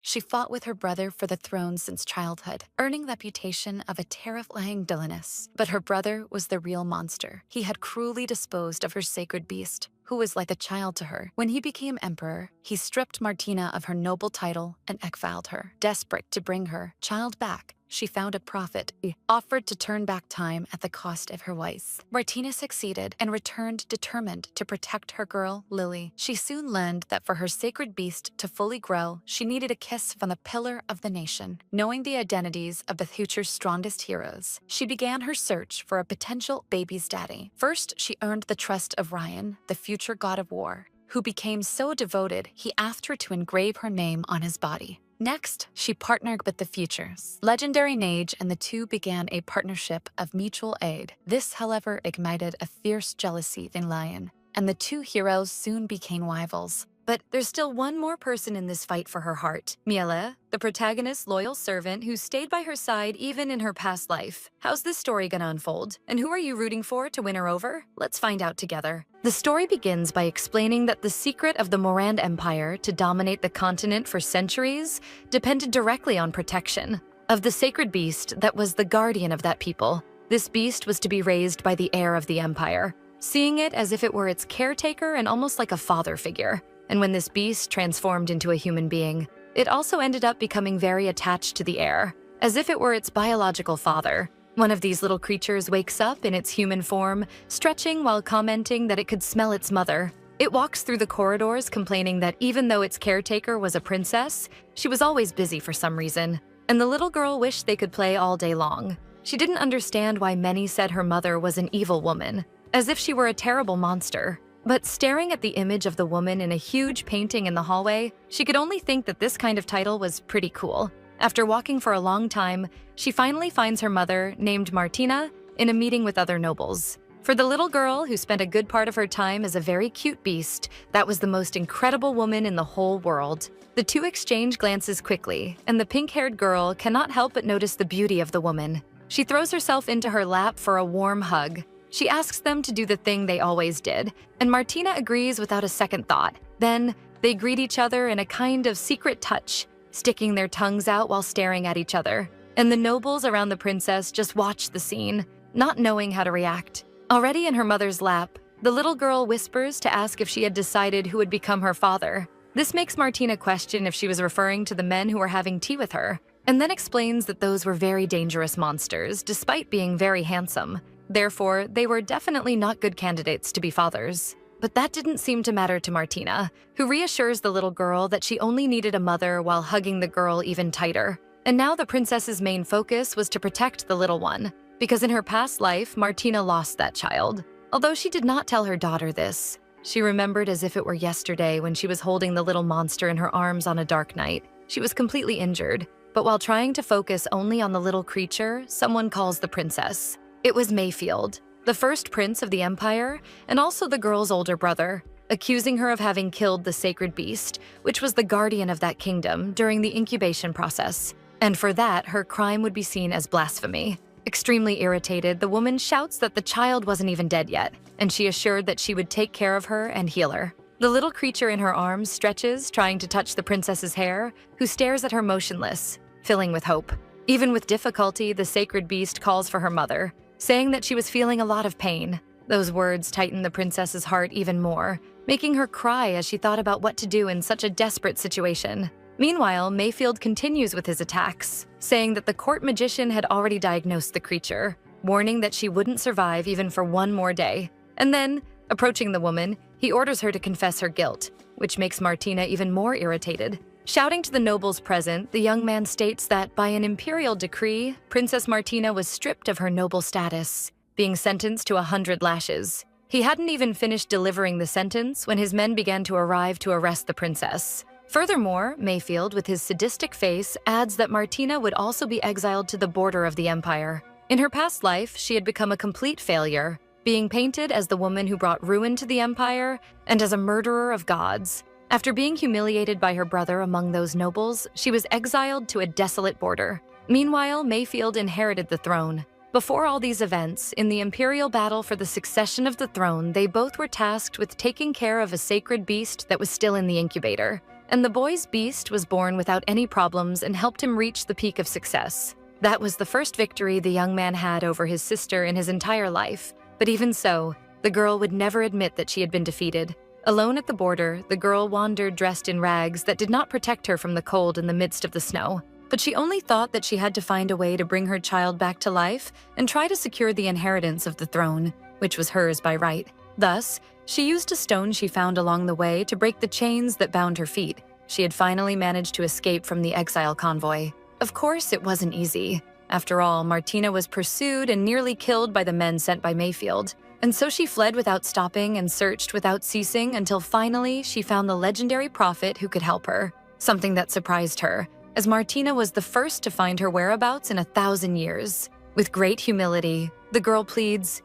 She fought with her brother for the throne since childhood, earning the reputation of a terrifying villainess. But her brother was the real monster. He had cruelly disposed of her sacred beast, who was like a child to her. When he became emperor, he stripped Martina of her noble title and exiled her. Desperate to bring her child back, she found a prophet who offered to turn back time at the cost of her voice. Martina succeeded and returned determined to protect her girl, Lily. She soon learned that for her sacred beast to fully grow, she needed a kiss from the pillar of the nation. Knowing the identities of the future's strongest heroes, she began her search for a potential baby's daddy. First, she earned the trust of Ryan, the future god of war, who became so devoted he asked her to engrave her name on his body. Next, she partnered with the Future's legendary Nage, and the two began a partnership of mutual aid. This, however, ignited a fierce jealousy in Lion, and the two heroes soon became rivals. But there's still one more person in this fight for her heart. Miele, the protagonist's loyal servant who stayed by her side even in her past life. How's this story gonna unfold? And who are you rooting for to win her over? Let's find out together. The story begins by explaining that the secret of the Morand Empire to dominate the continent for centuries depended directly on protection of the sacred beast that was the guardian of that people. This beast was to be raised by the heir of the empire, seeing it as if it were its caretaker and almost like a father figure. And when this beast transformed into a human being, it also ended up becoming very attached to the heir, as if it were its biological father. One of these little creatures wakes up in its human form, stretching while commenting that it could smell its mother. It walks through the corridors complaining that even though its caretaker was a princess, she was always busy for some reason, and the little girl wished they could play all day long. She didn't understand why many said her mother was an evil woman, as if she were a terrible monster. But staring at the image of the woman in a huge painting in the hallway, she could only think that this kind of title was pretty cool. After walking for a long time, she finally finds her mother, named Martina, in a meeting with other nobles. For the little girl who spent a good part of her time as a very cute beast, that was the most incredible woman in the whole world. The two exchange glances quickly, and the pink-haired girl cannot help but notice the beauty of the woman. She throws herself into her lap for a warm hug. She asks them to do the thing they always did, and Martina agrees without a second thought. Then, they greet each other in a kind of secret touch, sticking their tongues out while staring at each other. And the nobles around the princess just watch the scene, not knowing how to react. Already in her mother's lap, the little girl whispers to ask if she had decided who would become her father. This makes Martina question if she was referring to the men who were having tea with her, and then explains that those were very dangerous monsters, despite being very handsome. Therefore, they were definitely not good candidates to be fathers. But that didn't seem to matter to Martina, who reassures the little girl that she only needed a mother while hugging the girl even tighter. And now the princess's main focus was to protect the little one, because in her past life, Martina lost that child. Although she did not tell her daughter this, she remembered as if it were yesterday when she was holding the little monster in her arms on a dark night. She was completely injured, but while trying to focus only on the little creature, someone calls the princess. It was Mayfield, the first prince of the empire, and also the girl's older brother, accusing her of having killed the sacred beast, which was the guardian of that kingdom, during the incubation process. And for that, her crime would be seen as blasphemy. Extremely irritated, the woman shouts that the child wasn't even dead yet, and she assured that she would take care of her and heal her. The little creature in her arms stretches, trying to touch the princess's hair, who stares at her motionless, filling with hope. Even with difficulty, the sacred beast calls for her mother, saying that she was feeling a lot of pain. Those words tightened the princess's heart even more, making her cry as she thought about what to do in such a desperate situation. Meanwhile, Mayfield continues with his attacks, saying that the court magician had already diagnosed the creature, warning that she wouldn't survive even for one more day. And then, approaching the woman, he orders her to confess her guilt, which makes Martina even more irritated. Shouting to the nobles present, the young man states that by an imperial decree, Princess Martina was stripped of her noble status, being sentenced to 100 lashes. He hadn't even finished delivering the sentence when his men began to arrive to arrest the princess. Furthermore, Mayfield, with his sadistic face, adds that Martina would also be exiled to the border of the empire. In her past life, she had become a complete failure, being painted as the woman who brought ruin to the empire and as a murderer of gods. After being humiliated by her brother among those nobles, she was exiled to a desolate border. Meanwhile, Mayfield inherited the throne. Before all these events, in the imperial battle for the succession of the throne, they both were tasked with taking care of a sacred beast that was still in the incubator. and the boy's beast was born without any problems and helped him reach the peak of success. That was the first victory the young man had over his sister in his entire life. But even so, the girl would never admit that she had been defeated. Alone at the border, the girl wandered dressed in rags that did not protect her from the cold in the midst of the snow. But she only thought that she had to find a way to bring her child back to life and try to secure the inheritance of the throne, which was hers by right. Thus, she used a stone she found along the way to break the chains that bound her feet. She had finally managed to escape from the exile convoy. Of course, it wasn't easy. After all, Martina was pursued and nearly killed by the men sent by Mayfield. And so she fled without stopping and searched without ceasing until finally she found the legendary prophet who could help her. Something that surprised her, as Martina was the first to find her whereabouts in 1,000 years. With great humility, the girl pleads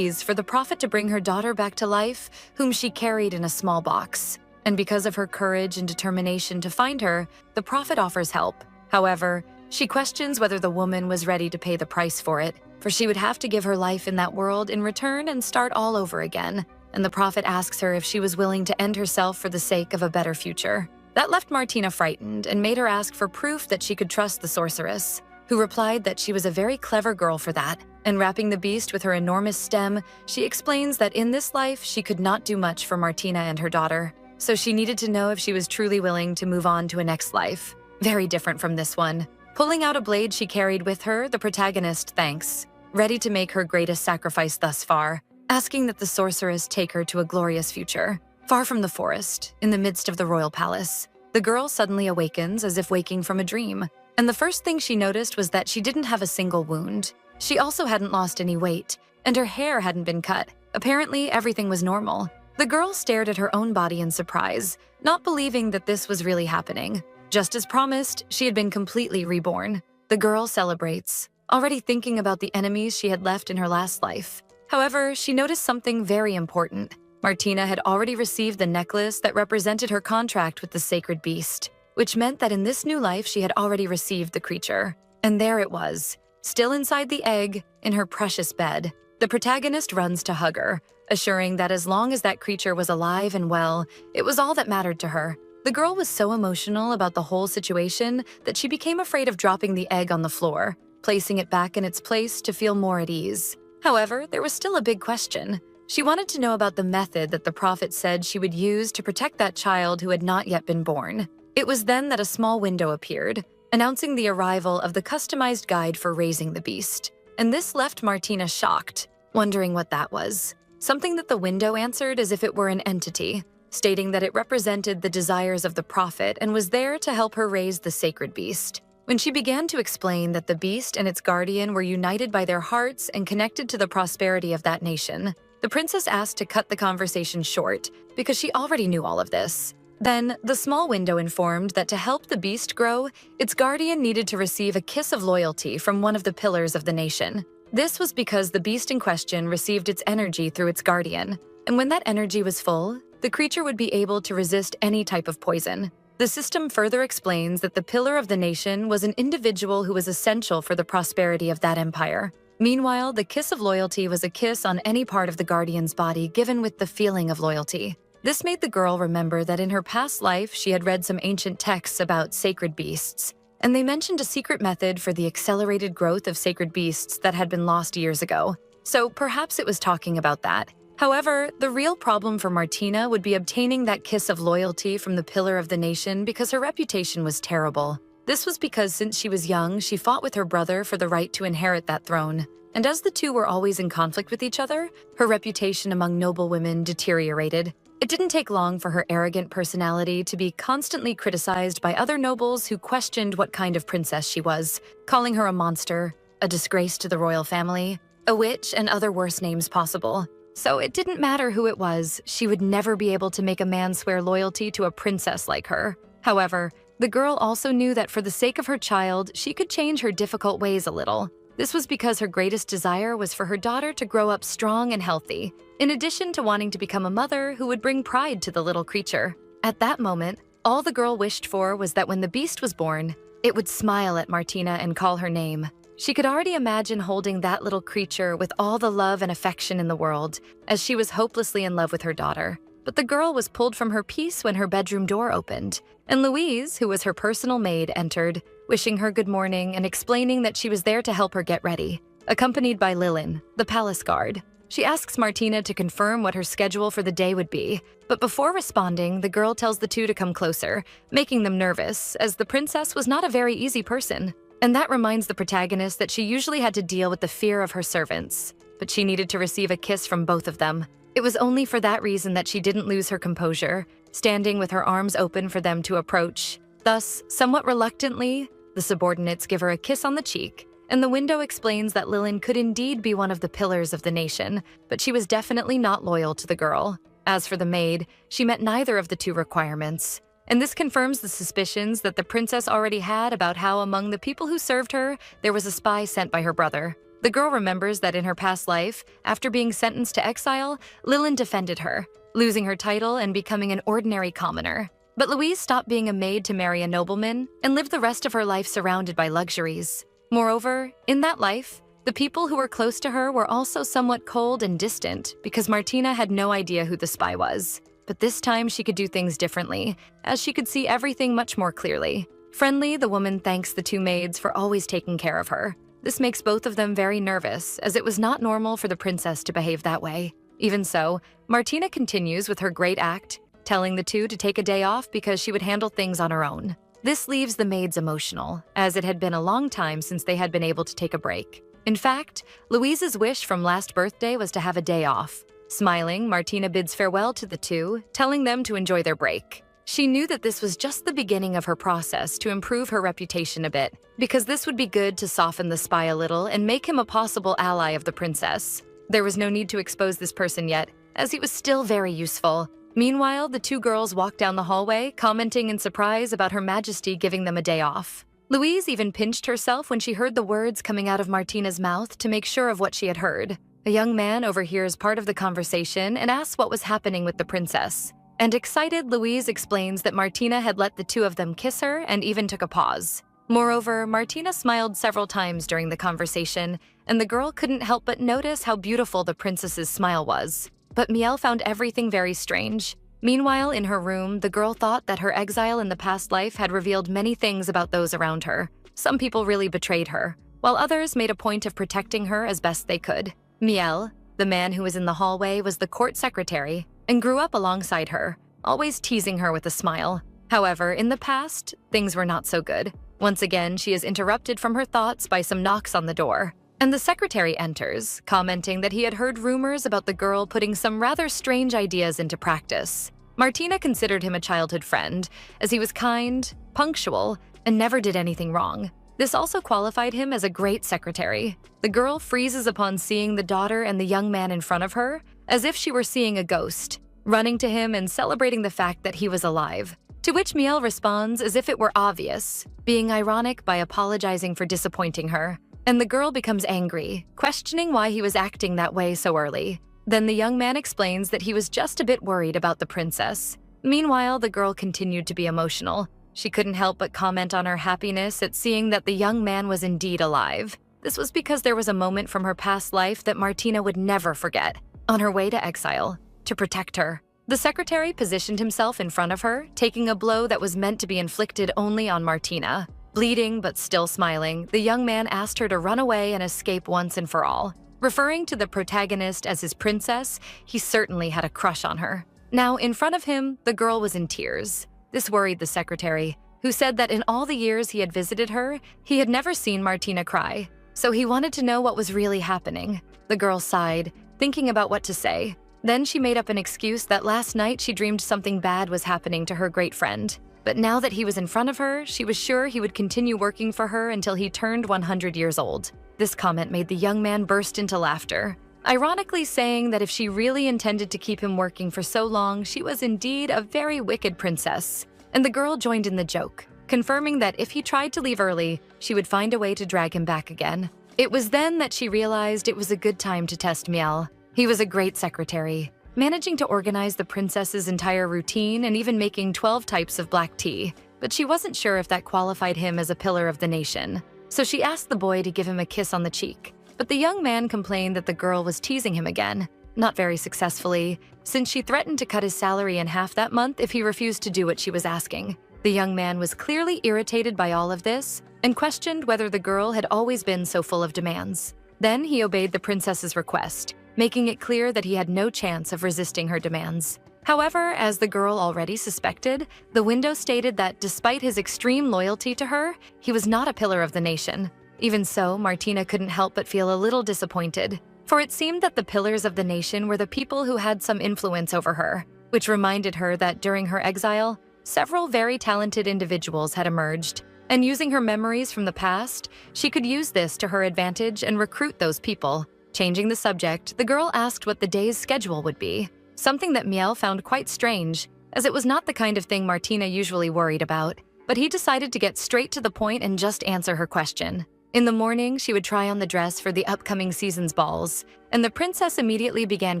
for the prophet to bring her daughter back to life, whom she carried in a small box. And because of her courage and determination to find her, the prophet offers help. However, she questions whether the woman was ready to pay the price for it, for she would have to give her life in that world in return and start all over again. And the prophet asks her if she was willing to end herself for the sake of a better future. That left Martina frightened and made her ask for proof that she could trust the sorceress, who replied that she was a very clever girl for that. And wrapping the beast with her enormous stem, she explains that in this life she could not do much for Martina and her daughter. So she needed to know if she was truly willing to move on to a next life. Very different from this one. Pulling out a blade she carried with her, the protagonist thanks, ready to make her greatest sacrifice thus far, asking that the sorceress take her to a glorious future. Far from the forest, in the midst of the royal palace, the girl suddenly awakens as if waking from a dream. And the first thing she noticed was that she didn't have a single wound. She also hadn't lost any weight, and her hair hadn't been cut. Apparently, everything was normal. The girl stared at her own body in surprise, not believing that this was really happening. Just as promised, she had been completely reborn. The girl celebrates, already thinking about the enemies she had left in her last life. However, she noticed something very important. Martina had already received the necklace that represented her contract with the sacred beast, which meant that in this new life she had already received the creature. And there it was, still inside the egg, in her precious bed. The protagonist runs to hug her, assuring that as long as that creature was alive and well, it was all that mattered to her. The girl was so emotional about the whole situation that she became afraid of dropping the egg on the floor, placing it back in its place to feel more at ease. However, there was still a big question. She wanted to know about the method that the prophet said she would use to protect that child who had not yet been born. It was then that a small window appeared, announcing the arrival of the customized guide for raising the beast. And this left Martina shocked, wondering what that was. Something that the window answered as if it were an entity, stating that it represented the desires of the prophet and was there to help her raise the sacred beast. When she began to explain that the beast and its guardian were united by their hearts and connected to the prosperity of that nation, the princess asked to cut the conversation short because she already knew all of this. Then, the small window informed that to help the beast grow, its guardian needed to receive a kiss of loyalty from one of the pillars of the nation. This was because the beast in question received its energy through its guardian, and when that energy was full, the creature would be able to resist any type of poison. The system further explains that the pillar of the nation was an individual who was essential for the prosperity of that empire. Meanwhile, the kiss of loyalty was a kiss on any part of the guardian's body given with the feeling of loyalty. This made the girl remember that in her past life she had read some ancient texts about sacred beasts, and they mentioned a secret method for the accelerated growth of sacred beasts that had been lost years ago. So perhaps it was talking about that. However, the real problem for Martina would be obtaining that kiss of loyalty from the pillar of the nation because her reputation was terrible. This was because since she was young, she fought with her brother for the right to inherit that throne. And as the two were always in conflict with each other, her reputation among noble women deteriorated. It didn't take long for her arrogant personality to be constantly criticized by other nobles who questioned what kind of princess she was, calling her a monster, a disgrace to the royal family, a witch, and other worse names possible. So it didn't matter who it was, she would never be able to make a man swear loyalty to a princess like her. However, the girl also knew that for the sake of her child, she could change her difficult ways a little. This was because her greatest desire was for her daughter to grow up strong and healthy, in addition to wanting to become a mother who would bring pride to the little creature. At that moment, all the girl wished for was that when the beast was born, it would smile at Martina and call her name. She could already imagine holding that little creature with all the love and affection in the world, as she was hopelessly in love with her daughter. But the girl was pulled from her peace when her bedroom door opened, and Louise, who was her personal maid, entered, wishing her good morning and explaining that she was there to help her get ready, accompanied by Lilin, the palace guard. She asks Martina to confirm what her schedule for the day would be, but before responding, the girl tells the two to come closer, making them nervous, as the princess was not a very easy person. And that reminds the protagonist that she usually had to deal with the fear of her servants, but she needed to receive a kiss from both of them. It was only for that reason that she didn't lose her composure, standing with her arms open for them to approach. Thus, somewhat reluctantly, the subordinates give her a kiss on the cheek, and the window explains that Lilin could indeed be one of the pillars of the nation, but she was definitely not loyal to the girl. As for the maid, she met neither of the two requirements. And this confirms the suspicions that the princess already had about how among the people who served her, there was a spy sent by her brother. The girl remembers that in her past life, after being sentenced to exile, Lilin defended her, losing her title and becoming an ordinary commoner. But Louise stopped being a maid to marry a nobleman and lived the rest of her life surrounded by luxuries. Moreover, in that life, the people who were close to her were also somewhat cold and distant because Martina had no idea who the spy was. But this time she could do things differently, as she could see everything much more clearly. Friendly, the woman thanks the two maids for always taking care of her. This makes both of them very nervous, as it was not normal for the princess to behave that way. Even so, Martina continues with her great act, telling the two to take a day off because she would handle things on her own. This leaves the maids emotional, as it had been a long time since they had been able to take a break. In fact, Louise's wish from last birthday was to have a day off. Smiling, Martina bids farewell to the two, telling them to enjoy their break. She knew that this was just the beginning of her process to improve her reputation a bit, because this would be good to soften the spy a little and make him a possible ally of the princess. There was no need to expose this person yet, as he was still very useful. Meanwhile, the two girls walked down the hallway, commenting in surprise about Her Majesty giving them a day off. Louise even pinched herself when she heard the words coming out of Martina's mouth to make sure of what she had heard. A young man overhears part of the conversation and asks what was happening with the princess. And excited, Louise explains that Martina had let the two of them kiss her and even took a pause. Moreover, Martina smiled several times during the conversation, and the girl couldn't help but notice how beautiful the princess's smile was. But Miel found everything very strange. Meanwhile, in her room, the girl thought that her exile in the past life had revealed many things about those around her. Some people really betrayed her, while others made a point of protecting her as best they could. Miel, the man who was in the hallway, was the court secretary and grew up alongside her, always teasing her with a smile. However, in the past, things were not so good. Once again, she is interrupted from her thoughts by some knocks on the door, and the secretary enters, commenting that he had heard rumors about the girl putting some rather strange ideas into practice. Martina considered him a childhood friend, as he was kind, punctual, and never did anything wrong. This also qualified him as a great secretary. The girl freezes upon seeing the daughter and the young man in front of her, as if she were seeing a ghost, running to him and celebrating the fact that he was alive. To which Miel responds as if it were obvious, being ironic by apologizing for disappointing her. And the girl becomes angry, questioning why he was acting that way so early. Then the young man explains that he was just a bit worried about the princess. Meanwhile, the girl continued to be emotional. She couldn't help but comment on her happiness at seeing that the young man was indeed alive. This was because there was a moment from her past life that Martina would never forget, on her way to exile, to protect her. The secretary positioned himself in front of her, taking a blow that was meant to be inflicted only on Martina. Bleeding but still smiling, the young man asked her to run away and escape once and for all. Referring to the protagonist as his princess, he certainly had a crush on her. Now, in front of him, the girl was in tears. This worried the secretary, who said that in all the years he had visited her, he had never seen Martina cry. So he wanted to know what was really happening. The girl sighed, thinking about what to say. Then she made up an excuse that last night she dreamed something bad was happening to her great friend. But now that he was in front of her, she was sure he would continue working for her until he turned 100 years old. This comment made the young man burst into laughter, ironically saying that if she really intended to keep him working for so long, she was indeed a very wicked princess. And the girl joined in the joke, confirming that if he tried to leave early, she would find a way to drag him back again. It was then that she realized it was a good time to test Miel. He was a great secretary, managing to organize the princess's entire routine and even making 12 types of black tea, but she wasn't sure if that qualified him as a pillar of the nation. So she asked the boy to give him a kiss on the cheek, but the young man complained that the girl was teasing him again. not very successfully, since she threatened to cut his salary in half that month if he refused to do what she was asking. The young man was clearly irritated by all of this and questioned whether the girl had always been so full of demands. Then he obeyed the princess's request, making it clear that he had no chance of resisting her demands. However, as the girl already suspected, the window stated that despite his extreme loyalty to her, he was not a pillar of the nation. Even so, Martina couldn't help but feel a little disappointed, for it seemed that the pillars of the nation were the people who had some influence over her, which reminded her that during her exile, several very talented individuals had emerged, and using her memories from the past, she could use this to her advantage and recruit those people. Changing the subject, the girl asked what the day's schedule would be, something that Miel found quite strange, as it was not the kind of thing Martina usually worried about, but he decided to get straight to the point and just answer her question. In the morning, she would try on the dress for the upcoming season's balls, and the princess immediately began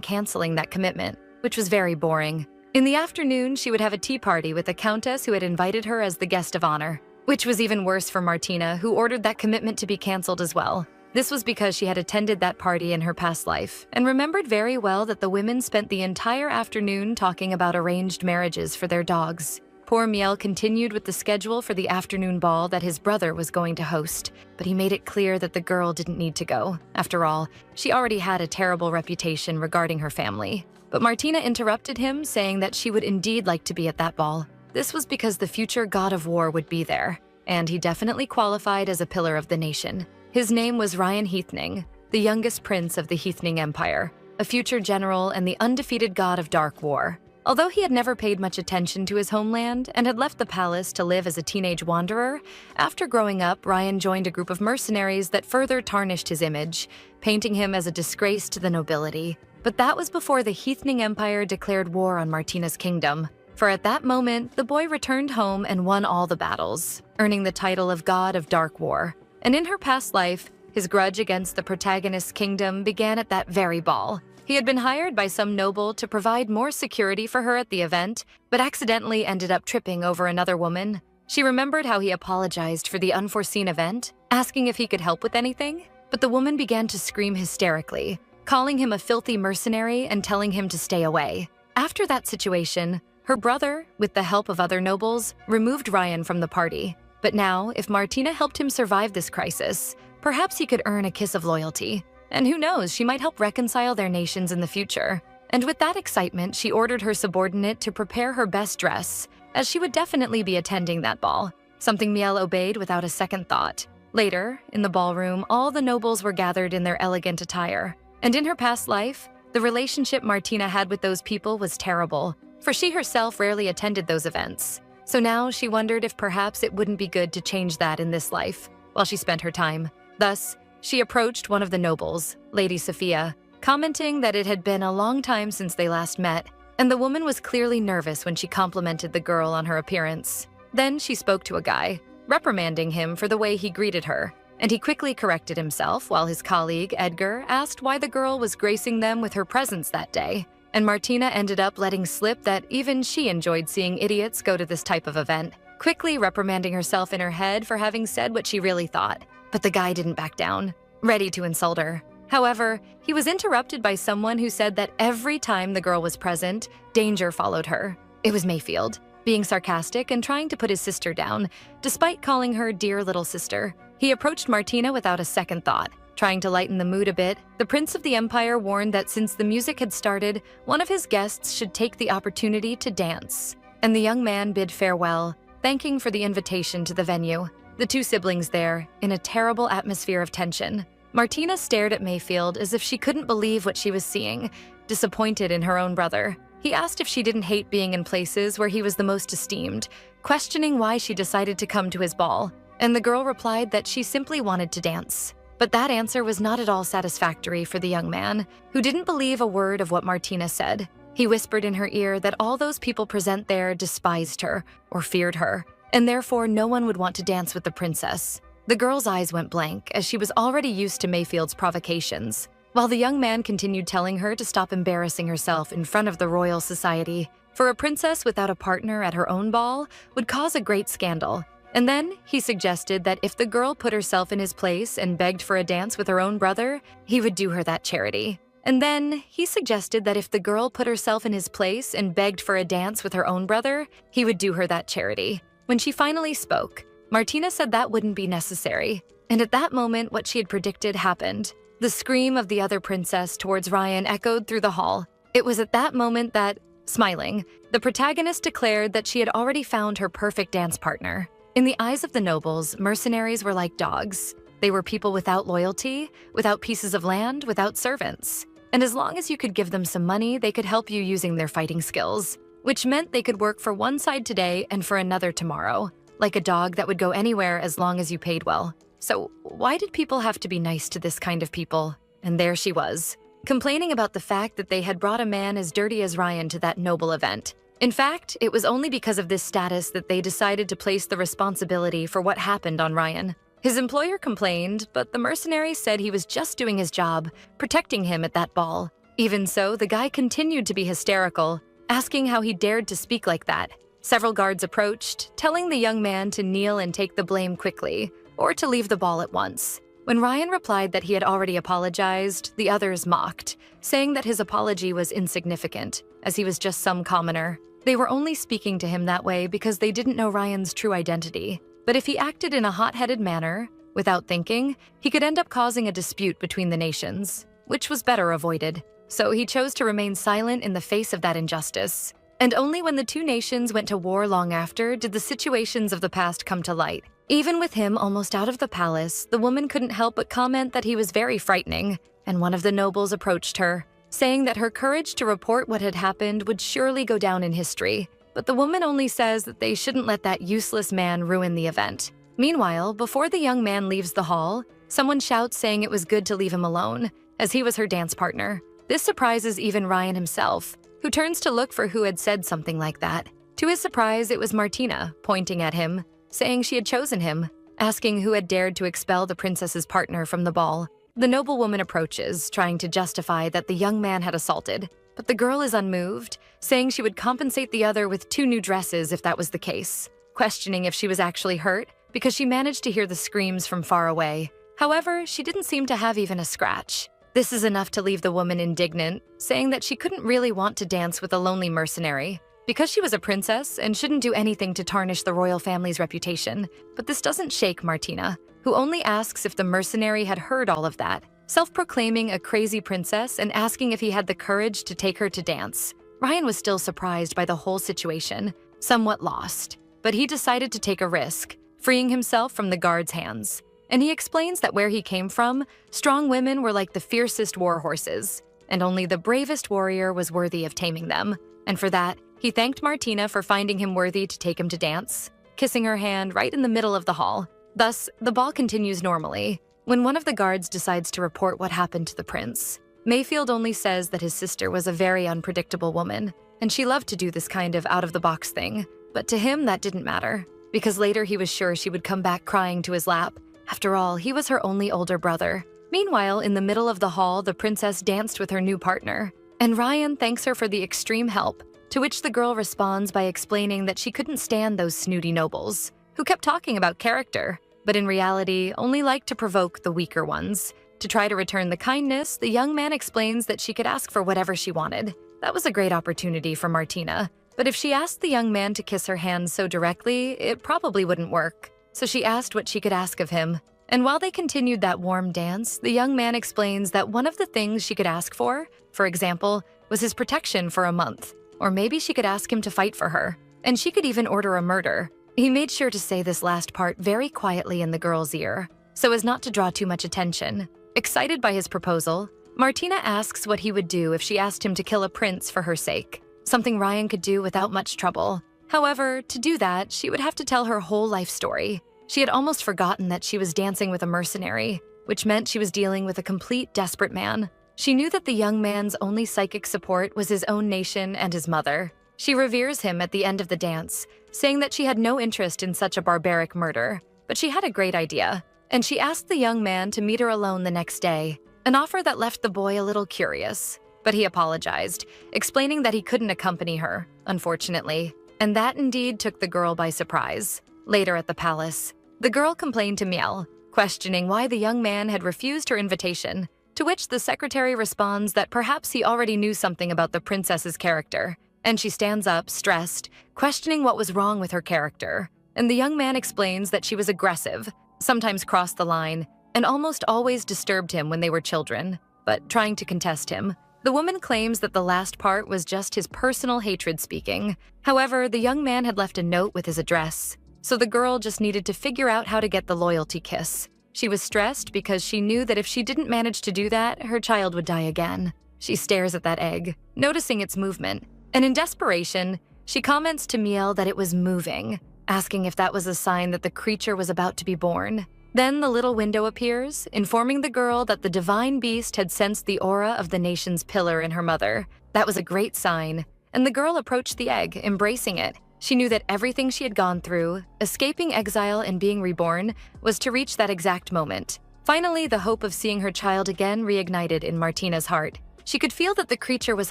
canceling that commitment, which was very boring. In the afternoon, she would have a tea party with the countess who had invited her as the guest of honor, which was even worse for Martina, who ordered that commitment to be canceled as well. This was because she had attended that party in her past life and remembered very well that the women spent the entire afternoon talking about arranged marriages for their dogs. Poor Miel continued with the schedule for the afternoon ball that his brother was going to host, but he made it clear that the girl didn't need to go. After all, she already had a terrible reputation regarding her family. But Martina interrupted him, saying that she would indeed like to be at that ball. This was because the future god of war would be there, and he definitely qualified as a pillar of the nation. His name was Ryan Heathning, the youngest prince of the Heathning Empire, a future general and the undefeated god of dark war. Although he had never paid much attention to his homeland and had left the palace to live as a teenage wanderer, after growing up, Ryan joined a group of mercenaries that further tarnished his image, painting him as a disgrace to the nobility. But that was before the Heathning Empire declared war on Martina's kingdom. For at that moment, the boy returned home and won all the battles, earning the title of God of Dark War. And in her past life, his grudge against the protagonist's kingdom began at that very ball. He had been hired by some noble to provide more security for her at the event, but accidentally ended up tripping over another woman. She remembered how he apologized for the unforeseen event, asking if he could help with anything, but the woman began to scream hysterically, calling him a filthy mercenary and telling him to stay away. After that situation, her brother, with the help of other nobles, removed Ryan from the party. But now, if Martina helped him survive this crisis, perhaps he could earn a kiss of loyalty. And who knows, she might help reconcile their nations in the future. And with that excitement, she ordered her subordinate to prepare her best dress, as she would definitely be attending that ball, something Miel obeyed without a second thought. Later, in the ballroom, all the nobles were gathered in their elegant attire. And in her past life, the relationship Martina had with those people was terrible, for she herself rarely attended those events. So now she wondered if perhaps it wouldn't be good to change that in this life, while she spent her time. Thus, she approached one of the nobles, Lady Sophia, commenting that it had been a long time since they last met, and the woman was clearly nervous when she complimented the girl on her appearance. Then she spoke to a guy, reprimanding him for the way he greeted her, and he quickly corrected himself while his colleague, Edgar, asked why the girl was gracing them with her presence that day. And Martina ended up letting slip that even she enjoyed seeing idiots go to this type of event, quickly reprimanding herself in her head for having said what she really thought. But the guy didn't back down, ready to insult her. However, he was interrupted by someone who said that every time the girl was present, danger followed her. It was Mayfield, being sarcastic and trying to put his sister down, despite calling her dear little sister. He approached Martina without a second thought. Trying to lighten the mood a bit, the Prince of the Empire warned that since the music had started, one of his guests should take the opportunity to dance. And the young man bid farewell, thanking for the invitation to the venue. The two siblings there, in a terrible atmosphere of tension. Martina stared at Mayfield as if she couldn't believe what she was seeing, disappointed in her own brother. He asked if she didn't hate being in places where he was the most esteemed, questioning why she decided to come to his ball. And the girl replied that she simply wanted to dance. But that answer was not at all satisfactory for the young man, who didn't believe a word of what Martina said. He whispered in her ear that all those people present there despised her or feared her, and therefore no one would want to dance with the princess. The girl's eyes went blank, as she was already used to Mayfield's provocations, while the young man continued telling her to stop embarrassing herself in front of the royal society, for a princess without a partner at her own ball would cause a great scandal. And then he suggested that if the girl put herself in his place and begged for a dance with her own brother, he would do her that charity. And then he suggested that if the girl put herself in his place and begged for a dance with her own brother, he would do her that charity. When she finally spoke, Martina said that wouldn't be necessary. And at that moment, what she had predicted happened. The scream of the other princess towards Ryan echoed through the hall. It was at that moment that, smiling, the protagonist declared that she had already found her perfect dance partner. In the eyes of the nobles, mercenaries were like dogs. They were people without loyalty, without pieces of land, without servants. And as long as you could give them some money, they could help you using their fighting skills, which meant they could work for one side today and for another tomorrow, like a dog that would go anywhere as long as you paid well. So why did people have to be nice to this kind of people? And there she was, complaining about the fact that they had brought a man as dirty as Ryan to that noble event. In fact, it was only because of this status that they decided to place the responsibility for what happened on Ryan. His employer complained, but the mercenary said he was just doing his job, protecting him at that ball. Even so, the guy continued to be hysterical, asking how he dared to speak like that. Several guards approached, telling the young man to kneel and take the blame quickly, or to leave the ball at once. When Ryan replied that he had already apologized, the others mocked, saying that his apology was insignificant, as he was just some commoner. They were only speaking to him that way because they didn't know Ryan's true identity. But if he acted in a hot-headed manner, without thinking, he could end up causing a dispute between the nations, which was better avoided. So he chose to remain silent in the face of that injustice. And only when the two nations went to war long after did the situations of the past come to light. Even with him almost out of the palace, the woman couldn't help but comment that he was very frightening, and one of the nobles approached her, saying that her courage to report what had happened would surely go down in history. But the woman only says that they shouldn't let that useless man ruin the event. Meanwhile, before the young man leaves the hall, someone shouts saying it was good to leave him alone, as he was her dance partner. This surprises even Ryan himself, who turns to look for who had said something like that. To his surprise, it was Martina, pointing at him, saying she had chosen him, asking who had dared to expel the princess's partner from the ball. The noblewoman approaches, trying to justify that the young man had assaulted, but the girl is unmoved, saying she would compensate the other with 2 new dresses if that was the case, questioning if she was actually hurt because she managed to hear the screams from far away. However, she didn't seem to have even a scratch. This is enough to leave the woman indignant, saying that she couldn't really want to dance with a lonely mercenary because she was a princess and shouldn't do anything to tarnish the royal family's reputation. But this doesn't shake Martina, who only asks if the mercenary had heard all of that, self-proclaiming a crazy princess and asking if he had the courage to take her to dance. Ryan was still surprised by the whole situation, somewhat lost, but he decided to take a risk, freeing himself from the guard's hands. And he explains that where he came from, strong women were like the fiercest war horses, and only the bravest warrior was worthy of taming them. And for that, he thanked Martina for finding him worthy to take him to dance, kissing her hand right in the middle of the hall. Thus, the ball continues normally, when one of the guards decides to report what happened to the prince. Mayfield only says that his sister was a very unpredictable woman, and she loved to do this kind of out-of-the-box thing. But to him, that didn't matter, because later he was sure she would come back crying to his lap. After all, he was her only older brother. Meanwhile, in the middle of the hall, the princess danced with her new partner, and Ryan thanks her for the extreme help, to which the girl responds by explaining that she couldn't stand those snooty nobles, who kept talking about character, but in reality only liked to provoke the weaker ones. To try to return the kindness, the young man explains that she could ask for whatever she wanted. That was a great opportunity for Martina, but if she asked the young man to kiss her hand so directly, it probably wouldn't work. So she asked what she could ask of him. And while they continued that warm dance, the young man explains that one of the things she could ask for example, was his protection for a month. Or maybe she could ask him to fight for her, and she could even order a murder. He made sure to say this last part very quietly in the girl's ear, so as not to draw too much attention. Excited by his proposal, Martina asks what he would do if she asked him to kill a prince for her sake, something Ryan could do without much trouble. However, to do that, she would have to tell her whole life story. She had almost forgotten that she was dancing with a mercenary, which meant she was dealing with a complete desperate man. She knew that the young man's only psychic support was his own nation and his mother. She reveres him at the end of the dance, saying that she had no interest in such a barbaric murder, but she had a great idea, and she asked the young man to meet her alone the next day, an offer that left the boy a little curious. But he apologized, explaining that he couldn't accompany her, unfortunately, and that indeed took the girl by surprise. Later at the palace, the girl complained to Miel, questioning why the young man had refused her invitation, To which the secretary responds that perhaps he already knew something about the princess's character, and she stands up, stressed, questioning what was wrong with her character. And the young man explains that she was aggressive, sometimes crossed the line, and almost always disturbed him when they were children, but trying to contest him. The woman claims that the last part was just his personal hatred speaking. However, the young man had left a note with his address, so the girl just needed to figure out how to get the loyalty kiss. She was stressed because she knew that if she didn't manage to do that, her child would die again. She stares at that egg, noticing its movement, and in desperation, she comments to Miel that it was moving, asking if that was a sign that the creature was about to be born. Then the little window appears, informing the girl that the divine beast had sensed the aura of the nation's pillar in her mother. That was a great sign, and the girl approached the egg, embracing it. She knew that everything she had gone through, escaping exile and being reborn, was to reach that exact moment. Finally, the hope of seeing her child again reignited in Martina's heart. She could feel that the creature was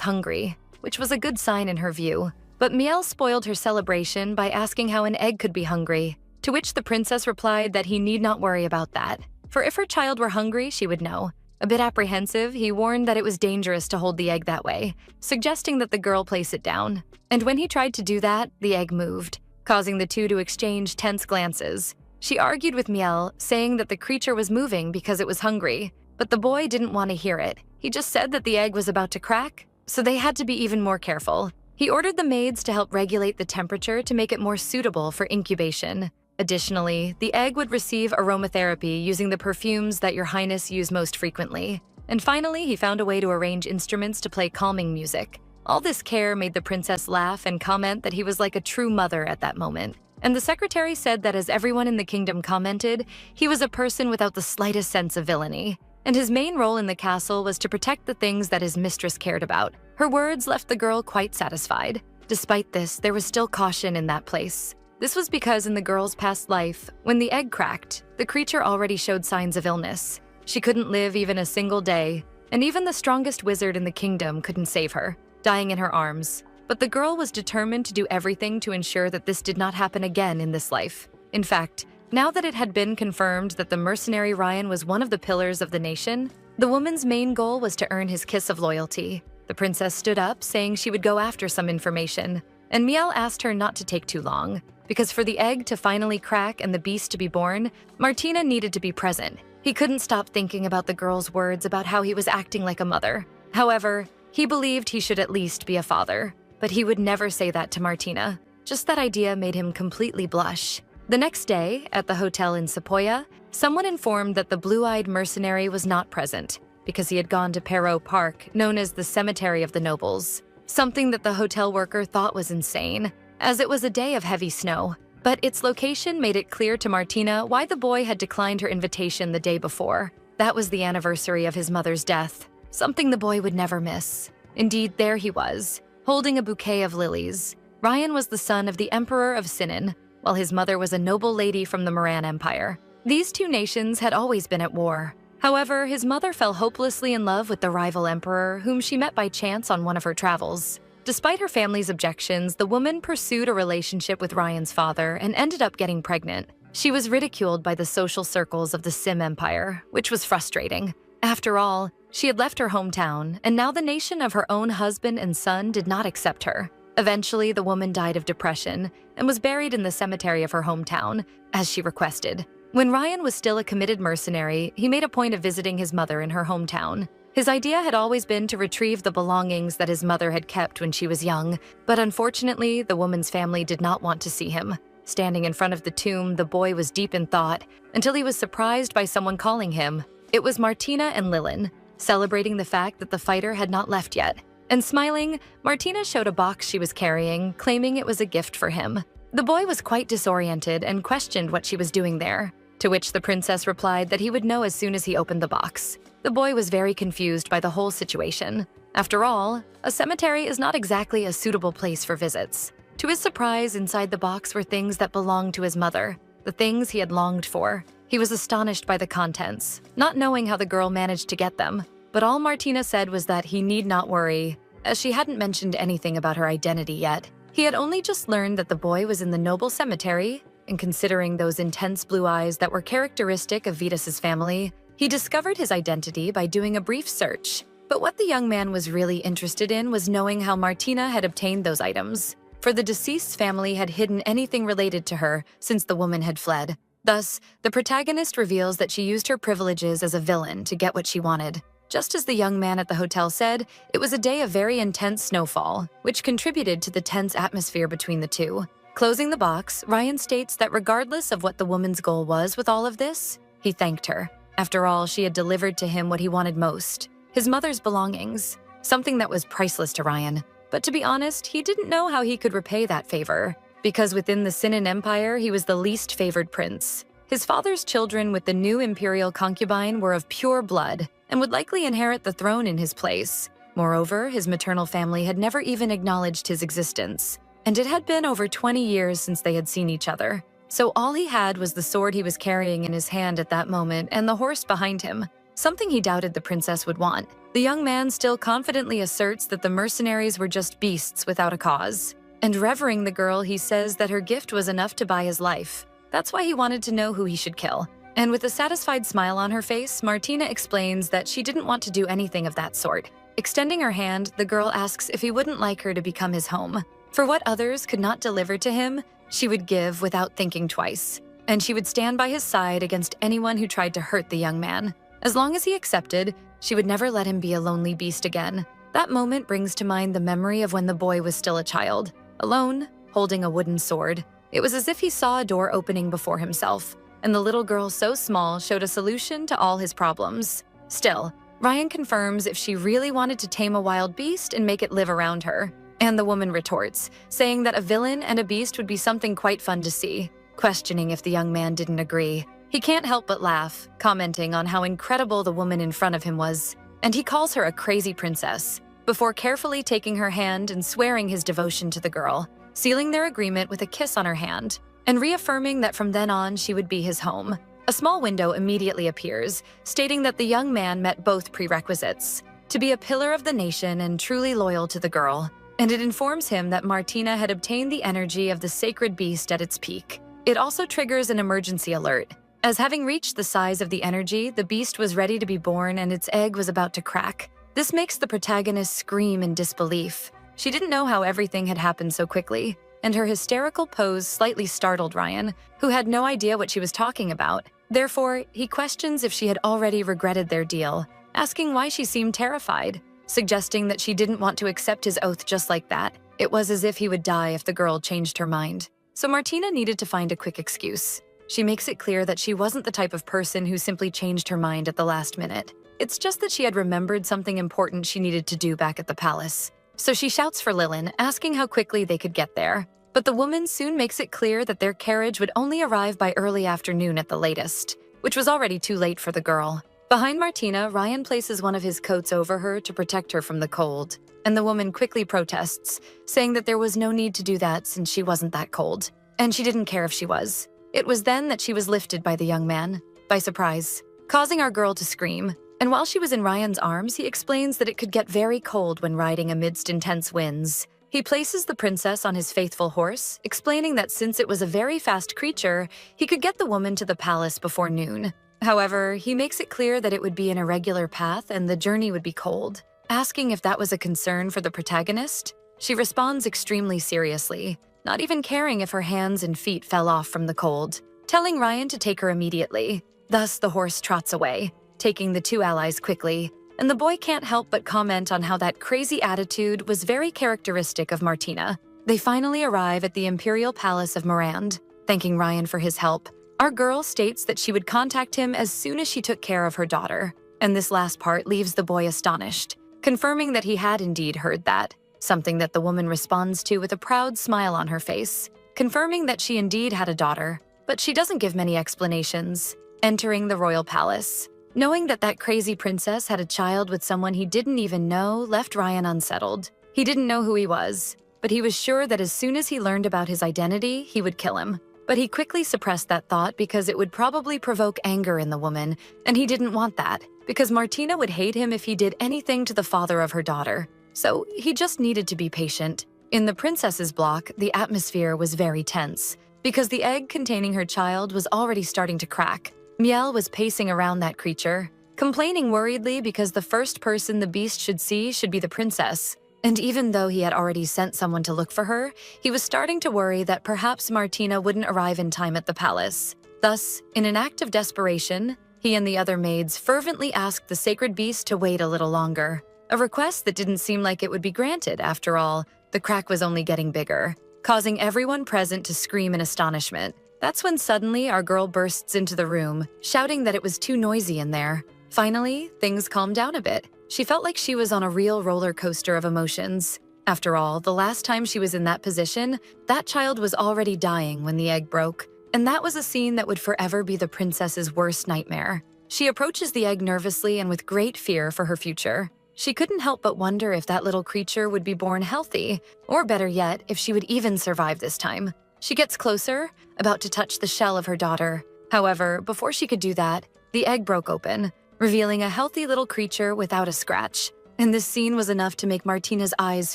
hungry, which was a good sign in her view. But Miel spoiled her celebration by asking how an egg could be hungry, to which the princess replied that he need not worry about that, for if her child were hungry, she would know. A bit apprehensive, he warned that it was dangerous to hold the egg that way, suggesting that the girl place it down. And when he tried to do that, the egg moved, causing the two to exchange tense glances. She argued with Miel, saying that the creature was moving because it was hungry, but the boy didn't want to hear it. He just said that the egg was about to crack, so they had to be even more careful. He ordered the maids to help regulate the temperature to make it more suitable for incubation. Additionally, the egg would receive aromatherapy using the perfumes that Your Highness use most frequently. And finally, he found a way to arrange instruments to play calming music. All this care made the princess laugh and comment that he was like a true mother at that moment. And the secretary said that as everyone in the kingdom commented, he was a person without the slightest sense of villainy. And his main role in the castle was to protect the things that his mistress cared about. Her words left the girl quite satisfied. Despite this, there was still caution in that place. This was because in the girl's past life, when the egg cracked, the creature already showed signs of illness. She couldn't live even a single day, and even the strongest wizard in the kingdom couldn't save her, dying in her arms. But the girl was determined to do everything to ensure that this did not happen again in this life. In fact, now that it had been confirmed that the mercenary Ryan was one of the pillars of the nation, the woman's main goal was to earn his kiss of loyalty. The princess stood up, saying she would go after some information, and Miel asked her not to take too long, because for the egg to finally crack and the beast to be born, Martina needed to be present. He couldn't stop thinking about the girl's words about how he was acting like a mother. However, he believed he should at least be a father, but he would never say that to Martina. Just that idea made him completely blush. The next day, at the hotel in Sepoya, someone informed that the blue-eyed mercenary was not present because he had gone to Perot Park, known as the Cemetery of the Nobles, something that the hotel worker thought was insane, as it was a day of heavy snow. But its location made it clear to Martina why the boy had declined her invitation the day before. That was the anniversary of his mother's death, something the boy would never miss. Indeed, there he was, holding a bouquet of lilies. Ryan was the son of the Emperor of Sinan, while his mother was a noble lady from the Moran Empire. These two nations had always been at war. However, his mother fell hopelessly in love with the rival emperor, whom she met by chance on one of her travels. Despite her family's objections, the woman pursued a relationship with Ryan's father and ended up getting pregnant. She was ridiculed by the social circles of the Sim Empire, which was frustrating. After all, she had left her hometown, and now the nation of her own husband and son did not accept her. Eventually, the woman died of depression and was buried in the cemetery of her hometown, as she requested. When Ryan was still a committed mercenary, he made a point of visiting his mother in her hometown. His idea had always been to retrieve the belongings that his mother had kept when she was young, but unfortunately, the woman's family did not want to see him. Standing in front of the tomb, the boy was deep in thought until he was surprised by someone calling him. It was Martina and Lilin, celebrating the fact that the fighter had not left yet. And smiling, Martina showed a box she was carrying, claiming it was a gift for him. The boy was quite disoriented and questioned what she was doing there, to which the princess replied that he would know as soon as he opened the box. The boy was very confused by the whole situation. After all, a cemetery is not exactly a suitable place for visits. To his surprise, inside the box were things that belonged to his mother, the things he had longed for. He was astonished by the contents, not knowing how the girl managed to get them. But all Martina said was that he need not worry, as she hadn't mentioned anything about her identity yet. He had only just learned that the boy was in the noble cemetery, and considering those intense blue eyes that were characteristic of Vitas's family, He discovered his identity by doing a brief search, but what the young man was really interested in was knowing how Martina had obtained those items, for the deceased's family had hidden anything related to her since the woman had fled. Thus, the protagonist reveals that she used her privileges as a villain to get what she wanted. Just as the young man at the hotel said, it was a day of very intense snowfall, which contributed to the tense atmosphere between the two. Closing the box, Ryan states that regardless of what the woman's goal was with all of this, he thanked her. After all, she had delivered to him what he wanted most, his mother's belongings, something that was priceless to Ryan. But to be honest, he didn't know how he could repay that favor, because within the Sinan Empire, he was the least favored prince. His father's children with the new imperial concubine were of pure blood and would likely inherit the throne in his place. Moreover, his maternal family had never even acknowledged his existence, and it had been over 20 years since they had seen each other. So all he had was the sword he was carrying in his hand at that moment and the horse behind him, something he doubted the princess would want. The young man still confidently asserts that the mercenaries were just beasts without a cause. And revering the girl, he says that her gift was enough to buy his life. That's why he wanted to know who he should kill. And with a satisfied smile on her face, Martina explains that she didn't want to do anything of that sort. Extending her hand, the girl asks if he wouldn't like her to become his home. For what others could not deliver to him, she would give without thinking twice. And she would stand by his side against anyone who tried to hurt the young man. As long as he accepted, she would never let him be a lonely beast again. That moment brings to mind the memory of when the boy was still a child, alone, holding a wooden sword. It was as if he saw a door opening before himself, and the little girl so small showed a solution to all his problems. Still, Ryan confirms if she really wanted to tame a wild beast and make it live around her. And the woman retorts, saying that a villain and a beast would be something quite fun to see, questioning if the young man didn't agree. He can't help but laugh, commenting on how incredible the woman in front of him was, and he calls her a crazy princess, before carefully taking her hand and swearing his devotion to the girl, sealing their agreement with a kiss on her hand, and reaffirming that from then on she would be his home. A small window immediately appears, stating that the young man met both prerequisites, to be a pillar of the nation and truly loyal to the girl, and it informs him that Martina had obtained the energy of the sacred beast at its peak. It also triggers an emergency alert, as having reached the size of the energy, the beast was ready to be born and its egg was about to crack. This makes the protagonist scream in disbelief. She didn't know how everything had happened so quickly, and her hysterical pose slightly startled Ryan, who had no idea what she was talking about. Therefore, he questions if she had already regretted their deal, asking why she seemed terrified, suggesting that she didn't want to accept his oath just like that. It was as if he would die if the girl changed her mind. So Martina needed to find a quick excuse. She makes it clear that she wasn't the type of person who simply changed her mind at the last minute. It's just that she had remembered something important she needed to do back at the palace. So she shouts for Lilin, asking how quickly they could get there. But the woman soon makes it clear that their carriage would only arrive by early afternoon at the latest, which was already too late for the girl. Behind Martina, Ryan places one of his coats over her to protect her from the cold, and the woman quickly protests, saying that there was no need to do that since she wasn't that cold, and she didn't care if she was. It was then that she was lifted by the young man, by surprise, causing our girl to scream. And while she was in Ryan's arms, he explains that it could get very cold when riding amidst intense winds. He places the princess on his faithful horse, explaining that since it was a very fast creature, he could get the woman to the palace before noon. However, he makes it clear that it would be an irregular path and the journey would be cold. Asking if that was a concern for the protagonist, she responds extremely seriously, not even caring if her hands and feet fell off from the cold, telling Ryan to take her immediately. Thus, the horse trots away, taking the two allies quickly, and the boy can't help but comment on how that crazy attitude was very characteristic of Martina. They finally arrive at the Imperial Palace of Morand, thanking Ryan for his help. Our girl states that she would contact him as soon as she took care of her daughter, and this last part leaves the boy astonished, confirming that he had indeed heard that, something that the woman responds to with a proud smile on her face, confirming that she indeed had a daughter, but she doesn't give many explanations. Entering the royal palace, knowing that that crazy princess had a child with someone he didn't even know left Ryan unsettled. He didn't know who he was, but he was sure that as soon as he learned about his identity, he would kill him. But he quickly suppressed that thought because it would probably provoke anger in the woman, and he didn't want that, because Martina would hate him if he did anything to the father of her daughter. So he just needed to be patient. In the princess's block, the atmosphere was very tense, because the egg containing her child was already starting to crack. Miel was pacing around that creature, complaining worriedly because the first person the beast should see should be the princess. And even though he had already sent someone to look for her, he was starting to worry that perhaps Martina wouldn't arrive in time at the palace. Thus, in an act of desperation, he and the other maids fervently asked the sacred beast to wait a little longer. A request that didn't seem like it would be granted. After all, the crack was only getting bigger, causing everyone present to scream in astonishment. That's when suddenly our girl bursts into the room, shouting that it was too noisy in there. Finally, things calmed down a bit. She felt like she was on a real roller coaster of emotions. After all, the last time she was in that position, that child was already dying when the egg broke. And that was a scene that would forever be the princess's worst nightmare. She approaches the egg nervously and with great fear for her future. She couldn't help but wonder if that little creature would be born healthy, or better yet, if she would even survive this time. She gets closer, about to touch the shell of her daughter. However, before she could do that, the egg broke open, revealing a healthy little creature without a scratch. And this scene was enough to make Martina's eyes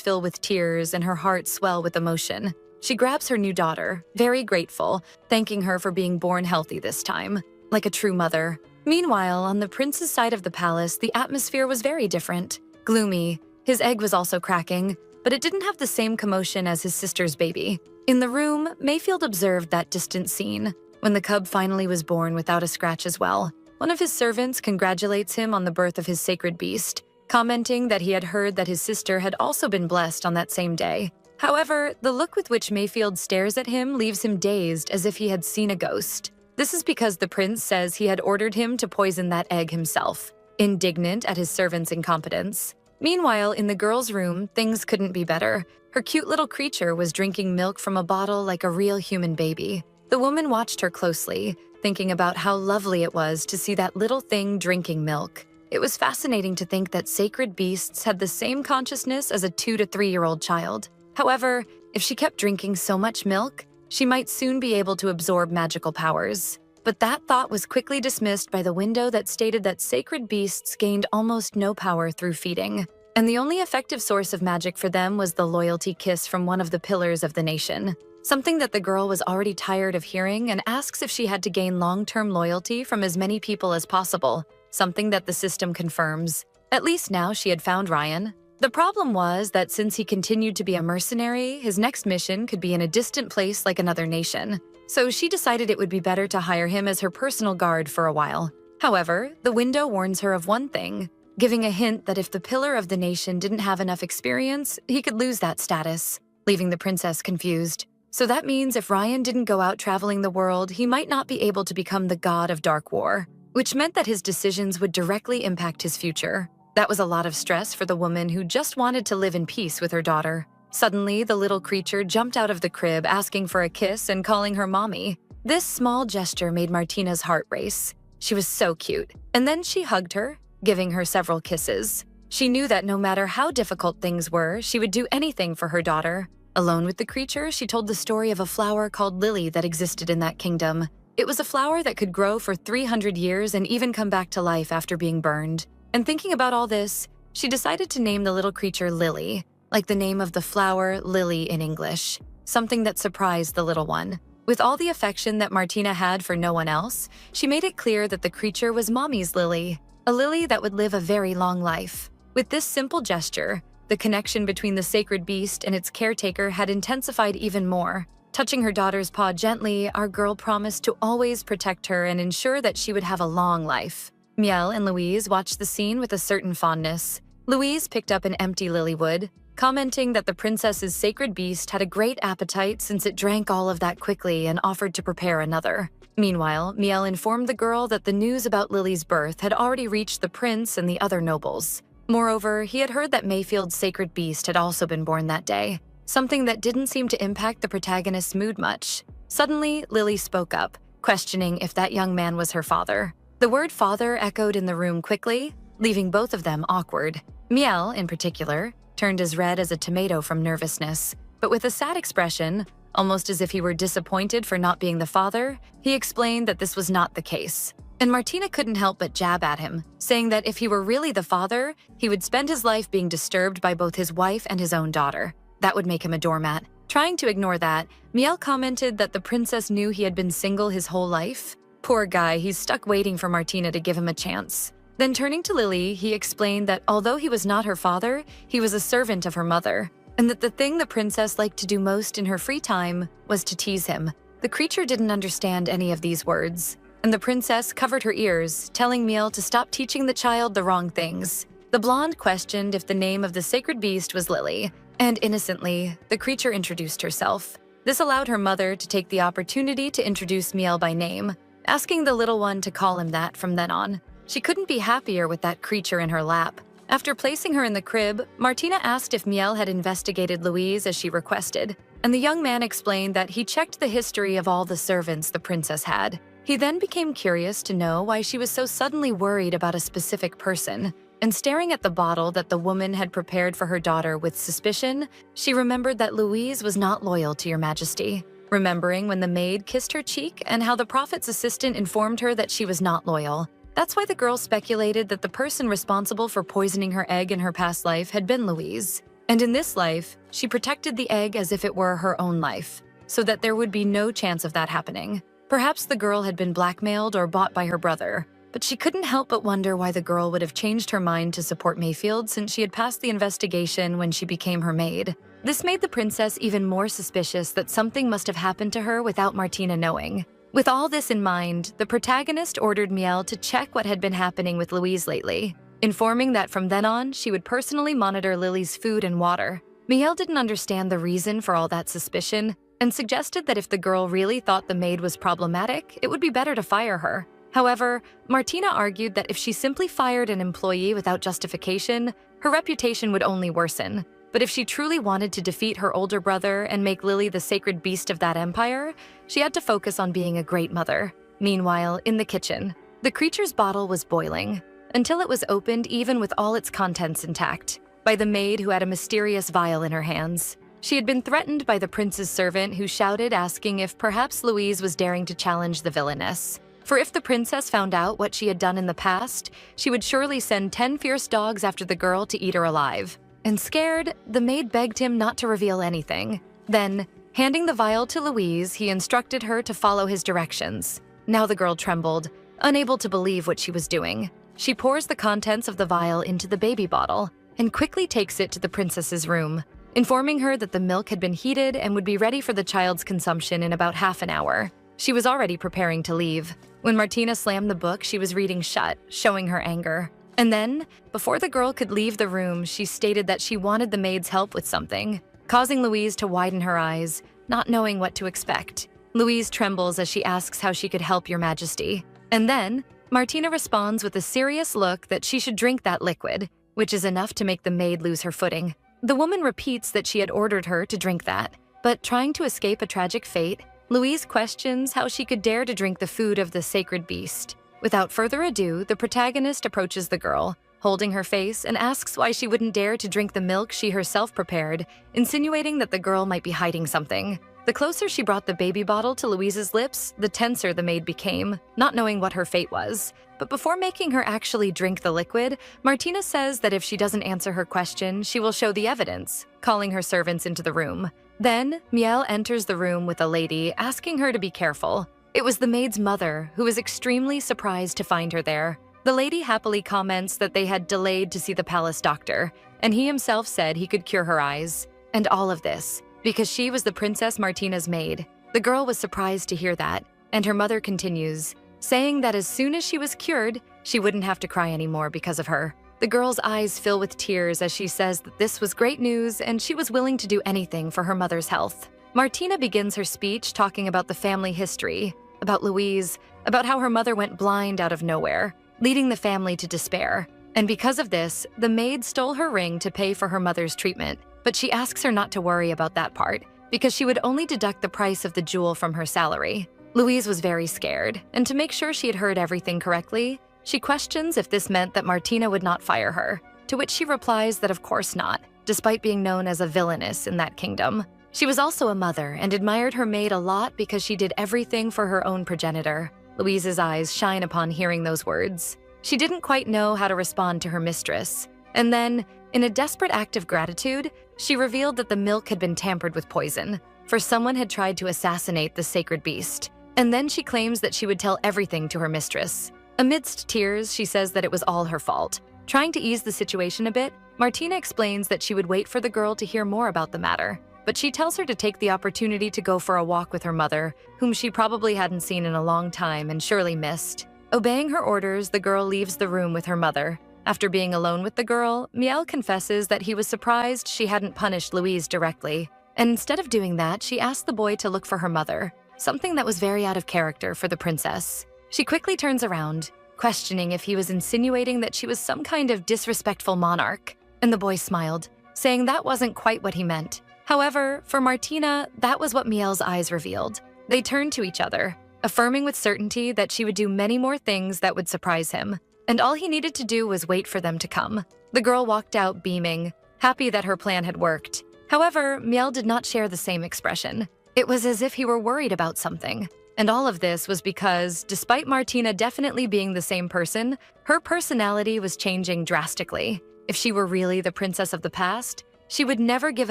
fill with tears and her heart swell with emotion. She grabs her new daughter, very grateful, thanking her for being born healthy this time, like a true mother. Meanwhile, on the prince's side of the palace, the atmosphere was very different. Gloomy. His egg was also cracking, but it didn't have the same commotion as his sister's baby. In the room, Mayfield observed that distant scene, when the cub finally was born without a scratch as well. One of his servants congratulates him on the birth of his sacred beast, commenting that he had heard that his sister had also been blessed on that same day. However, the look with which Mayfield stares at him leaves him dazed as if he had seen a ghost. This is because the prince says he had ordered him to poison that egg himself, indignant at his servant's incompetence. Meanwhile, in the girl's room, things couldn't be better. Her cute little creature was drinking milk from a bottle like a real human baby. The woman watched her closely, thinking about how lovely it was to see that little thing drinking milk. It was fascinating to think that sacred beasts had the same consciousness as a 2 to 3-year-old child. However, if she kept drinking so much milk, she might soon be able to absorb magical powers. But that thought was quickly dismissed by the window that stated that sacred beasts gained almost no power through feeding, and the only effective source of magic for them was the loyalty kiss from one of the pillars of the nation. Something that the girl was already tired of hearing and asks if she had to gain long-term loyalty from as many people as possible, something that the system confirms. At least now she had found Ryan. The problem was that since he continued to be a mercenary, his next mission could be in a distant place like another nation. So she decided it would be better to hire him as her personal guard for a while. However, the window warns her of one thing, giving a hint that if the pillar of the nation didn't have enough experience, he could lose that status, leaving the princess confused. So that means if Ryan didn't go out traveling the world, he might not be able to become the god of Dark War, which meant that his decisions would directly impact his future. That was a lot of stress for the woman who just wanted to live in peace with her daughter. Suddenly, the little creature jumped out of the crib asking for a kiss and calling her mommy. This small gesture made Martina's heart race. She was so cute. And then she hugged her, giving her several kisses. She knew that no matter how difficult things were, she would do anything for her daughter. Alone with the creature, she told the story of a flower called Lily that existed in that kingdom. It was a flower that could grow for 300 years and even come back to life after being burned. And thinking about all this, she decided to name the little creature Lily, like the name of the flower lily in English, something that surprised the little one. With all the affection that Martina had for no one else, she made it clear that the creature was Mommy's Lily, a lily that would live a very long life. With this simple gesture, the connection between the sacred beast and its caretaker had intensified even more. Touching her daughter's paw gently, our girl promised to always protect her and ensure that she would have a long life. Miel and Louise watched the scene with a certain fondness. Louise picked up an empty lilywood, commenting that the princess's sacred beast had a great appetite since it drank all of that quickly and offered to prepare another. Meanwhile, Miel informed the girl that the news about Lily's birth had already reached the prince and the other nobles. Moreover, he had heard that Mayfield's sacred beast had also been born that day, something that didn't seem to impact the protagonist's mood much. Suddenly, Lily spoke up, questioning if that young man was her father. The word father echoed in the room quickly, leaving both of them awkward. Miel, in particular, turned as red as a tomato from nervousness, but with a sad expression, almost as if he were disappointed for not being the father, he explained that this was not the case. And Martina couldn't help but jab at him, saying that if he were really the father, he would spend his life being disturbed by both his wife and his own daughter. That would make him a doormat. Trying to ignore that, Miel commented that the princess knew he had been single his whole life. Poor guy, he's stuck waiting for Martina to give him a chance. Then turning to Lily, he explained that although he was not her father, he was a servant of her mother, and that the thing the princess liked to do most in her free time was to tease him. The creature didn't understand any of these words, and the princess covered her ears, telling Miel to stop teaching the child the wrong things. The blonde questioned if the name of the sacred beast was Lily, and innocently, the creature introduced herself. This allowed her mother to take the opportunity to introduce Miel by name, asking the little one to call him that from then on. She couldn't be happier with that creature in her lap. After placing her in the crib, Martina asked if Miel had investigated Louise as she requested, and the young man explained that he checked the history of all the servants the princess had. He then became curious to know why she was so suddenly worried about a specific person, and staring at the bottle that the woman had prepared for her daughter with suspicion, she remembered that Louise was not loyal to Your Majesty, remembering when the maid kissed her cheek and how the prophet's assistant informed her that she was not loyal. That's why the girl speculated that the person responsible for poisoning her egg in her past life had been Louise. And in this life, she protected the egg as if it were her own life, so that there would be no chance of that happening. Perhaps the girl had been blackmailed or bought by her brother, but she couldn't help but wonder why the girl would have changed her mind to support Mayfield since she had passed the investigation when she became her maid. This made the princess even more suspicious that something must have happened to her without Martina knowing. With all this in mind, the protagonist ordered Miel to check what had been happening with Louise lately, informing that from then on, she would personally monitor Lily's food and water. Miel didn't understand the reason for all that suspicion and suggested that if the girl really thought the maid was problematic, it would be better to fire her. However, Martina argued that if she simply fired an employee without justification, her reputation would only worsen. But if she truly wanted to defeat her older brother and make Lily the sacred beast of that empire, she had to focus on being a great mother. Meanwhile, in the kitchen, the creature's bottle was boiling, until it was opened even with all its contents intact, by the maid who had a mysterious vial in her hands. She had been threatened by the prince's servant who shouted asking if perhaps Louise was daring to challenge the villainess. For if the princess found out what she had done in the past, she would surely send 10 fierce dogs after the girl to eat her alive. And scared, the maid begged him not to reveal anything. Then, handing the vial to Louise, he instructed her to follow his directions. Now the girl trembled, unable to believe what she was doing. She pours the contents of the vial into the baby bottle and quickly takes it to the princess's room, informing her that the milk had been heated and would be ready for the child's consumption in about half an hour. She was already preparing to leave, when Martina slammed the book she was reading shut, showing her anger. And then, before the girl could leave the room, she stated that she wanted the maid's help with something, causing Louise to widen her eyes, not knowing what to expect. Louise trembles as she asks how she could help Your Majesty. And then, Martina responds with a serious look that she should drink that liquid, which is enough to make the maid lose her footing. The woman repeats that she had ordered her to drink that, but trying to escape a tragic fate, Louise questions how she could dare to drink the food of the sacred beast. Without further ado, the protagonist approaches the girl, holding her face, and asks why she wouldn't dare to drink the milk she herself prepared, insinuating that the girl might be hiding something. The closer she brought the baby bottle to Louise's lips, the tenser the maid became, not knowing what her fate was. But before making her actually drink the liquid, Martina says that if she doesn't answer her question, she will show the evidence, calling her servants into the room. Then, Miel enters the room with a lady, asking her to be careful. It was the maid's mother, who was extremely surprised to find her there. The lady happily comments that they had delayed to see the palace doctor, and he himself said he could cure her eyes. And all of this, because she was the Princess Martina's maid. The girl was surprised to hear that, and her mother continues, saying that as soon as she was cured, she wouldn't have to cry anymore because of her. The girl's eyes fill with tears as she says that this was great news and she was willing to do anything for her mother's health. Martina begins her speech talking about the family history, about Louise, about how her mother went blind out of nowhere, leading the family to despair. And because of this, the maid stole her ring to pay for her mother's treatment, but she asks her not to worry about that part, because she would only deduct the price of the jewel from her salary. Louise was very scared, and to make sure she had heard everything correctly, she questions if this meant that Martina would not fire her, to which she replies that of course not, despite being known as a villainess in that kingdom. She was also a mother and admired her maid a lot because she did everything for her own progenitor. Louise's eyes shine upon hearing those words. She didn't quite know how to respond to her mistress. And then, in a desperate act of gratitude, she revealed that the milk had been tampered with poison, for someone had tried to assassinate the sacred beast. And then she claims that she would tell everything to her mistress. Amidst tears, she says that it was all her fault. Trying to ease the situation a bit, Martina explains that she would wait for the girl to hear more about the matter, but she tells her to take the opportunity to go for a walk with her mother, whom she probably hadn't seen in a long time and surely missed. Obeying her orders, the girl leaves the room with her mother. After being alone with the girl, Miel confesses that he was surprised she hadn't punished Louise directly, and instead of doing that, she asked the boy to look for her mother, something that was very out of character for the princess. She quickly turns around, questioning if he was insinuating that she was some kind of disrespectful monarch, and the boy smiled, saying that wasn't quite what he meant. However, for Martina, that was what Miel's eyes revealed. They turned to each other, affirming with certainty that she would do many more things that would surprise him, and all he needed to do was wait for them to come. The girl walked out beaming, happy that her plan had worked. However, Miel did not share the same expression. It was as if he were worried about something. And all of this was because, despite Martina definitely being the same person, her personality was changing drastically. If she were really the princess of the past, she would never give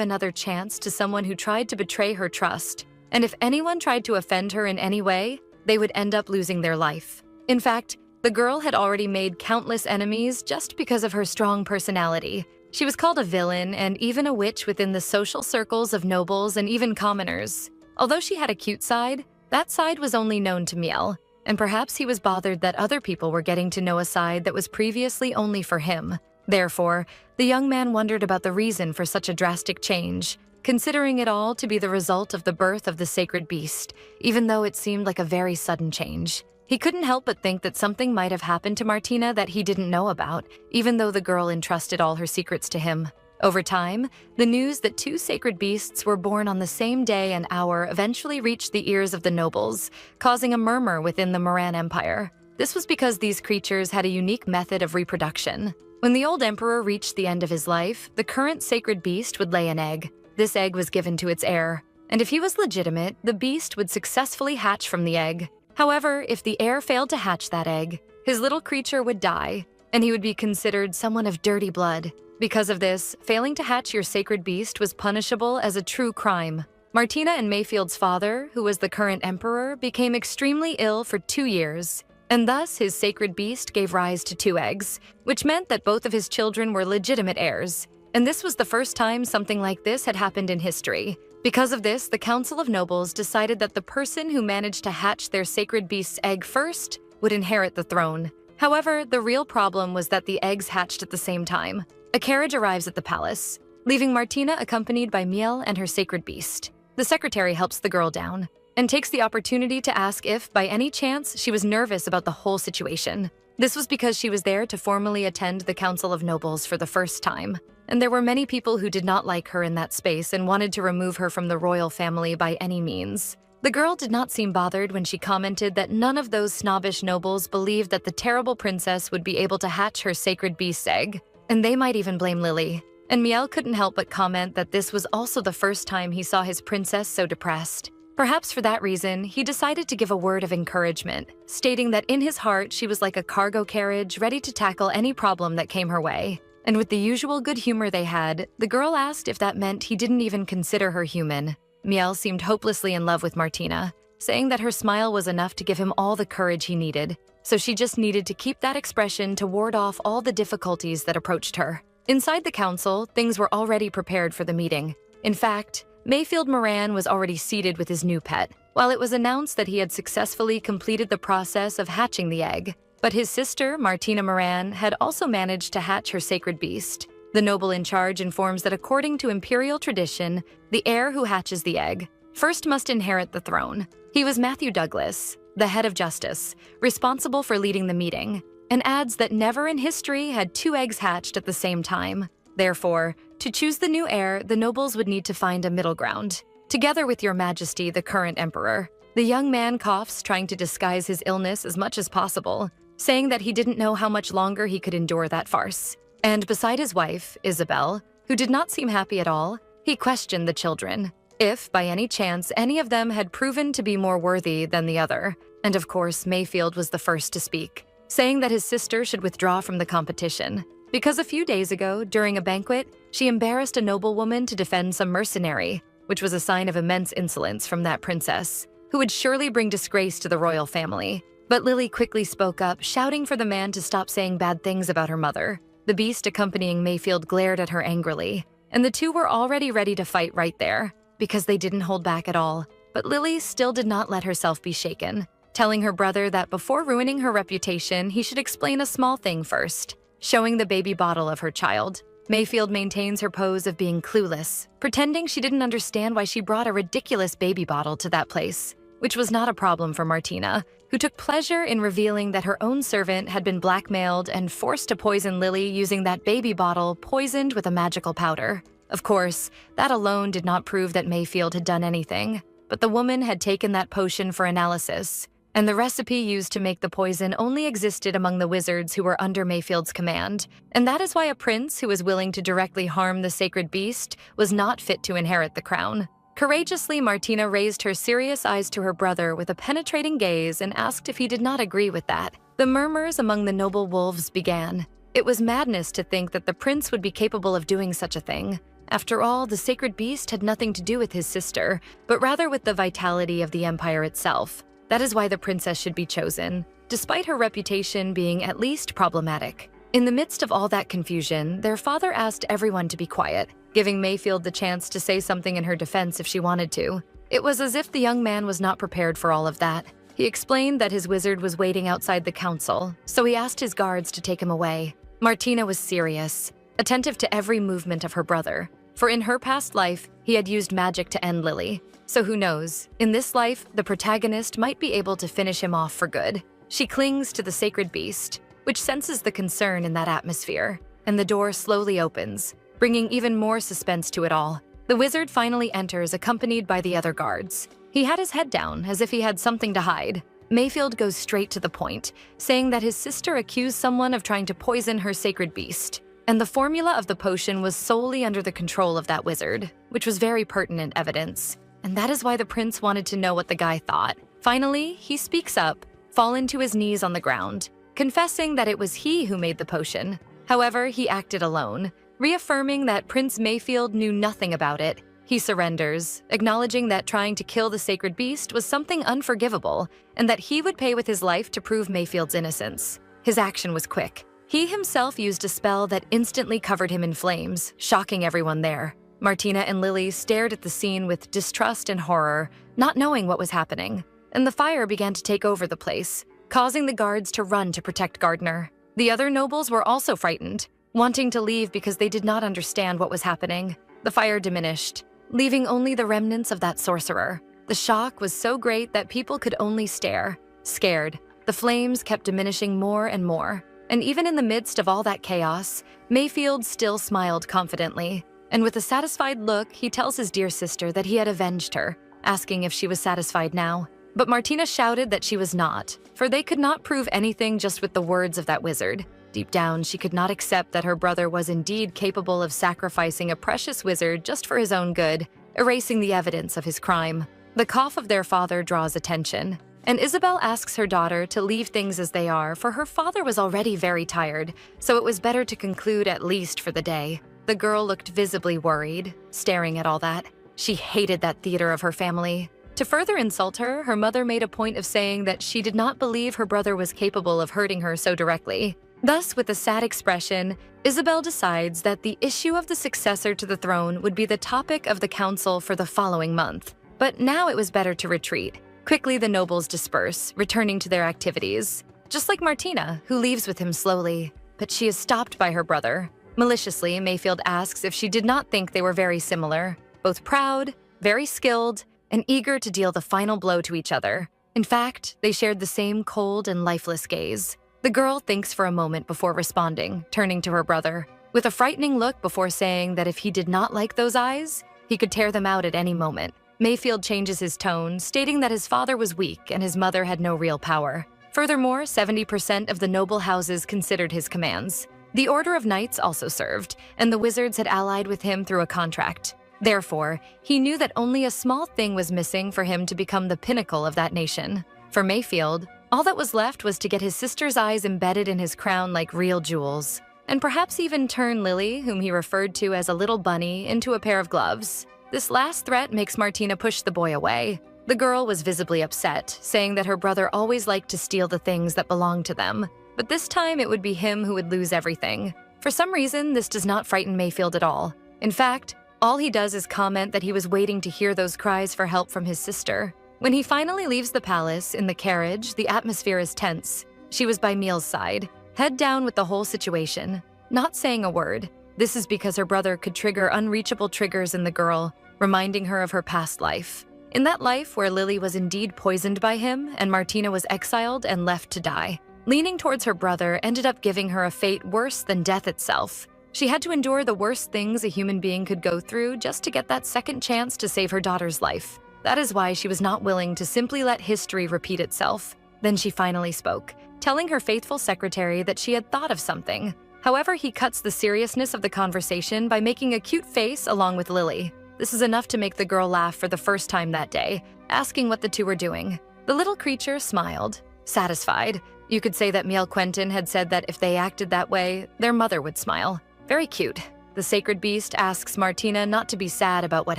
another chance to someone who tried to betray her trust. And if anyone tried to offend her in any way, they would end up losing their life. In fact, the girl had already made countless enemies just because of her strong personality. She was called a villain and even a witch within the social circles of nobles and even commoners. Although she had a cute side, that side was only known to Miel, and perhaps he was bothered that other people were getting to know a side that was previously only for him. Therefore, the young man wondered about the reason for such a drastic change, considering it all to be the result of the birth of the sacred beast, even though it seemed like a very sudden change. He couldn't help but think that something might have happened to Martina that he didn't know about, even though the girl entrusted all her secrets to him. Over time, the news that two sacred beasts were born on the same day and hour eventually reached the ears of the nobles, causing a murmur within the Moran Empire. This was because these creatures had a unique method of reproduction. When the old emperor reached the end of his life, the current sacred beast would lay an egg. This egg was given to its heir, and if he was legitimate, the beast would successfully hatch from the egg. However, if the heir failed to hatch that egg, his little creature would die, and he would be considered someone of dirty blood. Because of this, failing to hatch your sacred beast was punishable as a true crime. Martina and Mayfield's father, who was the current emperor, became extremely ill for 2 years, and thus his sacred beast gave rise to 2 eggs, which meant that both of his children were legitimate heirs. And this was the first time something like this had happened in history. Because of this, the Council of Nobles decided that the person who managed to hatch their sacred beast's egg first would inherit the throne. However, the real problem was that the eggs hatched at the same time. A carriage arrives at the palace, leaving Martina accompanied by Miel and her sacred beast. The secretary helps the girl down and takes the opportunity to ask if, by any chance, she was nervous about the whole situation. This was because she was there to formally attend the Council of Nobles for the first time, and there were many people who did not like her in that space and wanted to remove her from the royal family by any means. The girl did not seem bothered when she commented that none of those snobbish nobles believed that the terrible princess would be able to hatch her sacred beast's egg, and they might even blame Lily. And Miel couldn't help but comment that this was also the first time he saw his princess so depressed. Perhaps for that reason, he decided to give a word of encouragement, stating that in his heart she was like a cargo carriage ready to tackle any problem that came her way. And with the usual good humor they had, the girl asked if that meant he didn't even consider her human. Miel seemed hopelessly in love with Martina, saying that her smile was enough to give him all the courage he needed. So she just needed to keep that expression to ward off all the difficulties that approached her. Inside the council, things were already prepared for the meeting. In fact, Mayfield Moran was already seated with his new pet, while it was announced that he had successfully completed the process of hatching the egg. But his sister, Martina Moran, had also managed to hatch her sacred beast. The noble in charge informs that according to imperial tradition, the heir who hatches the egg first must inherit the throne. He was Matthew Douglas, the head of justice, responsible for leading the meeting, and adds that never in history had 2 eggs hatched at the same time. Therefore, to choose the new heir, the nobles would need to find a middle ground. Together with Your Majesty, the current emperor, the young man coughs, trying to disguise his illness as much as possible, saying that he didn't know how much longer he could endure that farce. And beside his wife, Isabel, who did not seem happy at all, he questioned the children, if, by any chance, any of them had proven to be more worthy than the other. And of course, Mayfield was the first to speak, saying that his sister should withdraw from the competition, because a few days ago, during a banquet, she embarrassed a noblewoman to defend some mercenary, which was a sign of immense insolence from that princess. who would surely bring disgrace to the royal family. But Lily quickly spoke up, shouting for the man to stop saying bad things about her mother. The beast accompanying Mayfield glared at her angrily, and the two were already ready to fight right there, because they didn't hold back at all. But Lily still did not let herself be shaken, telling her brother that before ruining her reputation, he should explain a small thing first, showing the baby bottle of her child. Mayfield maintains her pose of being clueless, pretending she didn't understand why she brought a ridiculous baby bottle to that place, which was not a problem for Martina, who took pleasure in revealing that her own servant had been blackmailed and forced to poison Lily using that baby bottle poisoned with a magical powder. Of course, that alone did not prove that Mayfield had done anything, but the woman had taken that potion for analysis, and the recipe used to make the poison only existed among the wizards who were under Mayfield's command, and that is why a prince who was willing to directly harm the sacred beast was not fit to inherit the crown. Courageously, Martina raised her serious eyes to her brother with a penetrating gaze and asked if he did not agree with that. The murmurs among the noble wolves began. It was madness to think that the prince would be capable of doing such a thing. After all, the sacred beast had nothing to do with his sister, but rather with the vitality of the empire itself. That is why the princess should be chosen, despite her reputation being at least problematic. In the midst of all that confusion, their father asked everyone to be quiet, giving Mayfield the chance to say something in her defense if she wanted to. It was as if the young man was not prepared for all of that. He explained that his wizard was waiting outside the council, so he asked his guards to take him away. Martina was serious, attentive to every movement of her brother, for in her past life, he had used magic to end Lily. So who knows, in this life, the protagonist might be able to finish him off for good. She clings to the sacred beast, which senses the concern in that atmosphere, and the door slowly opens, bringing even more suspense to it all. The wizard finally enters, accompanied by the other guards. He had his head down, as if he had something to hide. Mayfield goes straight to the point, saying that his sister accused someone of trying to poison her sacred beast, and the formula of the potion was solely under the control of that wizard, which was very pertinent evidence. And that is why the prince wanted to know what the guy thought. Finally, he speaks up, fallen to his knees on the ground, confessing that it was he who made the potion. However, he acted alone, reaffirming that Prince Mayfield knew nothing about it. He surrenders, acknowledging that trying to kill the sacred beast was something unforgivable, and that he would pay with his life to prove Mayfield's innocence. His action was quick. He himself used a spell that instantly covered him in flames, shocking everyone there. Martina and Lily stared at the scene with distrust and horror, not knowing what was happening, and the fire began to take over the place, causing the guards to run to protect Gardner. The other nobles were also frightened, wanting to leave because they did not understand what was happening. The fire diminished, leaving only the remnants of that sorcerer. The shock was so great that people could only stare, scared. The flames kept diminishing more and more, and even in the midst of all that chaos, Mayfield still smiled confidently. And with a satisfied look, he tells his dear sister that he had avenged her, asking if she was satisfied now. But Martina shouted that she was not, for they could not prove anything just with the words of that wizard. Deep down, she could not accept that her brother was indeed capable of sacrificing a precious wizard just for his own good, erasing the evidence of his crime. The cough of their father draws attention, and Isabel asks her daughter to leave things as they are, for her father was already very tired, so it was better to conclude at least for the day. The girl looked visibly worried, staring at all that. She hated that theater of her family. To further insult her, her mother made a point of saying that she did not believe her brother was capable of hurting her so directly. Thus, with a sad expression, Isabel decides that the issue of the successor to the throne would be the topic of the council for the following month. But now it was better to retreat. Quickly, the nobles disperse, returning to their activities. Just like Martina, who leaves with him slowly. But she is stopped by her brother. Maliciously, Mayfield asks if she did not think they were very similar, both proud, very skilled, and eager to deal the final blow to each other. In fact, they shared the same cold and lifeless gaze. The girl thinks for a moment before responding, turning to her brother, with a frightening look before saying that if he did not like those eyes, he could tear them out at any moment. Mayfield changes his tone, stating that his father was weak and his mother had no real power. Furthermore, 70% of the noble houses considered his commands. The Order of Knights also served, and the wizards had allied with him through a contract. Therefore, he knew that only a small thing was missing for him to become the pinnacle of that nation. For Mayfield, all that was left was to get his sister's eyes embedded in his crown like real jewels, and perhaps even turn Lily, whom he referred to as a little bunny, into a pair of gloves. This last threat makes Martina push the boy away. The girl was visibly upset, saying that her brother always liked to steal the things that belonged to them, but this time it would be him who would lose everything. For some reason, this does not frighten Mayfield at all. In fact, all he does is comment that he was waiting to hear those cries for help from his sister. When he finally leaves the palace in the carriage, the atmosphere is tense. She was by Miel's side, head down with the whole situation, not saying a word. This is because her brother could trigger unreachable triggers in the girl, reminding her of her past life. In that life where Lily was indeed poisoned by him and Martina was exiled and left to die. Leaning towards her brother ended up giving her a fate worse than death itself. She had to endure the worst things a human being could go through just to get that second chance to save her daughter's life. That is why she was not willing to simply let history repeat itself. Then she finally spoke, telling her faithful secretary that she had thought of something. However, he cuts the seriousness of the conversation by making a cute face along with Lily. This is enough to make the girl laugh for the first time that day, asking what the two were doing. The little creature smiled, satisfied. You could say that Miel Quentin had said that if they acted that way, their mother would smile. Very cute. The sacred beast asks Martina not to be sad about what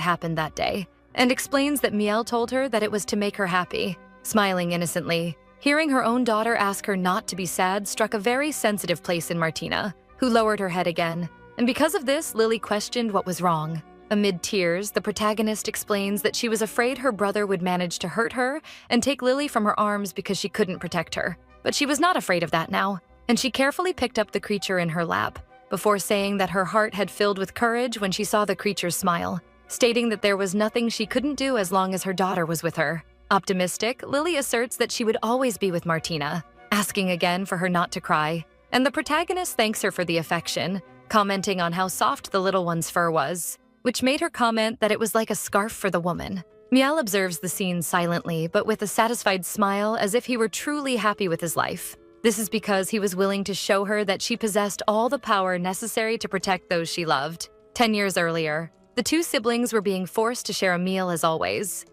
happened that day, and explains that Miel told her that it was to make her happy. Smiling innocently, hearing her own daughter ask her not to be sad struck a very sensitive place in Martina, who lowered her head again. And because of this, Lily questioned what was wrong. Amid tears, the protagonist explains that she was afraid her brother would manage to hurt her and take Lily from her arms because she couldn't protect her. But she was not afraid of that now, and she carefully picked up the creature in her lap, before saying that her heart had filled with courage when she saw the creature's smile, stating that there was nothing she couldn't do as long as her daughter was with her. Optimistic, Lily asserts that she would always be with Martina, asking again for her not to cry, and the protagonist thanks her for the affection, commenting on how soft the little one's fur was, which made her comment that it was like a scarf for the woman. Miel observes the scene silently, but with a satisfied smile as if he were truly happy with his life. This is because he was willing to show her that she possessed all the power necessary to protect those she loved. 10 years earlier, the two siblings were being forced to share a meal as always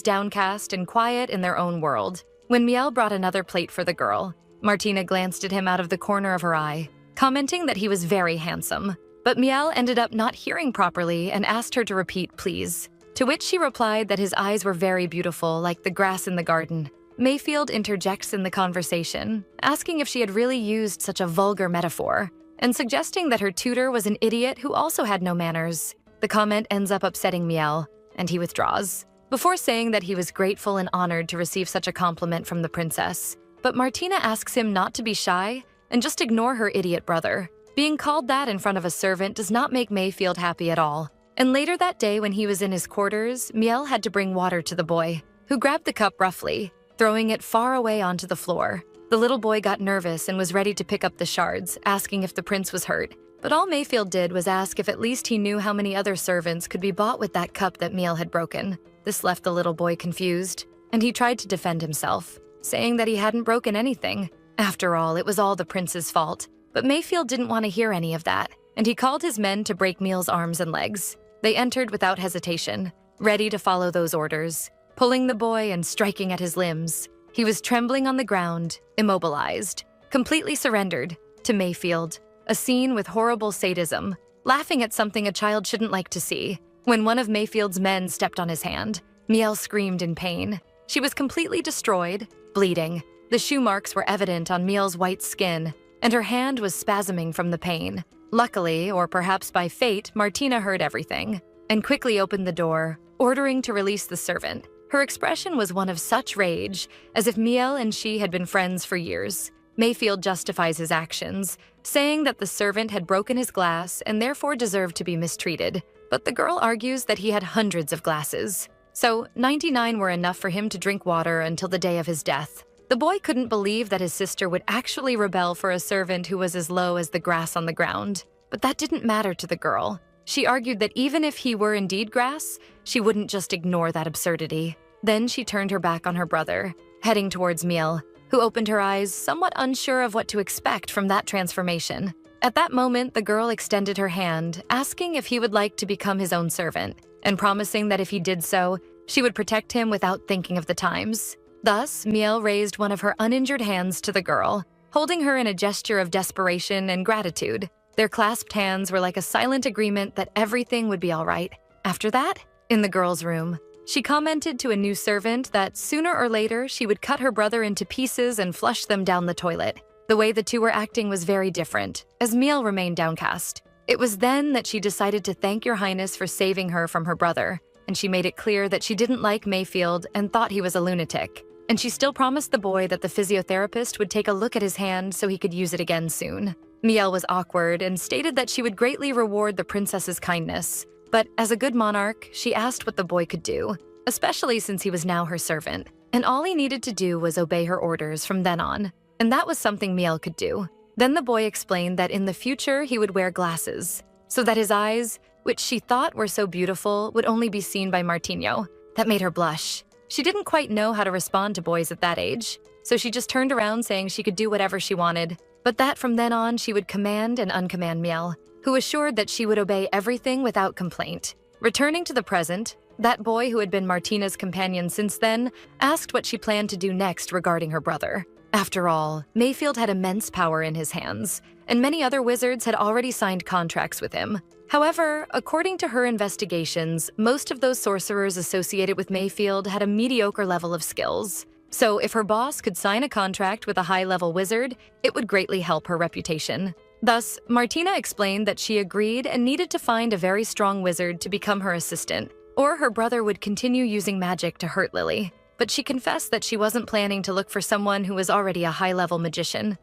downcast and quiet in their own world. When Miel brought another plate for the girl, Martina glanced at him out of the corner of her eye, commenting that he was very handsome. But Miel ended up not hearing properly and asked her to repeat, please. To which she replied that his eyes were very beautiful, like the grass in the garden. Mayfield interjects in the conversation, asking if she had really used such a vulgar metaphor, and suggesting that her tutor was an idiot who also had no manners. The comment ends up upsetting Miel, and he withdraws, before saying that he was grateful and honored to receive such a compliment from the princess. But Martina asks him not to be shy and just ignore her idiot brother. Being called that in front of a servant does not make Mayfield happy at all. And later that day when he was in his quarters, Miel had to bring water to the boy, who grabbed the cup roughly, throwing it far away onto the floor. The little boy got nervous and was ready to pick up the shards, asking if the prince was hurt. But all Mayfield did was ask if at least he knew how many other servants could be bought with that cup that Miel had broken. This left the little boy confused, and he tried to defend himself, saying that he hadn't broken anything. After all, it was all the prince's fault. But Mayfield didn't want to hear any of that, and he called his men to break Miel's arms and legs. They entered without hesitation, ready to follow those orders, pulling the boy and striking at his limbs. He was trembling on the ground, immobilized, completely surrendered to Mayfield, a scene with horrible sadism, laughing at something a child shouldn't like to see. When one of Mayfield's men stepped on his hand, Miel screamed in pain. She was completely destroyed, bleeding. The shoe marks were evident on Miel's white skin, and her hand was spasming from the pain. Luckily, or perhaps by fate, Martina heard everything and quickly opened the door, ordering to release the servant. Her expression was one of such rage, as if Miel and she had been friends for years. Mayfield justifies his actions, saying that the servant had broken his glass and therefore deserved to be mistreated. But the girl argues that he had hundreds of glasses, so 99 were enough for him to drink water until the day of his death. The boy couldn't believe that his sister would actually rebel for a servant who was as low as the grass on the ground. But that didn't matter to the girl. She argued that even if he were indeed grass, she wouldn't just ignore that absurdity. Then she turned her back on her brother, heading towards Miel, who opened her eyes, somewhat unsure of what to expect from that transformation. At that moment, the girl extended her hand, asking if he would like to become his own servant, and promising that if he did so, she would protect him without thinking of the times. Thus, Miel raised one of her uninjured hands to the girl, holding her in a gesture of desperation and gratitude. Their clasped hands were like a silent agreement that everything would be all right. After that, in the girl's room, She commented to a new servant that sooner or later she would cut her brother into pieces and flush them down the toilet. The way the two were acting was very different, as Miel remained downcast. It was then that she decided to thank Your Highness for saving her from her brother, and she made it clear that she didn't like Mayfield and thought he was a lunatic. And she still promised the boy that the physiotherapist would take a look at his hand so he could use it again soon. Miel was awkward and stated that she would greatly reward the princess's kindness. But as a good monarch, she asked what the boy could do, especially since he was now her servant. And all he needed to do was obey her orders from then on. And that was something Miel could do. Then the boy explained that in the future he would wear glasses, so that his eyes, which she thought were so beautiful, would only be seen by Martino. That made her blush. She didn't quite know how to respond to boys at that age, so she just turned around saying she could do whatever she wanted, but that from then on she would command and uncommand Miel, who assured that she would obey everything without complaint. Returning to the present, that boy who had been Martina's companion since then asked what she planned to do next regarding her brother. After all, Mayfield had immense power in his hands, and many other wizards had already signed contracts with him. However, according to her investigations, most of those sorcerers associated with Mayfield had a mediocre level of skills. So if her boss could sign a contract with a high-level wizard, it would greatly help her reputation. Thus, Martina explained that she agreed and needed to find a very strong wizard to become her assistant, or her brother would continue using magic to hurt Lily. But she confessed that she wasn't planning to look for someone who was already a high-level magician.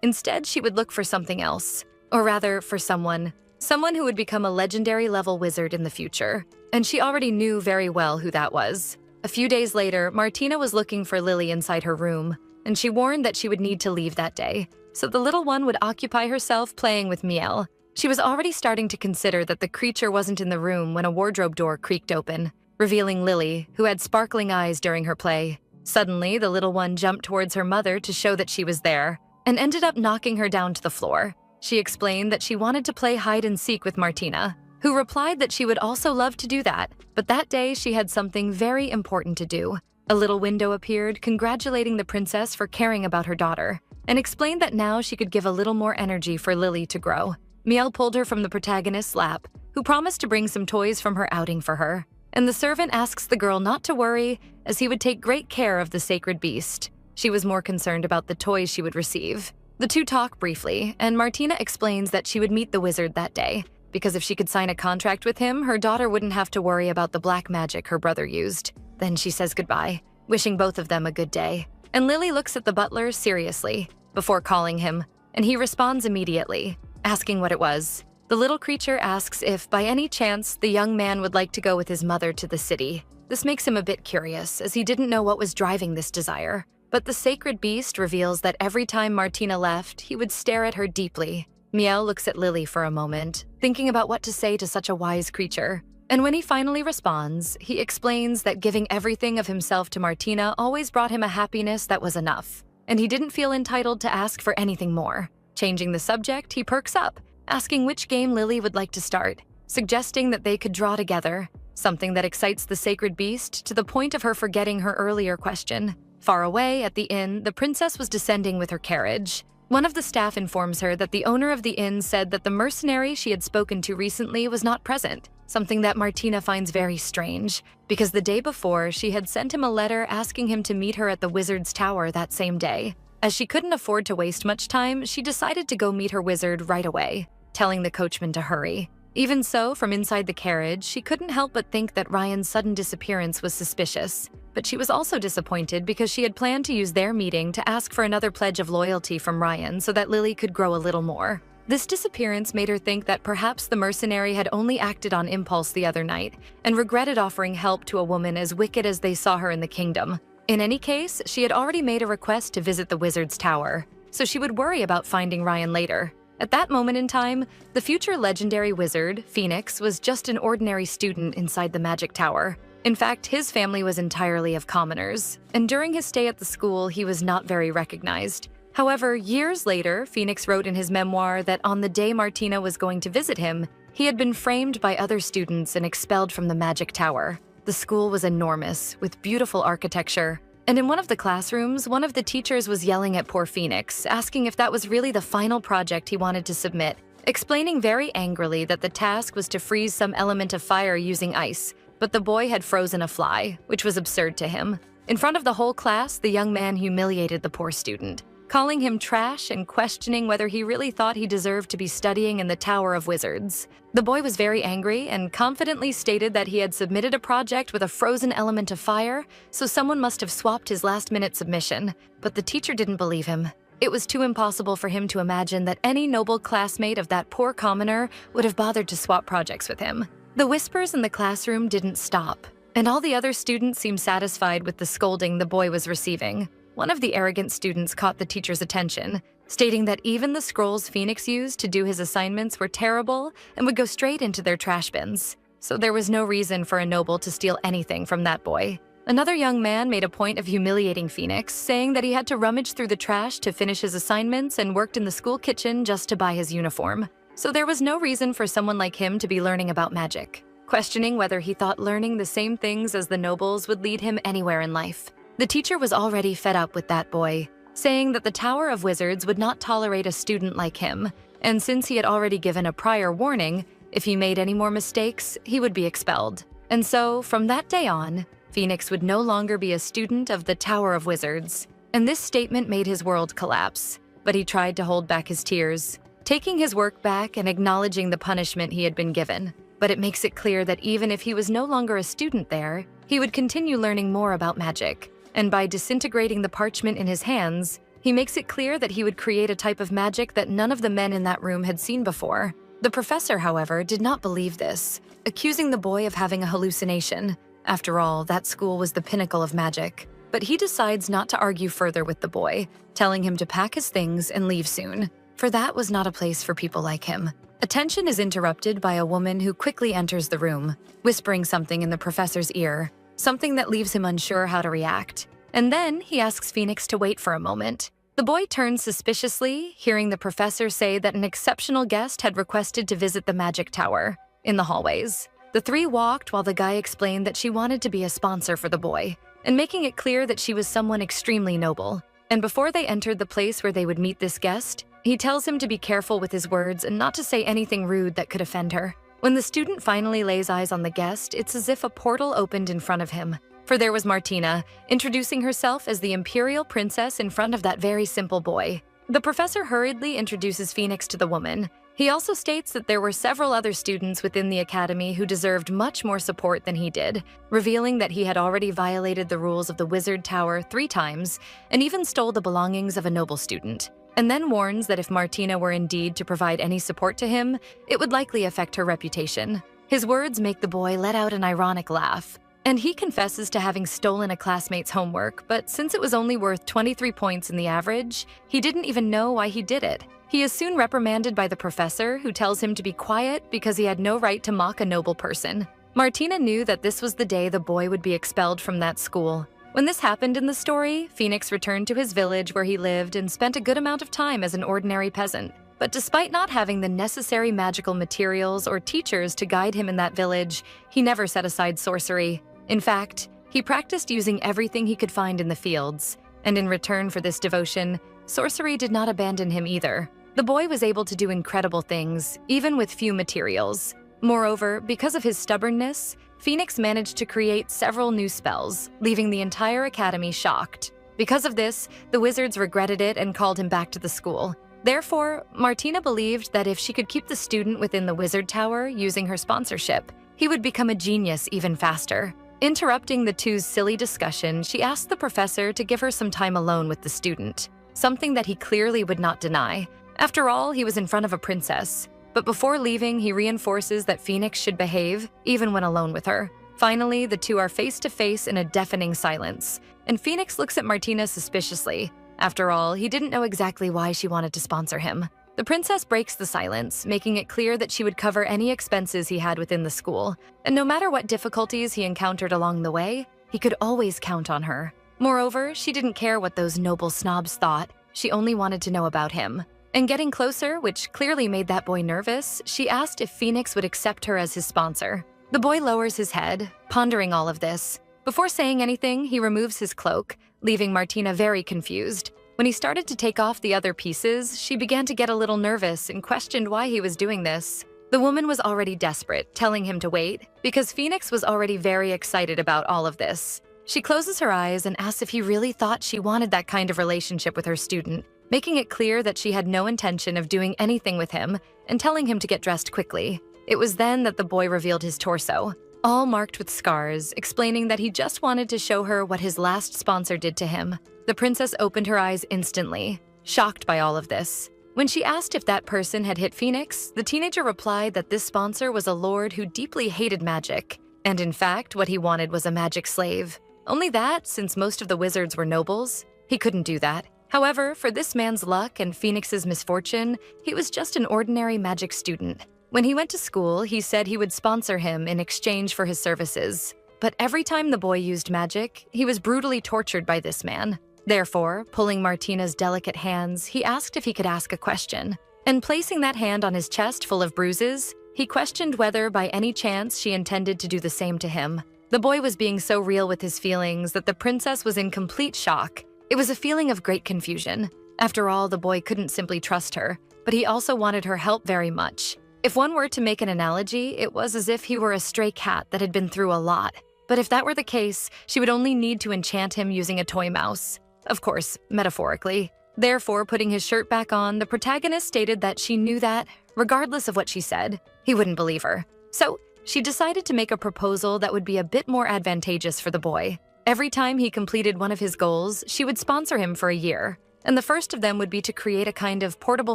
Instead, she would look for something else. Or rather, for someone who would become a legendary-level wizard in the future. And she already knew very well who that was. A few days later, Martina was looking for Lily inside her room, and she warned that she would need to leave that day, so the little one would occupy herself playing with Miel. She was already starting to consider that the creature wasn't in the room when a wardrobe door creaked open, revealing Lily, who had sparkling eyes during her play. Suddenly, the little one jumped towards her mother to show that she was there, and ended up knocking her down to the floor. She explained that she wanted to play hide-and-seek with Martina, who replied that she would also love to do that, but that day she had something very important to do. A little window appeared, congratulating the princess for caring about her daughter, and explained that now she could give a little more energy for Lily to grow. Miel pulled her from the protagonist's lap, who promised to bring some toys from her outing for her, and the servant asks the girl not to worry, as he would take great care of the sacred beast. She was more concerned about the toys she would receive. The two talk briefly, and Martina explains that she would meet the wizard that day, because if she could sign a contract with him, her daughter wouldn't have to worry about the black magic her brother used. Then she says goodbye, wishing both of them a good day. And Lily looks at the butler seriously, before calling him, and he responds immediately, asking what it was. The little creature asks if, by any chance, the young man would like to go with his mother to the city. This makes him a bit curious, as he didn't know what was driving this desire. But the sacred beast reveals that every time Martina left, he would stare at her deeply. Miel looks at Lily for a moment, thinking about what to say to such a wise creature. And when he finally responds, he explains that giving everything of himself to Martina always brought him a happiness that was enough, and he didn't feel entitled to ask for anything more. Changing the subject, he perks up, asking which game Lily would like to start, suggesting that they could draw together, something that excites the sacred beast to the point of her forgetting her earlier question. Far away, at the inn, the princess was descending with her carriage. One of the staff informs her that the owner of the inn said that the mercenary she had spoken to recently was not present, something that Martina finds very strange, because the day before, she had sent him a letter asking him to meet her at the wizard's tower that same day. As she couldn't afford to waste much time, she decided to go meet her wizard right away, telling the coachman to hurry. Even so, from inside the carriage, she couldn't help but think that Ryan's sudden disappearance was suspicious. But she was also disappointed because she had planned to use their meeting to ask for another pledge of loyalty from Ryan so that Lily could grow a little more. This disappearance made her think that perhaps the mercenary had only acted on impulse the other night and regretted offering help to a woman as wicked as they saw her in the kingdom. In any case, she had already made a request to visit the wizard's tower, so she would worry about finding Ryan later. At that moment in time, the future legendary wizard, Phoenix, was just an ordinary student inside the magic tower. In fact, his family was entirely of commoners, and during his stay at the school, he was not very recognized. However, years later, Phoenix wrote in his memoir that on the day Martina was going to visit him, he had been framed by other students and expelled from the magic tower. The school was enormous, with beautiful architecture, and in one of the classrooms, one of the teachers was yelling at poor Phoenix, asking if that was really the final project he wanted to submit, explaining very angrily that the task was to freeze some element of fire using ice, but the boy had frozen a fly, which was absurd to him. In front of the whole class, the young man humiliated the poor student, calling him trash and questioning whether he really thought he deserved to be studying in the Tower of Wizards. The boy was very angry and confidently stated that he had submitted a project with a frozen element of fire, so someone must have swapped his last-minute submission. But the teacher didn't believe him. It was too impossible for him to imagine that any noble classmate of that poor commoner would have bothered to swap projects with him. The whispers in the classroom didn't stop, and all the other students seemed satisfied with the scolding the boy was receiving. One of the arrogant students caught the teacher's attention, stating that even the scrolls Phoenix used to do his assignments were terrible and would go straight into their trash bins. So there was no reason for a noble to steal anything from that boy. Another young man made a point of humiliating Phoenix, saying that he had to rummage through the trash to finish his assignments and worked in the school kitchen just to buy his uniform. So there was no reason for someone like him to be learning about magic, questioning whether he thought learning the same things as the nobles would lead him anywhere in life. The teacher was already fed up with that boy, saying that the Tower of Wizards would not tolerate a student like him, and since he had already given a prior warning, if he made any more mistakes, he would be expelled. And so, from that day on, Phoenix would no longer be a student of the Tower of Wizards. And this statement made his world collapse, but he tried to hold back his tears, taking his work back and acknowledging the punishment he had been given. But it makes it clear that even if he was no longer a student there, he would continue learning more about magic. And by disintegrating the parchment in his hands, he makes it clear that he would create a type of magic that none of the men in that room had seen before. The professor, however, did not believe this, accusing the boy of having a hallucination. After all, that school was the pinnacle of magic. But he decides not to argue further with the boy, telling him to pack his things and leave soon, for that was not a place for people like him. Attention is interrupted by a woman who quickly enters the room, whispering something in the professor's ear, something that leaves him unsure how to react. And then he asks Phoenix to wait for a moment. The boy turns suspiciously, hearing the professor say that an exceptional guest had requested to visit the magic tower. In the hallways, the three walked while the guy explained that she wanted to be a sponsor for the boy, and making it clear that she was someone extremely noble. And before they entered the place where they would meet this guest, he tells him to be careful with his words and not to say anything rude that could offend her. When the student finally lays eyes on the guest, it's as if a portal opened in front of him. For there was Martina, introducing herself as the imperial princess in front of that very simple boy. The professor hurriedly introduces Phoenix to the woman. He also states that there were several other students within the academy who deserved much more support than he did, revealing that he had already violated the rules of the Wizard Tower 3 times and even stole the belongings of a noble student, and then warns that if Martina were indeed to provide any support to him, it would likely affect her reputation. His words make the boy let out an ironic laugh, and he confesses to having stolen a classmate's homework, but since it was only worth 23 points in the average, he didn't even know why he did it. He is soon reprimanded by the professor, who tells him to be quiet because he had no right to mock a noble person. Martina knew that this was the day the boy would be expelled from that school. When this happened in the story, Phoenix returned to his village where he lived and spent a good amount of time as an ordinary peasant. But despite not having the necessary magical materials or teachers to guide him in that village, he never set aside sorcery. In fact, he practiced using everything he could find in the fields, and in return for this devotion, sorcery did not abandon him either. The boy was able to do incredible things, even with few materials. Moreover, because of his stubbornness, Phoenix managed to create several new spells, leaving the entire academy shocked. Because of this, the wizards regretted it and called him back to the school. Therefore, Martina believed that if she could keep the student within the Wizard Tower using her sponsorship, he would become a genius even faster. Interrupting the two's silly discussion, she asked the professor to give her some time alone with the student, something that he clearly would not deny. After all, he was in front of a princess. But before leaving, he reinforces that Phoenix should behave, even when alone with her. Finally, the two are face to face in a deafening silence, and Phoenix looks at Martina suspiciously. After all, he didn't know exactly why she wanted to sponsor him. The princess breaks the silence, making it clear that she would cover any expenses he had within the school, and no matter what difficulties he encountered along the way, he could always count on her. Moreover, she didn't care what those noble snobs thought, she only wanted to know about him. And getting closer, which clearly made that boy nervous, she asked if Phoenix would accept her as his sponsor. The boy lowers his head, pondering all of this. Before saying anything, he removes his cloak, leaving Martina very confused. When he started to take off the other pieces, she began to get a little nervous and questioned why he was doing this. The woman was already desperate, telling him to wait, because Phoenix was already very excited about all of this. She closes her eyes and asks if he really thought she wanted that kind of relationship with her student, making it clear that she had no intention of doing anything with him and telling him to get dressed quickly. It was then that the boy revealed his torso, all marked with scars, explaining that he just wanted to show her what his last sponsor did to him. The princess opened her eyes instantly, shocked by all of this. When she asked if that person had hit Phoenix, the teenager replied that this sponsor was a lord who deeply hated magic, and in fact, what he wanted was a magic slave. Only that, since most of the wizards were nobles, he couldn't do that. However, for this man's luck and Phoenix's misfortune, he was just an ordinary magic student. When he went to school, he said he would sponsor him in exchange for his services. But every time the boy used magic, he was brutally tortured by this man. Therefore, pulling Martina's delicate hands, he asked if he could ask a question. And placing that hand on his chest full of bruises, he questioned whether by any chance she intended to do the same to him. The boy was being so real with his feelings that the princess was in complete shock. It was a feeling of great confusion. After all, the boy couldn't simply trust her, but he also wanted her help very much. If one were to make an analogy, it was as if he were a stray cat that had been through a lot. But if that were the case, she would only need to enchant him using a toy mouse. Of course, metaphorically. Therefore, putting his shirt back on, the protagonist stated that she knew that, regardless of what she said, he wouldn't believe her. So, she decided to make a proposal that would be a bit more advantageous for the boy. Every time he completed one of his goals, she would sponsor him for a year. And the first of them would be to create a kind of portable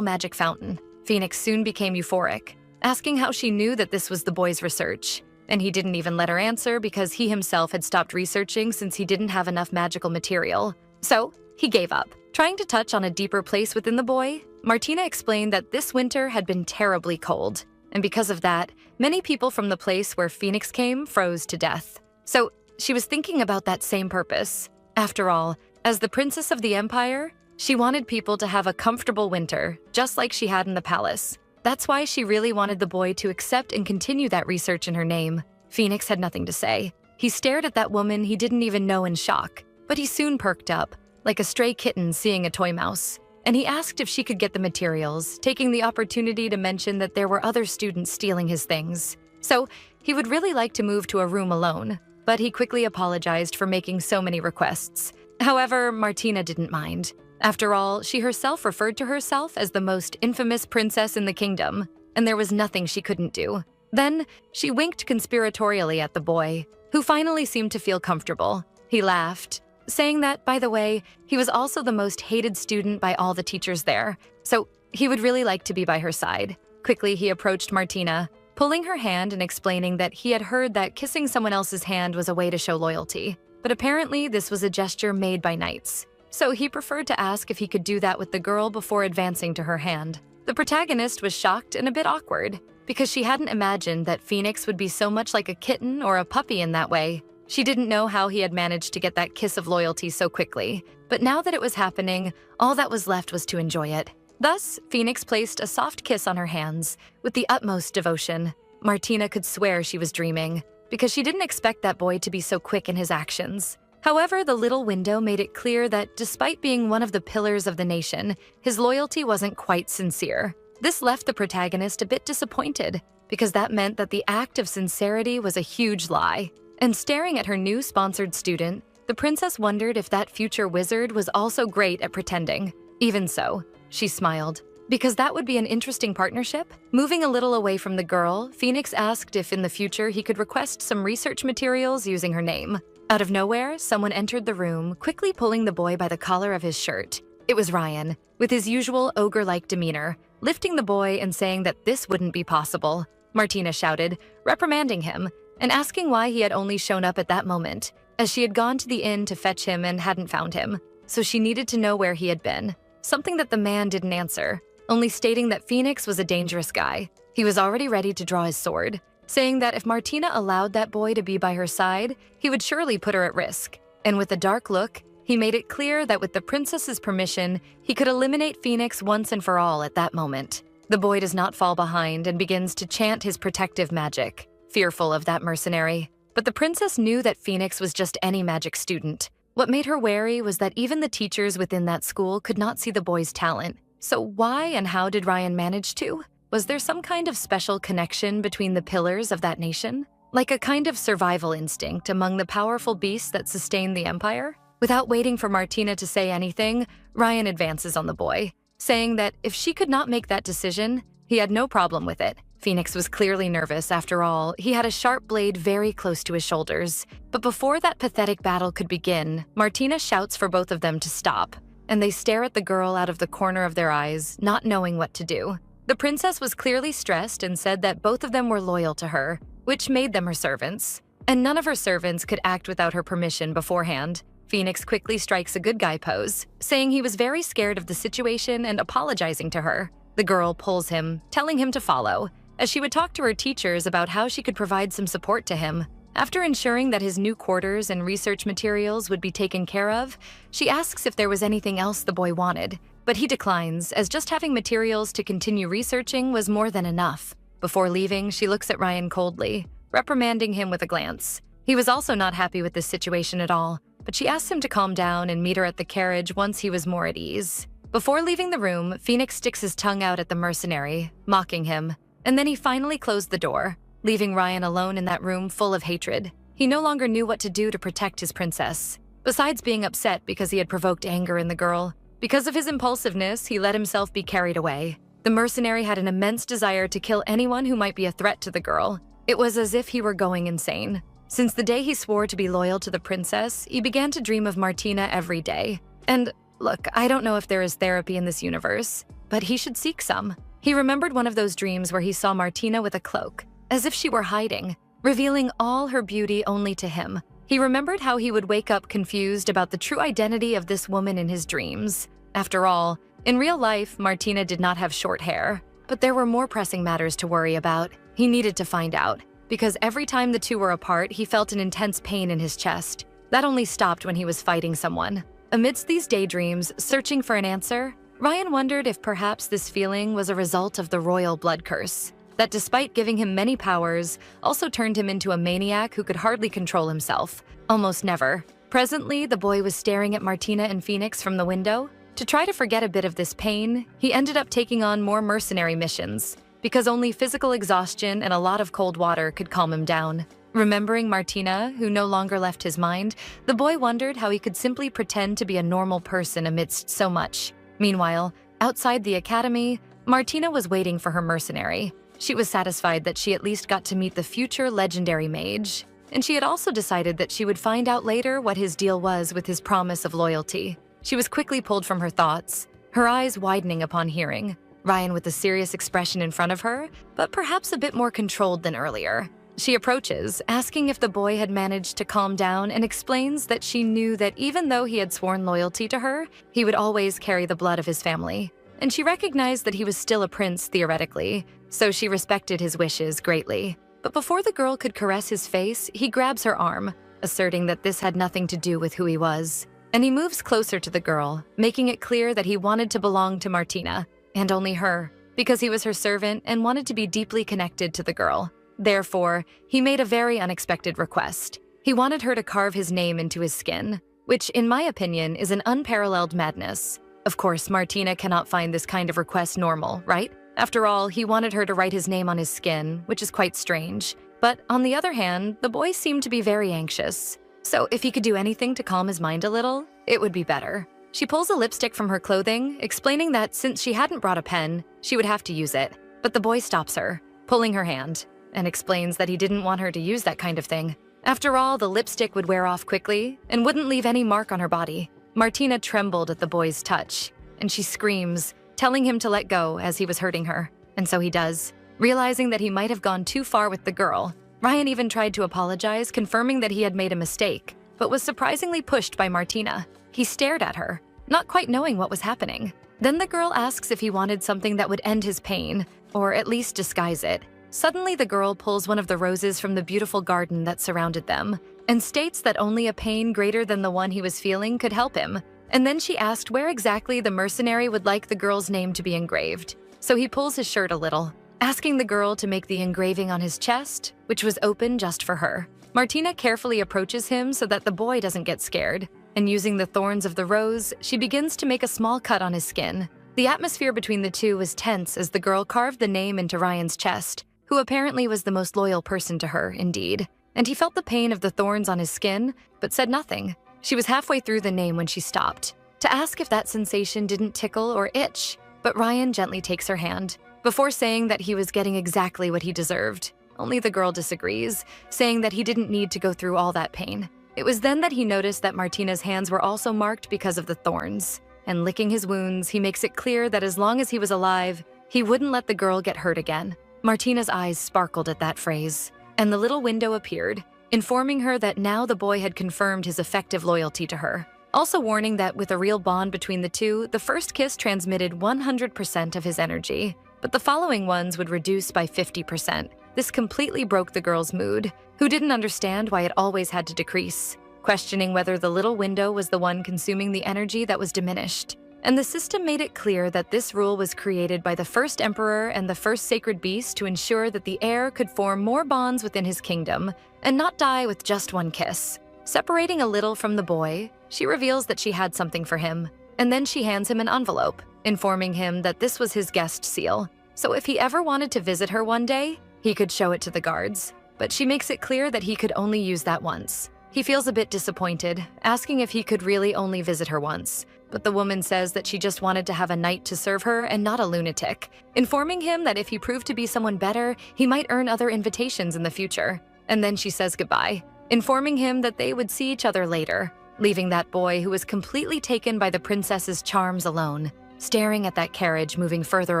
magic fountain. Phoenix soon became euphoric, asking how she knew that this was the boy's research. And he didn't even let her answer because he himself had stopped researching since he didn't have enough magical material. So, he gave up. Trying to touch on a deeper place within the boy, Martina explained that this winter had been terribly cold. And because of that, many people from the place where Phoenix came froze to death. So, she was thinking about that same purpose. After all, as the princess of the empire, she wanted people to have a comfortable winter, just like she had in the palace. That's why she really wanted the boy to accept and continue that research in her name. Phoenix had nothing to say. He stared at that woman he didn't even know in shock, but he soon perked up, like a stray kitten seeing a toy mouse. And he asked if she could get the materials, taking the opportunity to mention that there were other students stealing his things. So, he would really like to move to a room alone, but he quickly apologized for making so many requests. However, Martina didn't mind. After all, she herself referred to herself as the most infamous princess in the kingdom, and there was nothing she couldn't do. Then, she winked conspiratorially at the boy, who finally seemed to feel comfortable. He laughed, saying that, by the way, he was also the most hated student by all the teachers there, so he would really like to be by her side. Quickly, he approached Martina, pulling her hand and explaining that he had heard that kissing someone else's hand was a way to show loyalty. But apparently, this was a gesture made by knights. So he preferred to ask if he could do that with the girl before advancing to her hand. The protagonist was shocked and a bit awkward, because she hadn't imagined that Phoenix would be so much like a kitten or a puppy in that way. She didn't know how he had managed to get that kiss of loyalty so quickly, but now that it was happening, all that was left was to enjoy it. Thus, Phoenix placed a soft kiss on her hands, with the utmost devotion. Martina could swear she was dreaming, because she didn't expect that boy to be so quick in his actions. However, the little window made it clear that despite being one of the pillars of the nation, his loyalty wasn't quite sincere. This left the protagonist a bit disappointed, because that meant that the act of sincerity was a huge lie. And staring at her new sponsored student, the princess wondered if that future wizard was also great at pretending. Even so, she smiled, because that would be an interesting partnership. Moving a little away from the girl, Phoenix asked if in the future he could request some research materials using her name. Out of nowhere, someone entered the room, quickly pulling the boy by the collar of his shirt. It was Ryan, with his usual ogre-like demeanor, lifting the boy and saying that this wouldn't be possible. Martina shouted, reprimanding him, and asking why he had only shown up at that moment, as she had gone to the inn to fetch him and hadn't found him. So she needed to know where he had been, something that the man didn't answer, only stating that Phoenix was a dangerous guy. He was already ready to draw his sword, saying that if Martina allowed that boy to be by her side, he would surely put her at risk. And with a dark look, he made it clear that with the princess's permission, he could eliminate Phoenix once and for all at that moment. The boy does not fall behind and begins to chant his protective magic, fearful of that mercenary. But the princess knew that Phoenix was just any magic student. What made her wary was that even the teachers within that school could not see the boy's talent. So why and how did Ryan manage to? Was there some kind of special connection between the pillars of that nation? Like a kind of survival instinct among the powerful beasts that sustained the empire? Without waiting for Martina to say anything, Ryan advances on the boy, saying that if she could not make that decision, he had no problem with it. Phoenix was clearly nervous. After all, he had a sharp blade very close to his shoulders. But before that pathetic battle could begin, Martina shouts for both of them to stop, and they stare at the girl out of the corner of their eyes, not knowing what to do. The princess was clearly stressed and said that both of them were loyal to her, which made them her servants. And none of her servants could act without her permission beforehand. Phoenix quickly strikes a good guy pose, saying he was very scared of the situation and apologizing to her. The girl pulls him, telling him to follow, as she would talk to her teachers about how she could provide some support to him. After ensuring that his new quarters and research materials would be taken care of, she asks if there was anything else the boy wanted, but he declines, as just having materials to continue researching was more than enough. Before leaving, she looks at Ryan coldly, reprimanding him with a glance. He was also not happy with this situation at all, but she asks him to calm down and meet her at the carriage once he was more at ease. Before leaving the room, Phoenix sticks his tongue out at the mercenary, mocking him, and then he finally closed the door, leaving Ryan alone in that room full of hatred. He no longer knew what to do to protect his princess. Besides being upset because he had provoked anger in the girl, because of his impulsiveness, he let himself be carried away. The mercenary had an immense desire to kill anyone who might be a threat to the girl. It was as if he were going insane. Since the day he swore to be loyal to the princess, he began to dream of Martina every day. And look, I don't know if there is therapy in this universe, but he should seek some. He remembered one of those dreams where he saw Martina with a cloak, as if she were hiding, revealing all her beauty only to him. He remembered how he would wake up confused about the true identity of this woman in his dreams. After all, in real life, Martina did not have short hair, but there were more pressing matters to worry about. He needed to find out, because every time the two were apart, he felt an intense pain in his chest. That only stopped when he was fighting someone. Amidst these daydreams, searching for an answer, Ryan wondered if perhaps this feeling was a result of the royal blood curse, that despite giving him many powers, also turned him into a maniac who could hardly control himself. Almost never. Presently, the boy was staring at Martina and Phoenix from the window. To try to forget a bit of this pain, he ended up taking on more mercenary missions, because only physical exhaustion and a lot of cold water could calm him down. Remembering Martina, who no longer left his mind, the boy wondered how he could simply pretend to be a normal person amidst so much. Meanwhile, outside the academy, Martina was waiting for her mercenary. She was satisfied that she at least got to meet the future legendary mage, and she had also decided that she would find out later what his deal was with his promise of loyalty. She was quickly pulled from her thoughts, her eyes widening upon hearing Ryan with a serious expression in front of her, but perhaps a bit more controlled than earlier. She approaches, asking if the boy had managed to calm down, and explains that she knew that even though he had sworn loyalty to her, he would always carry the blood of his family. And she recognized that he was still a prince theoretically, so she respected his wishes greatly. But before the girl could caress his face, he grabs her arm, asserting that this had nothing to do with who he was. And he moves closer to the girl, making it clear that he wanted to belong to Martina, and only her, because he was her servant and wanted to be deeply connected to the girl. Therefore, he made a very unexpected request. He wanted her to carve his name into his skin, which, in my opinion, is an unparalleled madness. Of course, Martina cannot find this kind of request normal, right? After all, he wanted her to write his name on his skin, which is quite strange. But on the other hand, the boy seemed to be very anxious. So if he could do anything to calm his mind a little, it would be better. She pulls a lipstick from her clothing, explaining that since she hadn't brought a pen, she would have to use it. But the boy stops her, pulling her hand, and explains that he didn't want her to use that kind of thing. After all, the lipstick would wear off quickly and wouldn't leave any mark on her body. Martina trembled at the boy's touch, and she screams, telling him to let go as he was hurting her. And so he does. Realizing that he might have gone too far with the girl, Ryan even tried to apologize, confirming that he had made a mistake, but was surprisingly pushed by Martina. He stared at her, not quite knowing what was happening. Then the girl asks if he wanted something that would end his pain, or at least disguise it. Suddenly, the girl pulls one of the roses from the beautiful garden that surrounded them, and states that only a pain greater than the one he was feeling could help him. And then she asked where exactly the mercenary would like the girl's name to be engraved. So he pulls his shirt a little, asking the girl to make the engraving on his chest, which was open just for her. Martina carefully approaches him so that the boy doesn't get scared, and using the thorns of the rose, she begins to make a small cut on his skin. The atmosphere between the two was tense as the girl carved the name into Ryan's chest, who apparently was the most loyal person to her, indeed. And he felt the pain of the thorns on his skin, but said nothing. She was halfway through the name when she stopped, to ask if that sensation didn't tickle or itch, but Ryan gently takes her hand, before saying that he was getting exactly what he deserved. Only the girl disagrees, saying that he didn't need to go through all that pain. It was then that he noticed that Martina's hands were also marked because of the thorns. And licking his wounds, he makes it clear that as long as he was alive, he wouldn't let the girl get hurt again. Martina's eyes sparkled at that phrase, and the little window appeared, informing her that now the boy had confirmed his effective loyalty to her. Also warning that with a real bond between the two, the first kiss transmitted 100% of his energy, but the following ones would reduce by 50%. This completely broke the girl's mood, who didn't understand why it always had to decrease, questioning whether the little window was the one consuming the energy that was diminished. And the system made it clear that this rule was created by the first emperor and the first sacred beast to ensure that the heir could form more bonds within his kingdom and not die with just one kiss. Separating a little from the boy, she reveals that she had something for him, and then she hands him an envelope, informing him that this was his guest seal. So if he ever wanted to visit her one day, he could show it to the guards. But she makes it clear that he could only use that once. He feels a bit disappointed, asking if he could really only visit her once. But the woman says that she just wanted to have a knight to serve her and not a lunatic, informing him that if he proved to be someone better, he might earn other invitations in the future. And then she says goodbye, informing him that they would see each other later, leaving that boy who was completely taken by the princess's charms alone, staring at that carriage moving further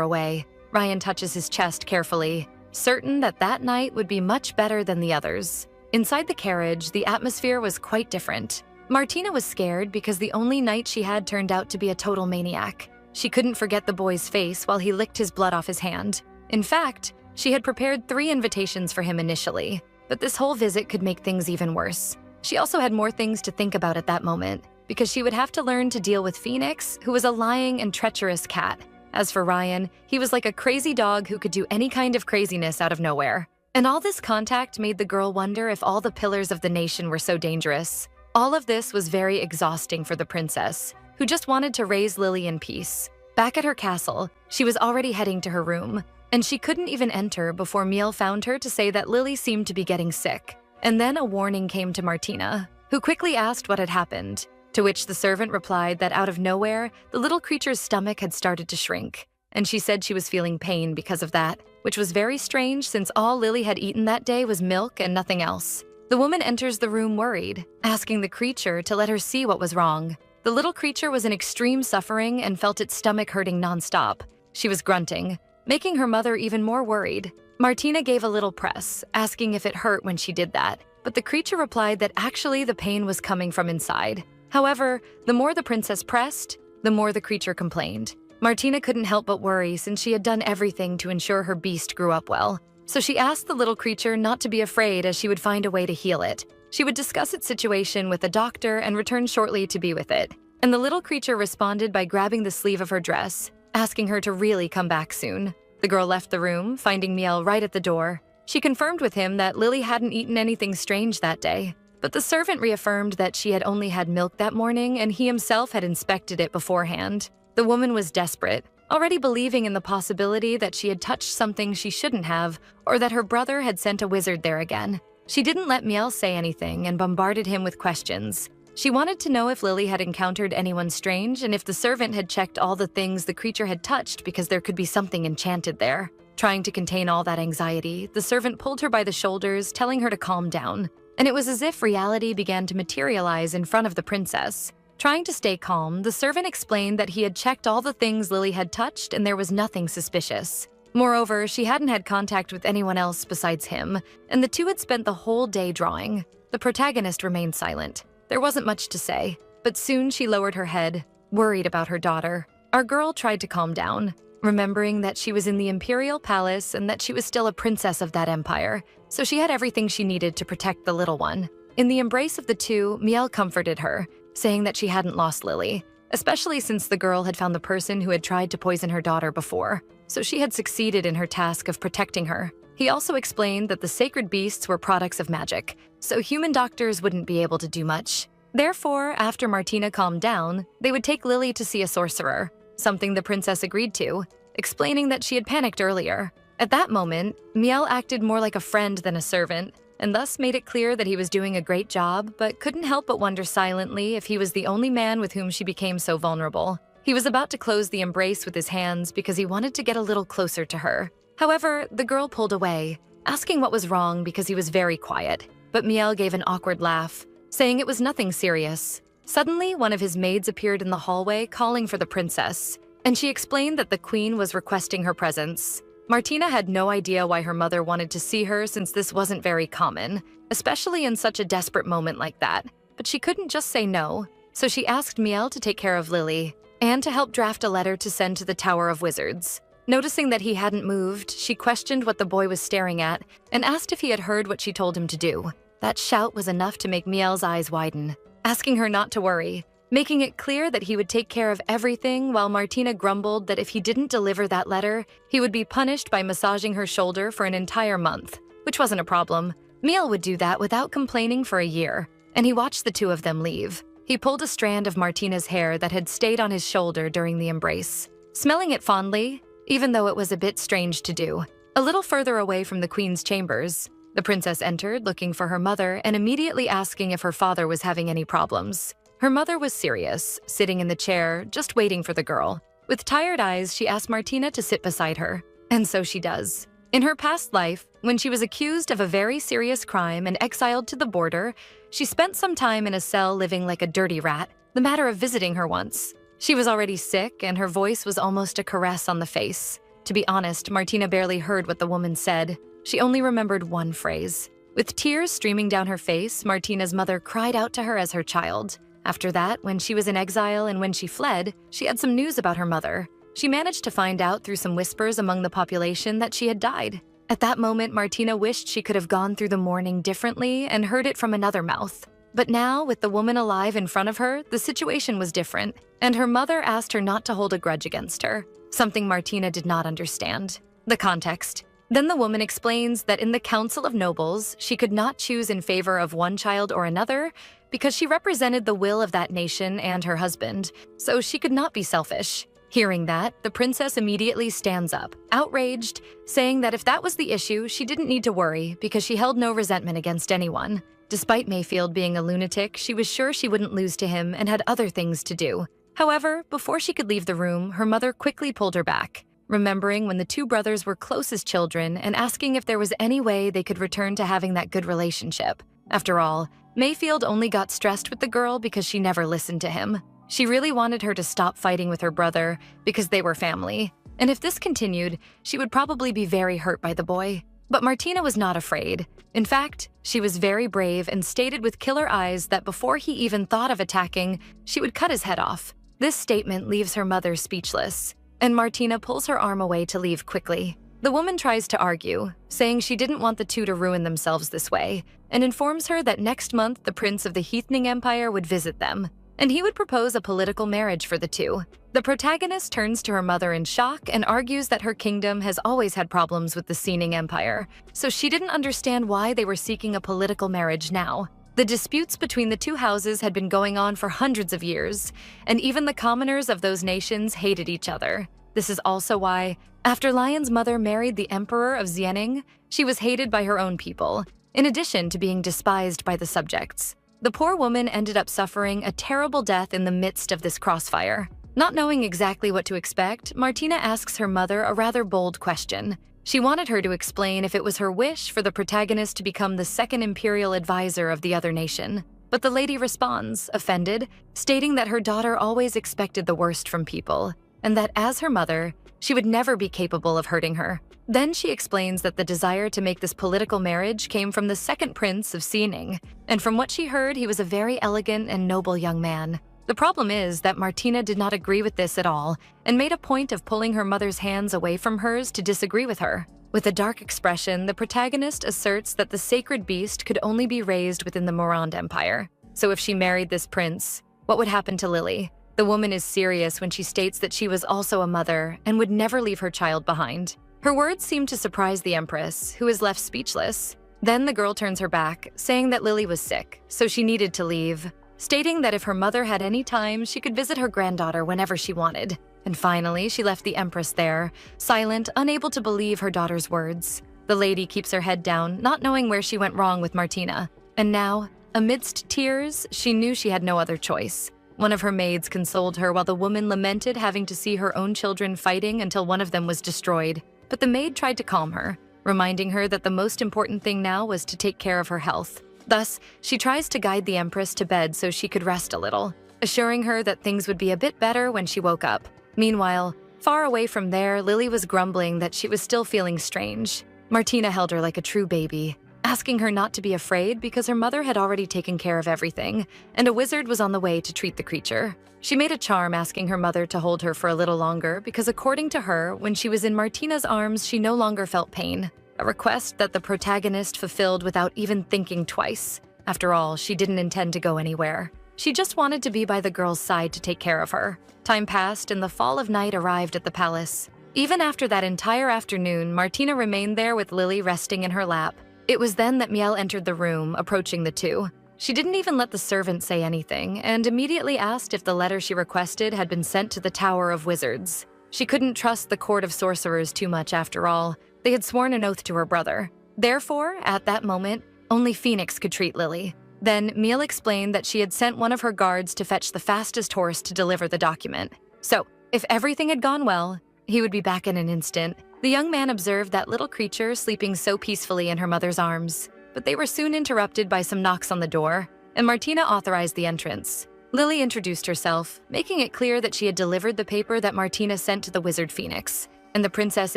away. Ryan touches his chest carefully, certain that that night would be much better than the others. Inside the carriage, the atmosphere was quite different. Martina was scared because the only knight she had turned out to be a total maniac. She couldn't forget the boy's face while he licked his blood off his hand. In fact, she had prepared 3 invitations for him initially, but this whole visit could make things even worse. She also had more things to think about at that moment, because she would have to learn to deal with Phoenix, who was a lying and treacherous cat. As for Ryan, he was like a crazy dog who could do any kind of craziness out of nowhere. And all this contact made the girl wonder if all the pillars of the nation were so dangerous. All of this was very exhausting for the princess, who just wanted to raise Lily in peace. Back at her castle, she was already heading to her room, and she couldn't even enter before Miel found her to say that Lily seemed to be getting sick. And then a warning came to Martina, who quickly asked what had happened, to which the servant replied that out of nowhere, the little creature's stomach had started to shrink, and she said she was feeling pain because of that, which was very strange since all Lily had eaten that day was milk and nothing else. The woman enters the room worried, asking the creature to let her see what was wrong. The little creature was in extreme suffering and felt its stomach hurting nonstop. She was grunting, making her mother even more worried. Martina gave a little press, asking if it hurt when she did that, but the creature replied that actually the pain was coming from inside. However, the more the princess pressed, the more the creature complained. Martina couldn't help but worry since she had done everything to ensure her beast grew up well. So she asked the little creature not to be afraid as she would find a way to heal it. She would discuss its situation with the doctor and return shortly to be with it. And the little creature responded by grabbing the sleeve of her dress, asking her to really come back soon. The girl left the room, finding Miel right at the door. She confirmed with him that Lily hadn't eaten anything strange that day. But the servant reaffirmed that she had only had milk that morning and he himself had inspected it beforehand. The woman was desperate, already believing in the possibility that she had touched something she shouldn't have or that her brother had sent a wizard there again. She didn't let Miel say anything and bombarded him with questions. She wanted to know if Lily had encountered anyone strange and if the servant had checked all the things the creature had touched because there could be something enchanted there. Trying to contain all that anxiety, the servant pulled her by the shoulders, telling her to calm down. And it was as if reality began to materialize in front of the princess. Trying to stay calm, the servant explained that he had checked all the things Lily had touched and there was nothing suspicious. Moreover, she hadn't had contact with anyone else besides him, and the two had spent the whole day drawing. The protagonist remained silent. There wasn't much to say, but soon she lowered her head, worried about her daughter. Our girl tried to calm down, remembering that she was in the imperial palace and that she was still a princess of that empire, so she had everything she needed to protect the little one. In the embrace of the two, Miel comforted her, saying that she hadn't lost Lily, especially since the girl had found the person who had tried to poison her daughter before, so she had succeeded in her task of protecting her. He also explained that the sacred beasts were products of magic, so human doctors wouldn't be able to do much. Therefore, after Martina calmed down, they would take Lily to see a sorcerer, something the princess agreed to, explaining that she had panicked earlier. At that moment, Miel acted more like a friend than a servant, and thus made it clear that he was doing a great job, but couldn't help but wonder silently if he was the only man with whom she became so vulnerable. He was about to close the embrace with his hands because he wanted to get a little closer to her. However, the girl pulled away, asking what was wrong because he was very quiet. But Miel gave an awkward laugh, saying it was nothing serious. Suddenly, one of his maids appeared in the hallway calling for the princess, and she explained that the queen was requesting her presence. Martina had no idea why her mother wanted to see her since this wasn't very common, especially in such a desperate moment like that, but she couldn't just say no, so she asked Miel to take care of Lily and to help draft a letter to send to the Tower of Wizards. Noticing that he hadn't moved, she questioned what the boy was staring at and asked if he had heard what she told him to do. That shout was enough to make Miel's eyes widen, asking her not to worry, making it clear that he would take care of everything while Martina grumbled that if he didn't deliver that letter, he would be punished by massaging her shoulder for an entire month, which wasn't a problem. Miel would do that without complaining for a year, and he watched the two of them leave. He pulled a strand of Martina's hair that had stayed on his shoulder during the embrace, smelling it fondly, even though it was a bit strange to do. A little further away from the queen's chambers, the princess entered looking for her mother and immediately asking if her father was having any problems. Her mother was serious, sitting in the chair, just waiting for the girl. With tired eyes, she asked Martina to sit beside her, and so she does. In her past life, when she was accused of a very serious crime and exiled to the border, she spent some time in a cell living like a dirty rat, the matter of visiting her once. She was already sick, and her voice was almost a caress on the face. To be honest, Martina barely heard what the woman said. She only remembered one phrase. With tears streaming down her face, Martina's mother cried out to her as her child. After that, when she was in exile and when she fled, she had some news about her mother. She managed to find out through some whispers among the population that she had died. At that moment, Martina wished she could have gone through the mourning differently and heard it from another mouth. But now, with the woman alive in front of her, the situation was different, and her mother asked her not to hold a grudge against her, something Martina did not understand. The context. Then the woman explains that in the Council of Nobles, she could not choose in favor of one child or another because she represented the will of that nation and her husband, so she could not be selfish. Hearing that, the princess immediately stands up, outraged, saying that if that was the issue, she didn't need to worry because she held no resentment against anyone. Despite Mayfield being a lunatic, she was sure she wouldn't lose to him and had other things to do. However, before she could leave the room, her mother quickly pulled her back, remembering when the two brothers were close as children and asking if there was any way they could return to having that good relationship. After all, Mayfield only got stressed with the girl because she never listened to him. She really wanted her to stop fighting with her brother because they were family, and if this continued, she would probably be very hurt by the boy. But Martina was not afraid. In fact, she was very brave and stated with killer eyes that before he even thought of attacking, she would cut his head off. This statement leaves her mother speechless, and Martina pulls her arm away to leave quickly. The woman tries to argue, saying she didn't want the two to ruin themselves this way, and informs her that next month the prince of the Heathning Empire would visit them, and he would propose a political marriage for the two. The protagonist turns to her mother in shock and argues that her kingdom has always had problems with the Seaning Empire, so she didn't understand why they were seeking a political marriage now. The disputes between the two houses had been going on for hundreds of years, and even the commoners of those nations hated each other. This is also why, after Lion's mother married the Emperor of Xianing, she was hated by her own people, in addition to being despised by the subjects. The poor woman ended up suffering a terrible death in the midst of this crossfire. Not knowing exactly what to expect, Martina asks her mother a rather bold question. She wanted her to explain if it was her wish for the protagonist to become the second imperial advisor of the other nation. But the lady responds, offended, stating that her daughter always expected the worst from people, and that as her mother, she would never be capable of hurting her. Then she explains that the desire to make this political marriage came from the second prince of Seaning, and from what she heard, he was a very elegant and noble young man. The problem is that Martina did not agree with this at all and made a point of pulling her mother's hands away from hers to disagree with her. With a dark expression, the protagonist asserts that the sacred beast could only be raised within the Morand Empire. So if she married this prince, what would happen to Lily? The woman is serious when she states that she was also a mother and would never leave her child behind. Her words seem to surprise the Empress, who is left speechless. Then the girl turns her back, saying that Lily was sick, so she needed to leave, stating that if her mother had any time, she could visit her granddaughter whenever she wanted. And finally, she left the Empress there, silent, unable to believe her daughter's words. The lady keeps her head down, not knowing where she went wrong with Martina. And now, amidst tears, she knew she had no other choice. One of her maids consoled her while the woman lamented having to see her own children fighting until one of them was destroyed. But the maid tried to calm her, reminding her that the most important thing now was to take care of her health. Thus, she tries to guide the Empress to bed so she could rest a little, assuring her that things would be a bit better when she woke up. Meanwhile, far away from there, Lily was grumbling that she was still feeling strange. Martina held her like a true baby, asking her not to be afraid because her mother had already taken care of everything, and a wizard was on the way to treat the creature. She made a charm asking her mother to hold her for a little longer because according to her, when she was in Martina's arms, she no longer felt pain, a request that the protagonist fulfilled without even thinking twice. After all, she didn't intend to go anywhere. She just wanted to be by the girl's side to take care of her. Time passed and the fall of night arrived at the palace. Even after that entire afternoon, Martina remained there with Lily resting in her lap. It was then that Miel entered the room, approaching the two. She didn't even let the servant say anything, and immediately asked if the letter she requested had been sent to the Tower of Wizards. She couldn't trust the Court of Sorcerers too much after all. They had sworn an oath to her brother. Therefore, at that moment, only Phoenix could treat Lily. Then, Miel explained that she had sent one of her guards to fetch the fastest horse to deliver the document. So, if everything had gone well, he would be back in an instant. The young man observed that little creature sleeping so peacefully in her mother's arms. But they were soon interrupted by some knocks on the door, and Martina authorized the entrance. Lily introduced herself, making it clear that she had delivered the paper that Martina sent to the wizard Phoenix. And the princess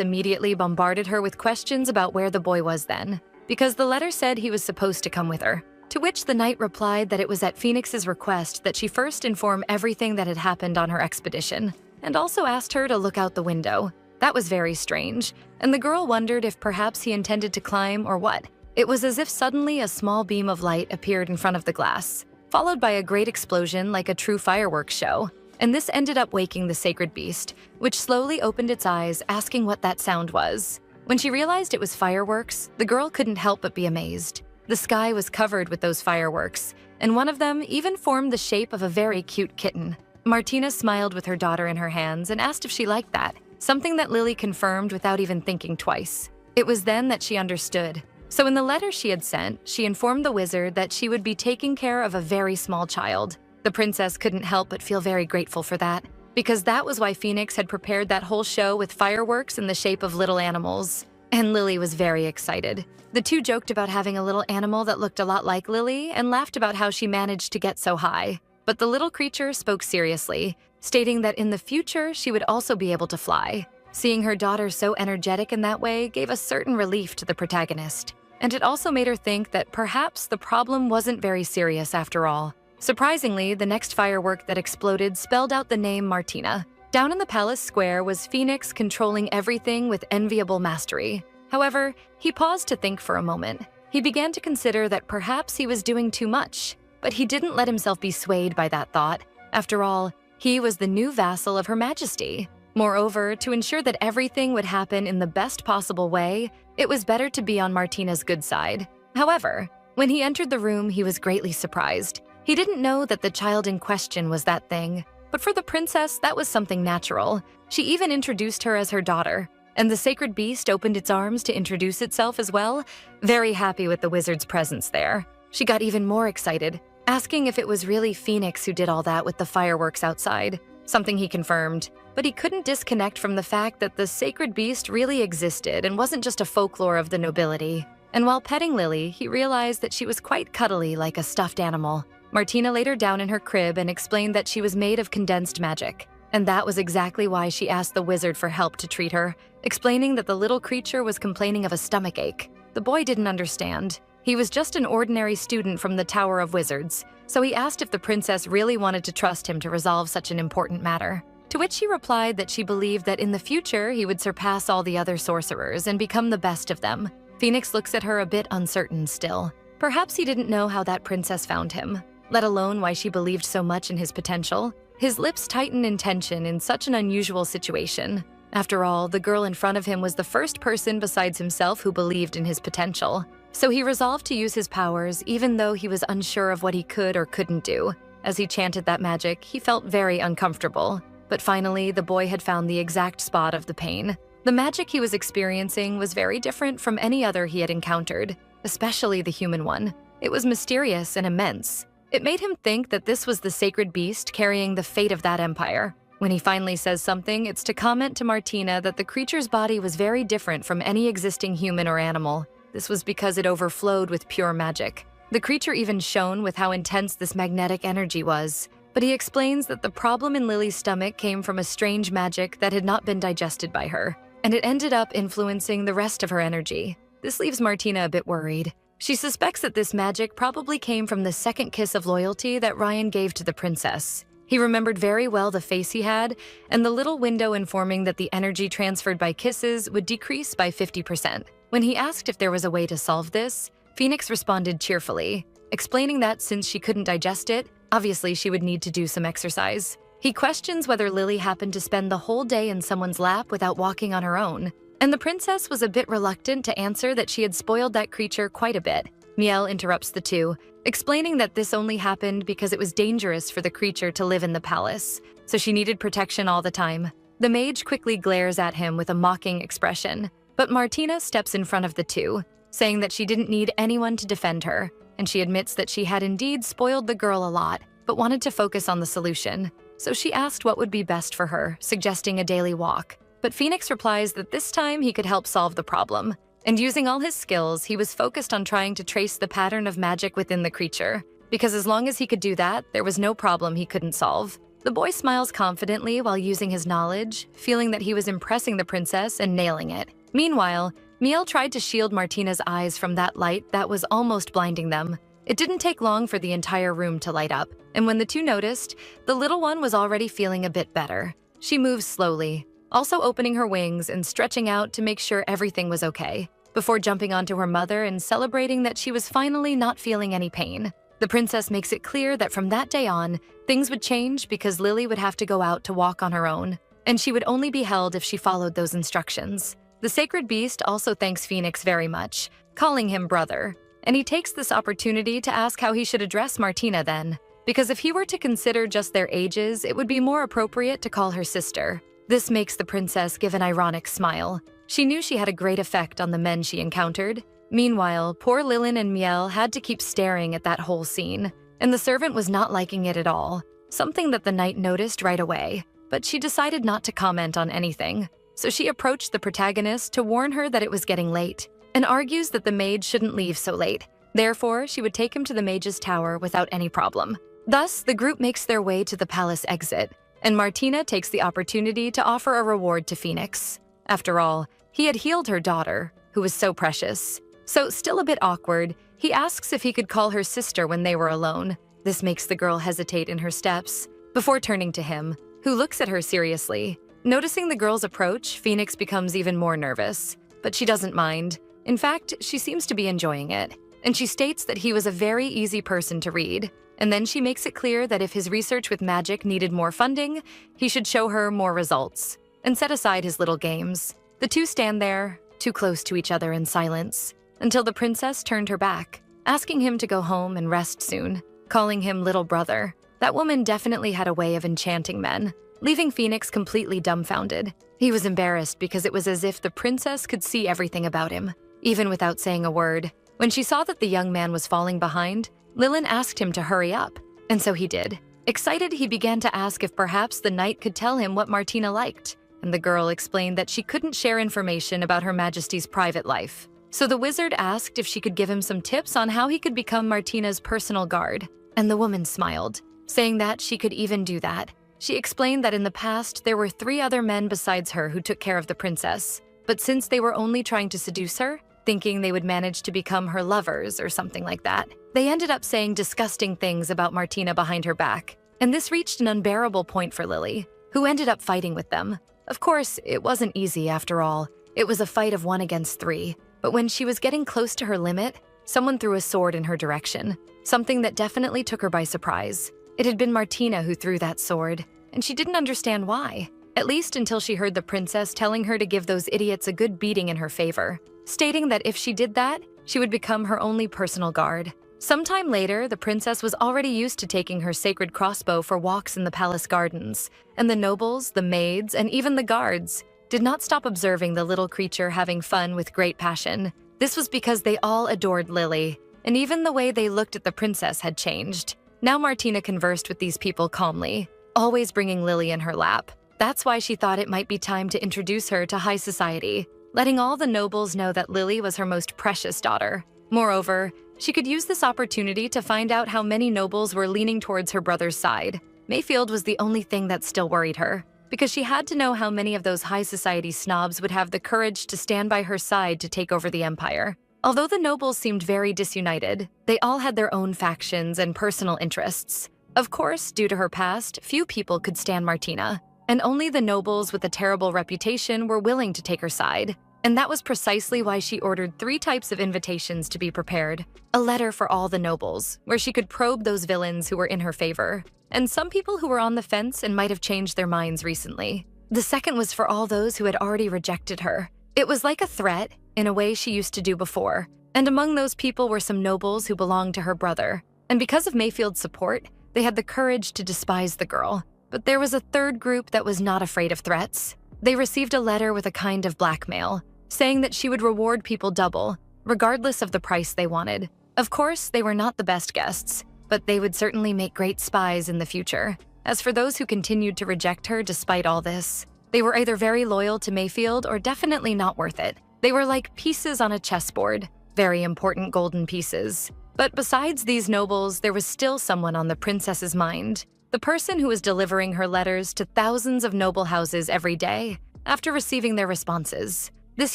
immediately bombarded her with questions about where the boy was then, because the letter said he was supposed to come with her. To which the knight replied that it was at Phoenix's request that she first inform everything that had happened on her expedition, and also asked her to look out the window. That was very strange, and the girl wondered if perhaps he intended to climb or what. It was as if suddenly a small beam of light appeared in front of the glass, followed by a great explosion like a true fireworks show. And this ended up waking the sacred beast, which slowly opened its eyes, asking what that sound was. When she realized it was fireworks, the girl couldn't help but be amazed. The sky was covered with those fireworks, and one of them even formed the shape of a very cute kitten. Martina smiled with her daughter in her hands and asked if she liked that, something that Lily confirmed without even thinking twice. It was then that she understood. So in the letter she had sent, she informed the wizard that she would be taking care of a very small child. The princess couldn't help but feel very grateful for that, because that was why Phoenix had prepared that whole show with fireworks in the shape of little animals. And Lily was very excited. The two joked about having a little animal that looked a lot like Lily and laughed about how she managed to get so high. But the little creature spoke seriously, stating that in the future she would also be able to fly. Seeing her daughter so energetic in that way gave a certain relief to the protagonist. And it also made her think that perhaps the problem wasn't very serious after all. Surprisingly, the next firework that exploded spelled out the name Martina. Down in the palace square was Phoenix controlling everything with enviable mastery. However, he paused to think for a moment. He began to consider that perhaps he was doing too much, but he didn't let himself be swayed by that thought. After all, he was the new vassal of Her Majesty. Moreover, to ensure that everything would happen in the best possible way, it was better to be on Martina's good side. However, when he entered the room, he was greatly surprised. He didn't know that the child in question was that thing, but for the princess, that was something natural. She even introduced her as her daughter, and the sacred beast opened its arms to introduce itself as well, very happy with the wizard's presence there. She got even more excited, asking if it was really Phoenix who did all that with the fireworks outside, something he confirmed. But he couldn't disconnect from the fact that the sacred beast really existed and wasn't just a folklore of the nobility. And while petting Lily, he realized that she was quite cuddly like a stuffed animal. Martina laid her down in her crib and explained that she was made of condensed magic. And that was exactly why she asked the wizard for help to treat her, explaining that the little creature was complaining of a stomachache. The boy didn't understand. He was just an ordinary student from the Tower of Wizards, so he asked if the princess really wanted to trust him to resolve such an important matter. To which she replied that she believed that in the future he would surpass all the other sorcerers and become the best of them. Phoenix looks at her a bit uncertain still. Perhaps he didn't know how that princess found him, let alone why she believed so much in his potential. His lips tightened in tension in such an unusual situation. After all, the girl in front of him was the first person besides himself who believed in his potential. So he resolved to use his powers even though he was unsure of what he could or couldn't do. As he chanted that magic, he felt very uncomfortable. But finally, the boy had found the exact spot of the pain. The magic he was experiencing was very different from any other he had encountered, especially the human one. It was mysterious and immense. It made him think that this was the sacred beast carrying the fate of that empire. When he finally says something, it's to comment to Martina that the creature's body was very different from any existing human or animal. This was because it overflowed with pure magic. The creature even shone with how intense this magnetic energy was. But he explains that the problem in Lily's stomach came from a strange magic that had not been digested by her, and it ended up influencing the rest of her energy. This leaves Martina a bit worried. She suspects that this magic probably came from the second kiss of loyalty that Ryan gave to the princess. He remembered very well the face he had, and the little window informing that the energy transferred by kisses would decrease by 50%. When he asked if there was a way to solve this, Phoenix responded cheerfully, explaining that since she couldn't digest it, obviously she would need to do some exercise. He questions whether Lily happened to spend the whole day in someone's lap without walking on her own, and the princess was a bit reluctant to answer that she had spoiled that creature quite a bit. Miel interrupts the two, explaining that this only happened because it was dangerous for the creature to live in the palace, so she needed protection all the time. The mage quickly glares at him with a mocking expression, but Martina steps in front of the two, saying that she didn't need anyone to defend her, and she admits that she had indeed spoiled the girl a lot, but wanted to focus on the solution. So she asked what would be best for her, suggesting a daily walk. But Phoenix replies that this time he could help solve the problem. And using all his skills, he was focused on trying to trace the pattern of magic within the creature, because as long as he could do that, there was no problem he couldn't solve. The boy smiles confidently while using his knowledge, feeling that he was impressing the princess and nailing it. Meanwhile, Miel tried to shield Martina's eyes from that light that was almost blinding them. It didn't take long for the entire room to light up, and when the two noticed, the little one was already feeling a bit better. She moves slowly, also opening her wings and stretching out to make sure everything was okay, before jumping onto her mother and celebrating that she was finally not feeling any pain. The princess makes it clear that from that day on, things would change because Lily would have to go out to walk on her own, and she would only be held if she followed those instructions. The sacred beast also thanks Phoenix very much, calling him brother, and he takes this opportunity to ask how he should address Martina then, because if he were to consider just their ages, it would be more appropriate to call her sister. This makes the princess give an ironic smile. She knew she had a great effect on the men she encountered. Meanwhile, poor Lilin and Miel had to keep staring at that whole scene, and the servant was not liking it at all, something that the knight noticed right away, but she decided not to comment on anything. So she approached the protagonist to warn her that it was getting late, and argues that the mage shouldn't leave so late. Therefore, she would take him to the mage's tower without any problem. Thus, the group makes their way to the palace exit, and Martina takes the opportunity to offer a reward to Phoenix. After all, he had healed her daughter, who was so precious. So, still a bit awkward, he asks if he could call her sister when they were alone. This makes the girl hesitate in her steps, before turning to him, who looks at her seriously. Noticing the girl's approach, Phoenix becomes even more nervous, but she doesn't mind. In fact, she seems to be enjoying it, and she states that he was a very easy person to read. And then she makes it clear that if his research with magic needed more funding, he should show her more results, and set aside his little games. The two stand there, too close to each other in silence, until the princess turned her back, asking him to go home and rest soon, calling him little brother. That woman definitely had a way of enchanting men, leaving Phoenix completely dumbfounded. He was embarrassed because it was as if the princess could see everything about him, even without saying a word. When she saw that the young man was falling behind, Lilin asked him to hurry up, and so he did. Excited, he began to ask if perhaps the knight could tell him what Martina liked, and the girl explained that she couldn't share information about Her Majesty's private life. So the wizard asked if she could give him some tips on how he could become Martina's personal guard, and the woman smiled, saying that she could even do that. She explained that in the past there were 3 other men besides her who took care of the princess, but since they were only trying to seduce her, thinking they would manage to become her lovers or something like that, they ended up saying disgusting things about Martina behind her back, and this reached an unbearable point for Lily, who ended up fighting with them. Of course, it wasn't easy after all. It was a fight of 1 against 3, but when she was getting close to her limit, someone threw a sword in her direction, something that definitely took her by surprise. It had been Martina who threw that sword, and she didn't understand why, at least until she heard the princess telling her to give those idiots a good beating in her favor, stating that if she did that, she would become her only personal guard. Sometime later, the princess was already used to taking her sacred crossbow for walks in the palace gardens, and the nobles, the maids, and even the guards did not stop observing the little creature having fun with great passion. This was because they all adored Lily, and even the way they looked at the princess had changed. Now Martina conversed with these people calmly, always bringing Lily in her lap. That's why she thought it might be time to introduce her to high society, letting all the nobles know that Lily was her most precious daughter. Moreover, she could use this opportunity to find out how many nobles were leaning towards her brother's side. Mayfield was the only thing that still worried her, because she had to know how many of those high society snobs would have the courage to stand by her side to take over the empire. Although the nobles seemed very disunited, they all had their own factions and personal interests. Of course, due to her past, few people could stand Martina, and only the nobles with a terrible reputation were willing to take her side. And that was precisely why she ordered 3 types of invitations to be prepared. A letter for all the nobles, where she could probe those villains who were in her favor, and some people who were on the fence and might have changed their minds recently. The second was for all those who had already rejected her. It was like a threat, in a way she used to do before, and among those people were some nobles who belonged to her brother. And because of Mayfield's support, they had the courage to despise the girl. But there was a third group that was not afraid of threats. They received a letter with a kind of blackmail, saying that she would reward people double, regardless of the price they wanted. Of course, they were not the best guests, but they would certainly make great spies in the future. As for those who continued to reject her despite all this, they were either very loyal to Mayfield or definitely not worth it. They were like pieces on a chessboard, very important golden pieces. But besides these nobles, there was still someone on the princess's mind. The person who was delivering her letters to thousands of noble houses every day after receiving their responses. This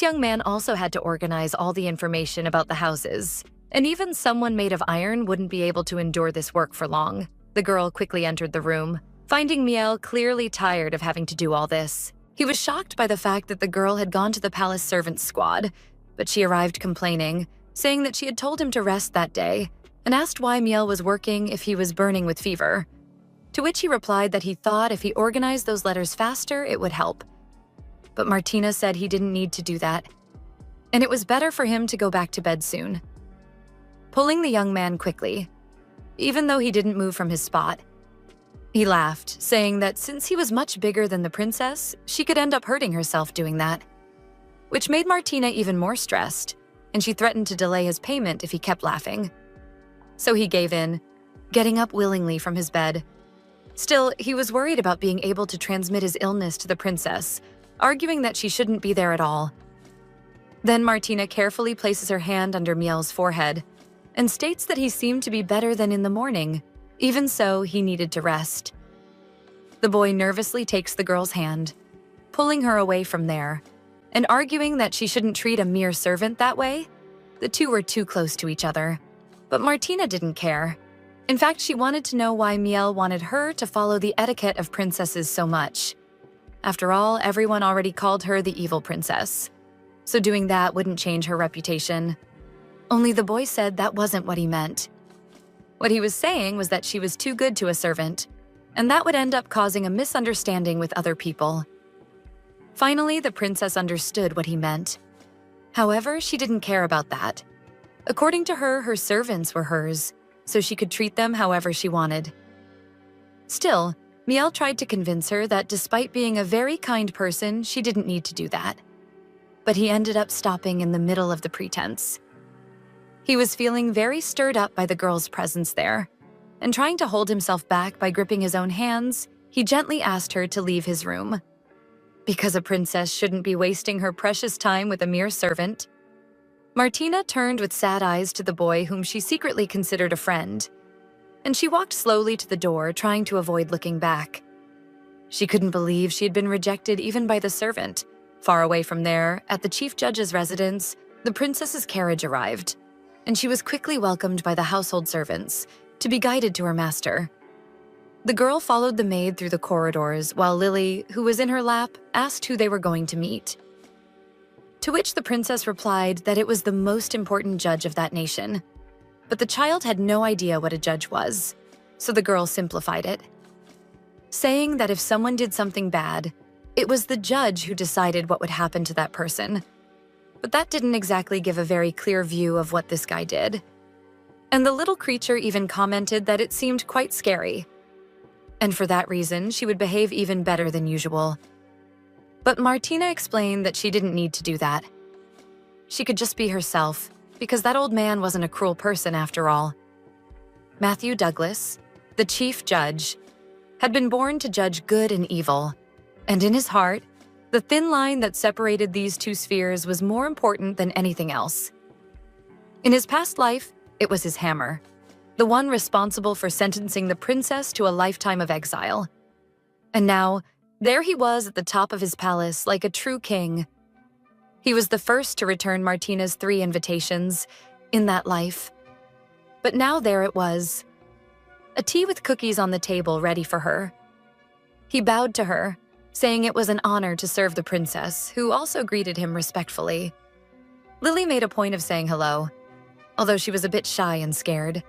young man also had to organize all the information about the houses, and even someone made of iron wouldn't be able to endure this work for long. The girl quickly entered the room, finding Miel clearly tired of having to do all this. He was shocked by the fact that the girl had gone to the palace servants' squad, but she arrived complaining, saying that she had told him to rest that day, and asked why Miel was working if he was burning with fever. To which he replied that he thought if he organized those letters faster, it would help. But Martina said he didn't need to do that, and it was better for him to go back to bed soon. Pulling the young man quickly, even though he didn't move from his spot, he laughed, saying that since he was much bigger than the princess, she could end up hurting herself doing that, which made Martina even more stressed, and she threatened to delay his payment if he kept laughing. So he gave in, getting up willingly from his bed. Still, he was worried about being able to transmit his illness to the princess, arguing that she shouldn't be there at all. Then Martina carefully places her hand under Miel's forehead and states that he seemed to be better than in the morning. Even so, he needed to rest. The boy nervously takes the girl's hand, pulling her away from there, and arguing that she shouldn't treat a mere servant that way. The two were too close to each other. But Martina didn't care. In fact, she wanted to know why Miel wanted her to follow the etiquette of princesses so much. After all, everyone already called her the evil princess, so doing that wouldn't change her reputation. Only the boy said that wasn't what he meant. What he was saying was that she was too good to a servant, and that would end up causing a misunderstanding with other people. Finally, the princess understood what he meant. However, she didn't care about that. According to her, her servants were hers, so she could treat them however she wanted. Still, Miel tried to convince her that despite being a very kind person, she didn't need to do that. But he ended up stopping in the middle of the pretense. He was feeling very stirred up by the girl's presence there, and trying to hold himself back by gripping his own hands, he gently asked her to leave his room. Because a princess shouldn't be wasting her precious time with a mere servant. Martina turned with sad eyes to the boy whom she secretly considered a friend, and she walked slowly to the door, trying to avoid looking back. She couldn't believe she had been rejected even by the servant. Far away from there, at the chief judge's residence, the princess's carriage arrived, and she was quickly welcomed by the household servants to be guided to her master. The girl followed the maid through the corridors, while Lily, who was in her lap, asked who they were going to meet. To which the princess replied that it was the most important judge of that nation. But the child had no idea what a judge was, so the girl simplified it, saying that if someone did something bad, it was the judge who decided what would happen to that person. But that didn't exactly give a very clear view of what this guy did. And the little creature even commented that it seemed quite scary. And for that reason, she would behave even better than usual. But Martina explained that she didn't need to do that. She could just be herself, because that old man wasn't a cruel person after all. Matthew Douglas, the chief judge, had been born to judge good and evil, and in his heart, the thin line that separated these two spheres was more important than anything else. In his past life, it was his hammer, the one responsible for sentencing the princess to a lifetime of exile. And now, there he was at the top of his palace like a true king. He was the first to return Martina's 3 invitations in that life. But now there it was, a tea with cookies on the table ready for her. He bowed to her, saying it was an honor to serve the princess, who also greeted him respectfully. Lily made a point of saying hello, although she was a bit shy and scared.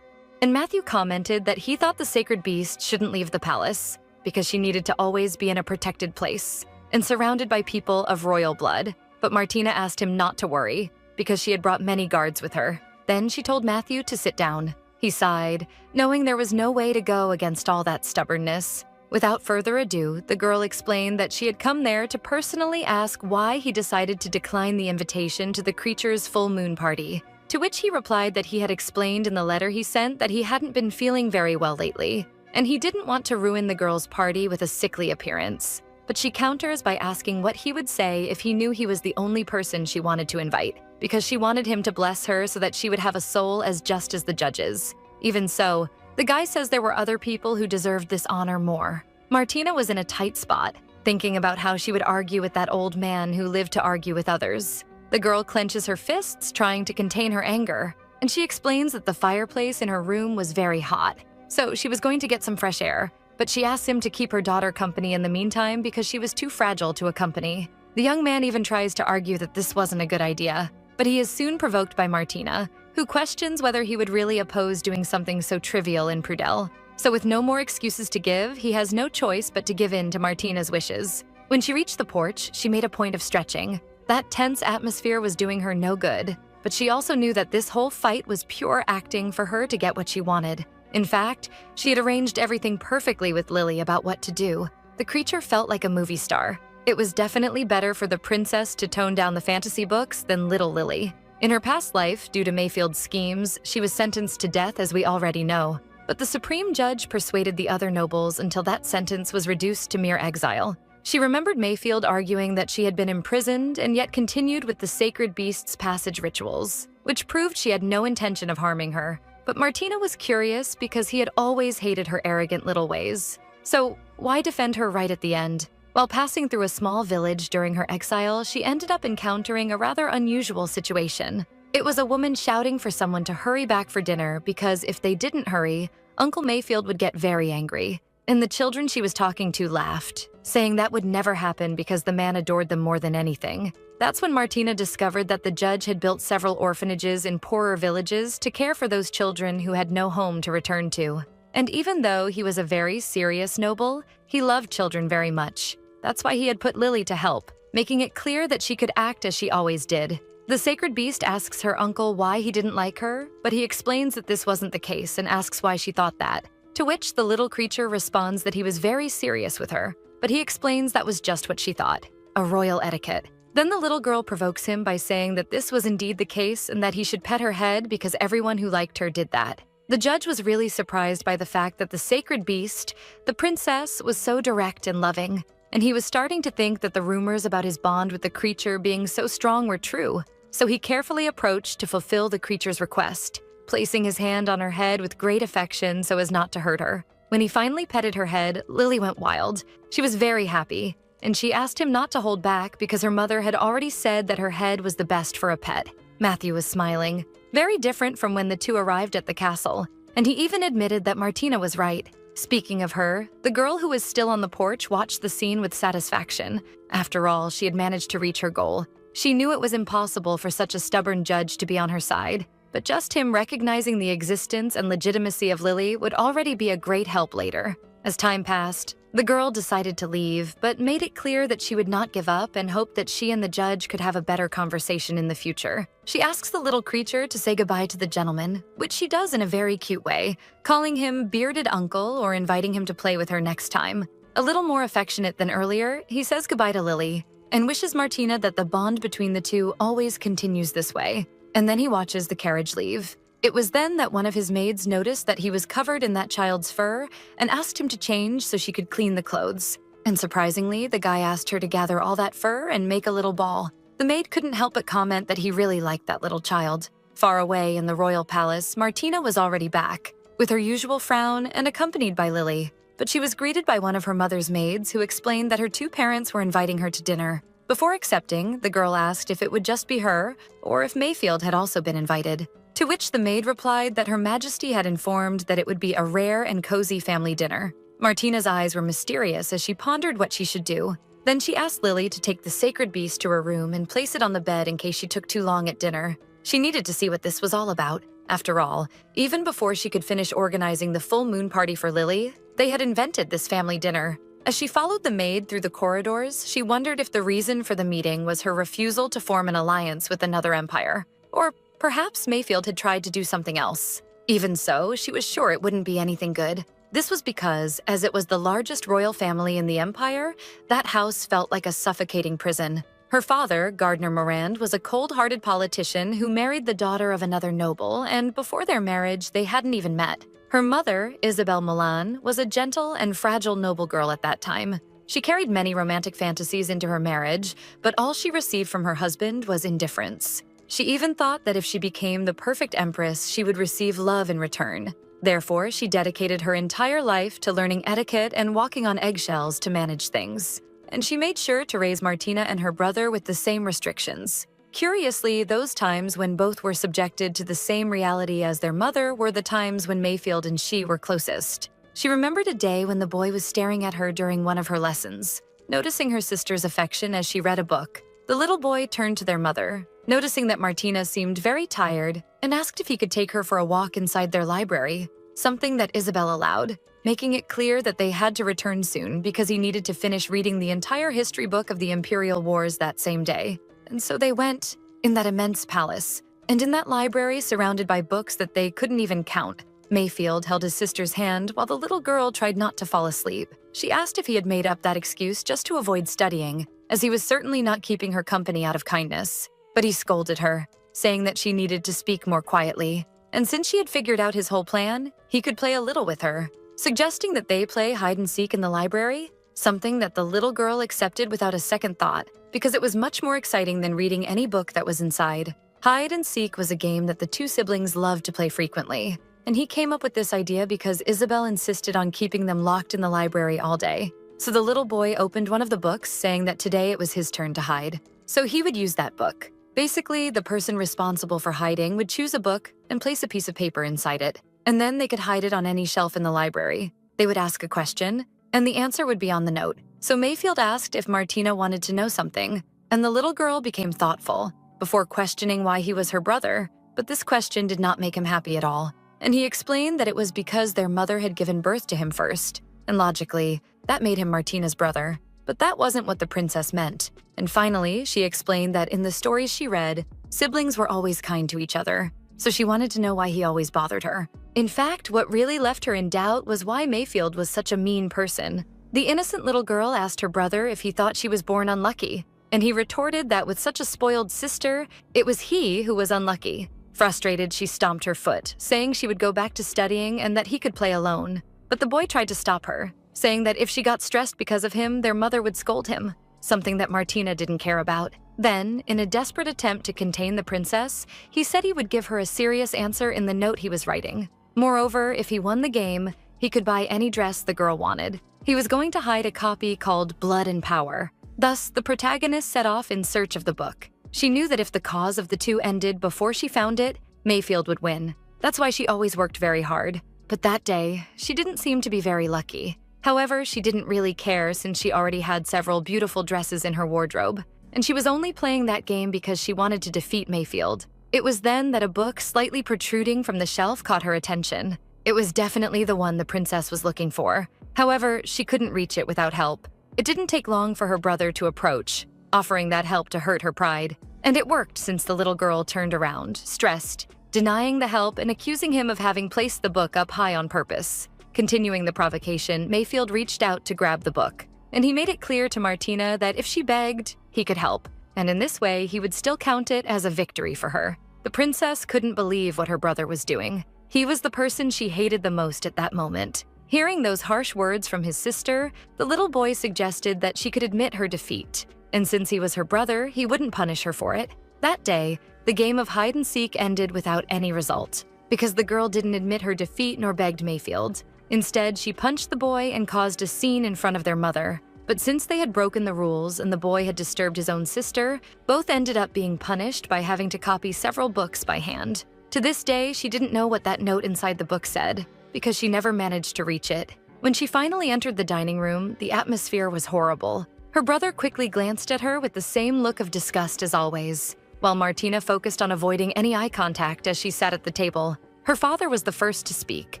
And Matthew commented that he thought the sacred beast shouldn't leave the palace, because she needed to always be in a protected place and surrounded by people of royal blood. But Martina asked him not to worry, because she had brought many guards with her. Then she told Matthew to sit down. He sighed, knowing there was no way to go against all that stubbornness. Without further ado, the girl explained that she had come there to personally ask why he decided to decline the invitation to the creature's full moon party, to which he replied that he had explained in the letter he sent that he hadn't been feeling very well lately, and he didn't want to ruin the girl's party with a sickly appearance. But she counters by asking what he would say if he knew he was the only person she wanted to invite, because she wanted him to bless her so that she would have a soul as just as the judges. Even so, the guy says there were other people who deserved this honor more. Martina was in a tight spot, thinking about how she would argue with that old man who lived to argue with others. The girl clenches her fists, trying to contain her anger, and she explains that the fireplace in her room was very hot, so she was going to get some fresh air, but she asks him to keep her daughter company in the meantime because she was too fragile to accompany. The young man even tries to argue that this wasn't a good idea, but he is soon provoked by Martina, who questions whether he would really oppose doing something so trivial in Prudel. So with no more excuses to give, he has no choice but to give in to Martina's wishes. When she reached the porch, she made a point of stretching. That tense atmosphere was doing her no good, but she also knew that this whole fight was pure acting for her to get what she wanted. In fact, she had arranged everything perfectly with Lily about what to do. The creature felt like a movie star. It was definitely better for the princess to tone down the fantasy books than little Lily. In her past life, due to Mayfield's schemes, she was sentenced to death, as we already know. But the supreme judge persuaded the other nobles until that sentence was reduced to mere exile. She remembered Mayfield arguing that she had been imprisoned and yet continued with the sacred beast's passage rituals, which proved she had no intention of harming her. But Martina was curious because he had always hated her arrogant little ways. So why defend her right at the end? While passing through a small village during her exile, she ended up encountering a rather unusual situation. It was a woman shouting for someone to hurry back for dinner because if they didn't hurry, Uncle Mayfield would get very angry. And the children she was talking to laughed, saying that would never happen because the man adored them more than anything. That's when Martina discovered that the judge had built several orphanages in poorer villages to care for those children who had no home to return to. And even though he was a very serious noble, he loved children very much. That's why he had put Lily to help, making it clear that she could act as she always did. The sacred beast asks her uncle why he didn't like her, but he explains that this wasn't the case and asks why she thought that. To which the little creature responds that he was very serious with her, but he explains that was just what she thought, a royal etiquette. Then the little girl provokes him by saying that this was indeed the case and that he should pet her head because everyone who liked her did that. The judge was really surprised by the fact that the sacred beast, the princess, was so direct and loving, and he was starting to think that the rumors about his bond with the creature being so strong were true. So he carefully approached to fulfill the creature's request, placing his hand on her head with great affection so as not to hurt her. When he finally petted her head, Lily went wild. She was very happy, and she asked him not to hold back because her mother had already said that her head was the best for a pet. Matthew was smiling, very different from when the two arrived at the castle, and he even admitted that Martina was right. Speaking of her, the girl who was still on the porch watched the scene with satisfaction. After all, she had managed to reach her goal. She knew it was impossible for such a stubborn judge to be on her side, but just him recognizing the existence and legitimacy of Lily would already be a great help later. As time passed, the girl decided to leave, but made it clear that she would not give up and hoped that she and the judge could have a better conversation in the future. She asks the little creature to say goodbye to the gentleman, which she does in a very cute way, calling him bearded uncle or inviting him to play with her next time. A little more affectionate than earlier, he says goodbye to Lily and wishes Martina that the bond between the two always continues this way. And then he watches the carriage leave. It was then that one of his maids noticed that he was covered in that child's fur and asked him to change so she could clean the clothes. And surprisingly, the guy asked her to gather all that fur and make a little ball. The maid couldn't help but comment that he really liked that little child. Far away in the royal palace, Martina was already back, with her usual frown and accompanied by Lily. But she was greeted by one of her mother's maids who explained that her two parents were inviting her to dinner. Before accepting, the girl asked if it would just be her or if Mayfield had also been invited. To which the maid replied that Her Majesty had informed that it would be a rare and cozy family dinner. Martina's eyes were mysterious as she pondered what she should do. Then she asked Lily to take the sacred beast to her room and place it on the bed in case she took too long at dinner. She needed to see what this was all about. After all, even before she could finish organizing the full moon party for Lily, they had invented this family dinner. As she followed the maid through the corridors, she wondered if the reason for the meeting was her refusal to form an alliance with another empire. Or perhaps Mayfield had tried to do something else. Even so, she was sure it wouldn't be anything good. This was because, as it was the largest royal family in the empire, that house felt like a suffocating prison. Her father, Gardner Morand, was a cold-hearted politician who married the daughter of another noble, and before their marriage, they hadn't even met. Her mother, Isabel Milan, was a gentle and fragile noble girl at that time. She carried many romantic fantasies into her marriage, but all she received from her husband was indifference. She even thought that if she became the perfect empress, she would receive love in return. Therefore, she dedicated her entire life to learning etiquette and walking on eggshells to manage things. And she made sure to raise Martina and her brother with the same restrictions. Curiously, those times when both were subjected to the same reality as their mother were the times when Mayfield and she were closest. She remembered a day when the boy was staring at her during one of her lessons. Noticing her sister's affection as she read a book, the little boy turned to their mother, noticing that Martina seemed very tired, and asked if he could take her for a walk inside their library, something that Isabel allowed, making it clear that they had to return soon because he needed to finish reading the entire history book of the Imperial Wars that same day. And so they went, in that immense palace, and in that library surrounded by books that they couldn't even count. Mayfield held his sister's hand while the little girl tried not to fall asleep. She asked if he had made up that excuse just to avoid studying, as he was certainly not keeping her company out of kindness. But he scolded her, saying that she needed to speak more quietly. And since she had figured out his whole plan, he could play a little with her, suggesting that they play hide-and-seek in the library, something that the little girl accepted without a second thought, because it was much more exciting than reading any book that was inside. Hide-and-seek was a game that the two siblings loved to play frequently, and he came up with this idea because Isabel insisted on keeping them locked in the library all day. So the little boy opened one of the books, saying that today it was his turn to hide. So he would use that book. Basically, the person responsible for hiding would choose a book and place a piece of paper inside it, and then they could hide it on any shelf in the library. They would ask a question, and the answer would be on the note. So Mayfield asked if Martina wanted to know something, and the little girl became thoughtful, before questioning why he was her brother, but this question did not make him happy at all. And he explained that it was because their mother had given birth to him first, and logically, that made him Martina's brother. But that wasn't what the princess meant. And finally, she explained that in the stories she read, siblings were always kind to each other, so she wanted to know why he always bothered her. In fact, what really left her in doubt was why Mayfield was such a mean person. The innocent little girl asked her brother if he thought she was born unlucky, and he retorted that with such a spoiled sister, it was he who was unlucky. Frustrated, she stomped her foot, saying she would go back to studying and that he could play alone. But the boy tried to stop her, saying that if she got stressed because of him, their mother would scold him, something that Martina didn't care about. Then, in a desperate attempt to contain the princess, he said he would give her a serious answer in the note he was writing. Moreover, if he won the game, he could buy any dress the girl wanted. He was going to hide a copy called Blood and Power. Thus, the protagonist set off in search of the book. She knew that if the cause of the two ended before she found it, Mayfield would win. That's why she always worked very hard. But that day, she didn't seem to be very lucky. However, she didn't really care since she already had several beautiful dresses in her wardrobe, and she was only playing that game because she wanted to defeat Mayfield. It was then that a book slightly protruding from the shelf caught her attention. It was definitely the one the princess was looking for, However, she couldn't reach it without help. It didn't take long for her brother to approach, offering that help to hurt her pride. And it worked since the little girl turned around, stressed, denying the help and accusing him of having placed the book up high on purpose. Continuing the provocation, Mayfield reached out to grab the book, and he made it clear to Martina that if she begged, he could help, and in this way, he would still count it as a victory for her. The princess couldn't believe what her brother was doing. He was the person she hated the most at that moment. Hearing those harsh words from his sister, the little boy suggested that she could admit her defeat, and since he was her brother, he wouldn't punish her for it. That day, the game of hide-and-seek ended without any result, because the girl didn't admit her defeat nor begged Mayfield. Instead, she punched the boy and caused a scene in front of their mother. But since they had broken the rules and the boy had disturbed his own sister, both ended up being punished by having to copy several books by hand. To this day, she didn't know what that note inside the book said, because she never managed to reach it. When she finally entered the dining room, the atmosphere was horrible. Her brother quickly glanced at her with the same look of disgust as always, while Martina focused on avoiding any eye contact as she sat at the table. Her father was the first to speak,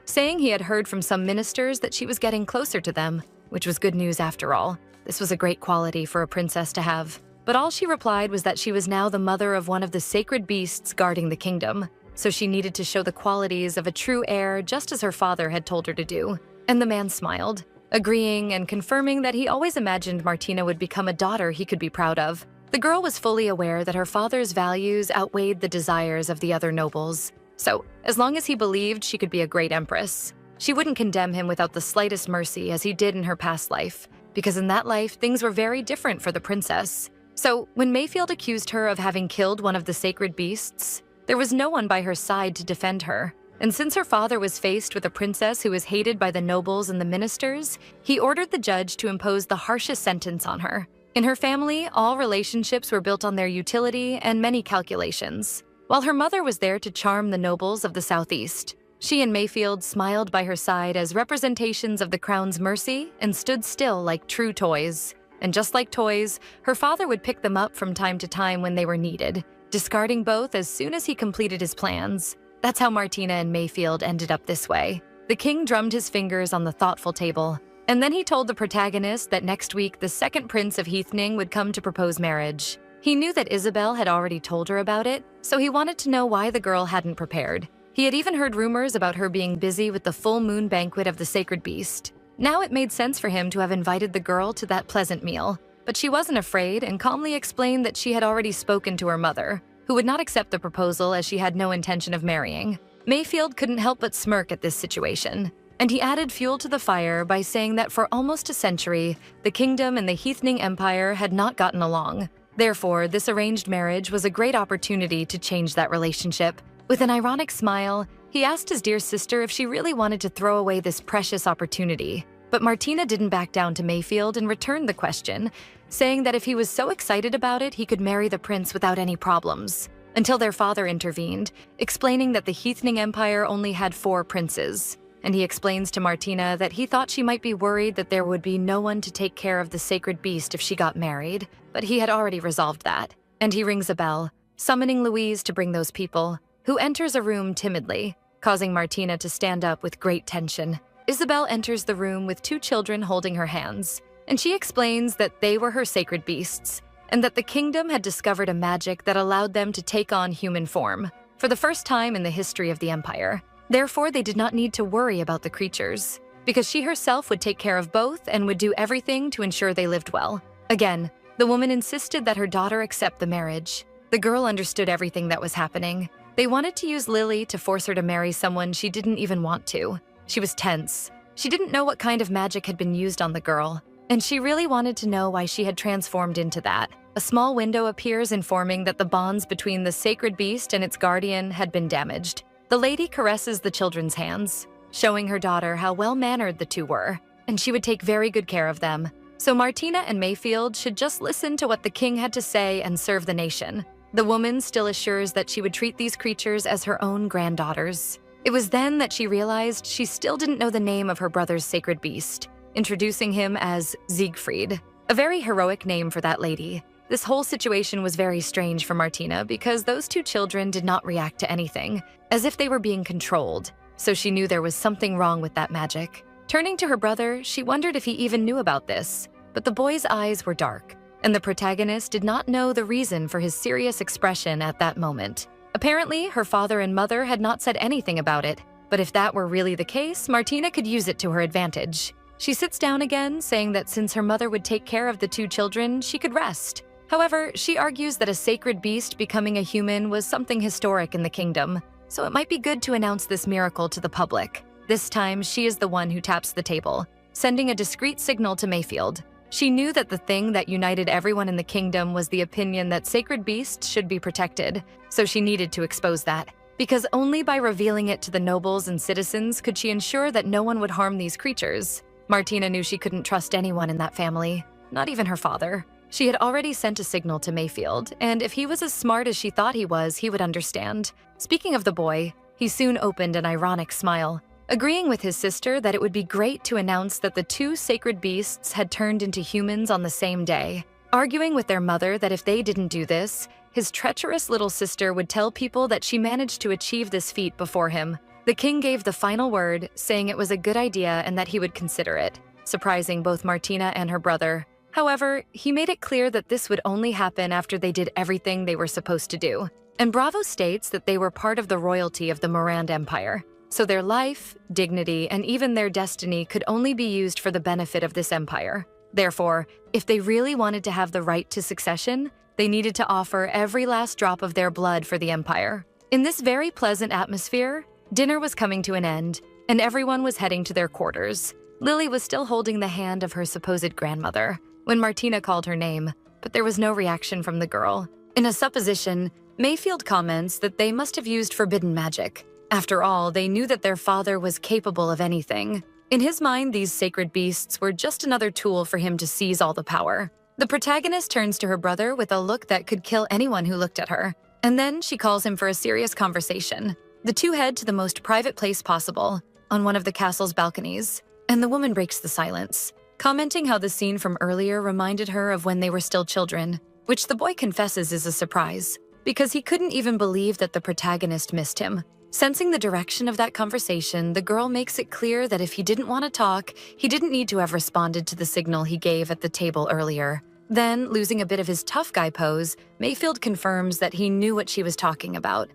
saying he had heard from some ministers that she was getting closer to them, which was good news after all. This was a great quality for a princess to have. But all she replied was that she was now the mother of one of the sacred beasts guarding the kingdom, so she needed to show the qualities of a true heir just as her father had told her to do. And the man smiled, agreeing and confirming that he always imagined Martina would become a daughter he could be proud of. The girl was fully aware that her father's values outweighed the desires of the other nobles. So, as long as he believed she could be a great empress, she wouldn't condemn him without the slightest mercy as he did in her past life, because in that life, things were very different for the princess. So, when Mayfield accused her of having killed one of the sacred beasts, there was no one by her side to defend her. And since her father was faced with a princess who was hated by the nobles and the ministers, he ordered the judge to impose the harshest sentence on her. In her family, all relationships were built on their utility and many calculations. While her mother was there to charm the nobles of the southeast, she and Mayfield smiled by her side as representations of the crown's mercy and stood still like true toys. And just like toys, her father would pick them up from time to time when they were needed, discarding both as soon as he completed his plans. That's how Martina and Mayfield ended up this way. The king drummed his fingers on the thoughtful table, and then he told the protagonist that next week the second prince of Heathning would come to propose marriage. He knew that Isabel had already told her about it, so he wanted to know why the girl hadn't prepared. He had even heard rumors about her being busy with the full moon banquet of the sacred beast. Now it made sense for him to have invited the girl to that pleasant meal, but she wasn't afraid and calmly explained that she had already spoken to her mother, who would not accept the proposal as she had no intention of marrying. Mayfield couldn't help but smirk at this situation, and he added fuel to the fire by saying that for almost a century, the kingdom and the Heathning Empire had not gotten along. Therefore, this arranged marriage was a great opportunity to change that relationship. With an ironic smile, he asked his dear sister if she really wanted to throw away this precious opportunity. But Martina didn't back down to Mayfield and returned the question, saying that if he was so excited about it, he could marry the prince without any problems. Until their father intervened, explaining that the Heathning Empire only had 4 princes. And he explains to Martina that he thought she might be worried that there would be no one to take care of the sacred beast if she got married, but he had already resolved that. And he rings a bell, summoning Louise to bring those people, who enters a room timidly, causing Martina to stand up with great tension. Isabel enters the room with 2 children holding her hands, and she explains that they were her sacred beasts, and that the kingdom had discovered a magic that allowed them to take on human form, for the first time in the history of the empire. Therefore, they did not need to worry about the creatures, because she herself would take care of both and would do everything to ensure they lived well. Again, the woman insisted that her daughter accept the marriage. The girl understood everything that was happening. They wanted to use Lily to force her to marry someone she didn't even want to. She was tense. She didn't know what kind of magic had been used on the girl, and she really wanted to know why she had transformed into that. A small window appears informing that the bonds between the sacred beast and its guardian had been damaged. The lady caresses the children's hands, showing her daughter how well-mannered the 2 were, and she would take very good care of them. So Martina and Mayfield should just listen to what the king had to say and serve the nation. The woman still assures that she would treat these creatures as her own granddaughters. It was then that she realized she still didn't know the name of her brother's sacred beast, introducing him as Siegfried, a very heroic name for that lady. This whole situation was very strange for Martina because those 2 children did not react to anything, as if they were being controlled, so she knew there was something wrong with that magic. Turning to her brother, she wondered if he even knew about this, but the boy's eyes were dark, and the protagonist did not know the reason for his serious expression at that moment. Apparently, her father and mother had not said anything about it, but if that were really the case, Martina could use it to her advantage. She sits down again, saying that since her mother would take care of the two children, she could rest. However, she argues that a sacred beast becoming a human was something historic in the kingdom, so it might be good to announce this miracle to the public. This time, she is the one who taps the table, sending a discreet signal to Mayfield. She knew that the thing that united everyone in the kingdom was the opinion that sacred beasts should be protected, so she needed to expose that. Because only by revealing it to the nobles and citizens could she ensure that no one would harm these creatures. Martina knew she couldn't trust anyone in that family, not even her father. She had already sent a signal to Mayfield, and if he was as smart as she thought he was, he would understand. Speaking of the boy, he soon opened an ironic smile, agreeing with his sister that it would be great to announce that the two sacred beasts had turned into humans on the same day, arguing with their mother that if they didn't do this, his treacherous little sister would tell people that she managed to achieve this feat before him. The king gave the final word, saying it was a good idea and that he would consider it, surprising both Martina and her brother. However, he made it clear that this would only happen after they did everything they were supposed to do. And Bravo states that they were part of the royalty of the Morand Empire, so their life, dignity, and even their destiny could only be used for the benefit of this empire. Therefore, if they really wanted to have the right to succession, they needed to offer every last drop of their blood for the empire. In this very pleasant atmosphere, dinner was coming to an end, and everyone was heading to their quarters. Lily was still holding the hand of her supposed grandmother when Martina called her name, but there was no reaction from the girl. In a supposition, Mayfield comments that they must have used forbidden magic. After all, they knew that their father was capable of anything. In his mind, these sacred beasts were just another tool for him to seize all the power. The protagonist turns to her brother with a look that could kill anyone who looked at her, and then she calls him for a serious conversation. The two head to the most private place possible, on one of the castle's balconies, and the woman breaks the silence, commenting how the scene from earlier reminded her of when they were still children, which the boy confesses is a surprise, because he couldn't even believe that the protagonist missed him. Sensing the direction of that conversation, the girl makes it clear that if he didn't want to talk, he didn't need to have responded to the signal he gave at the table earlier. Then, losing a bit of his tough guy pose, Mayfield confirms that he knew what she was talking about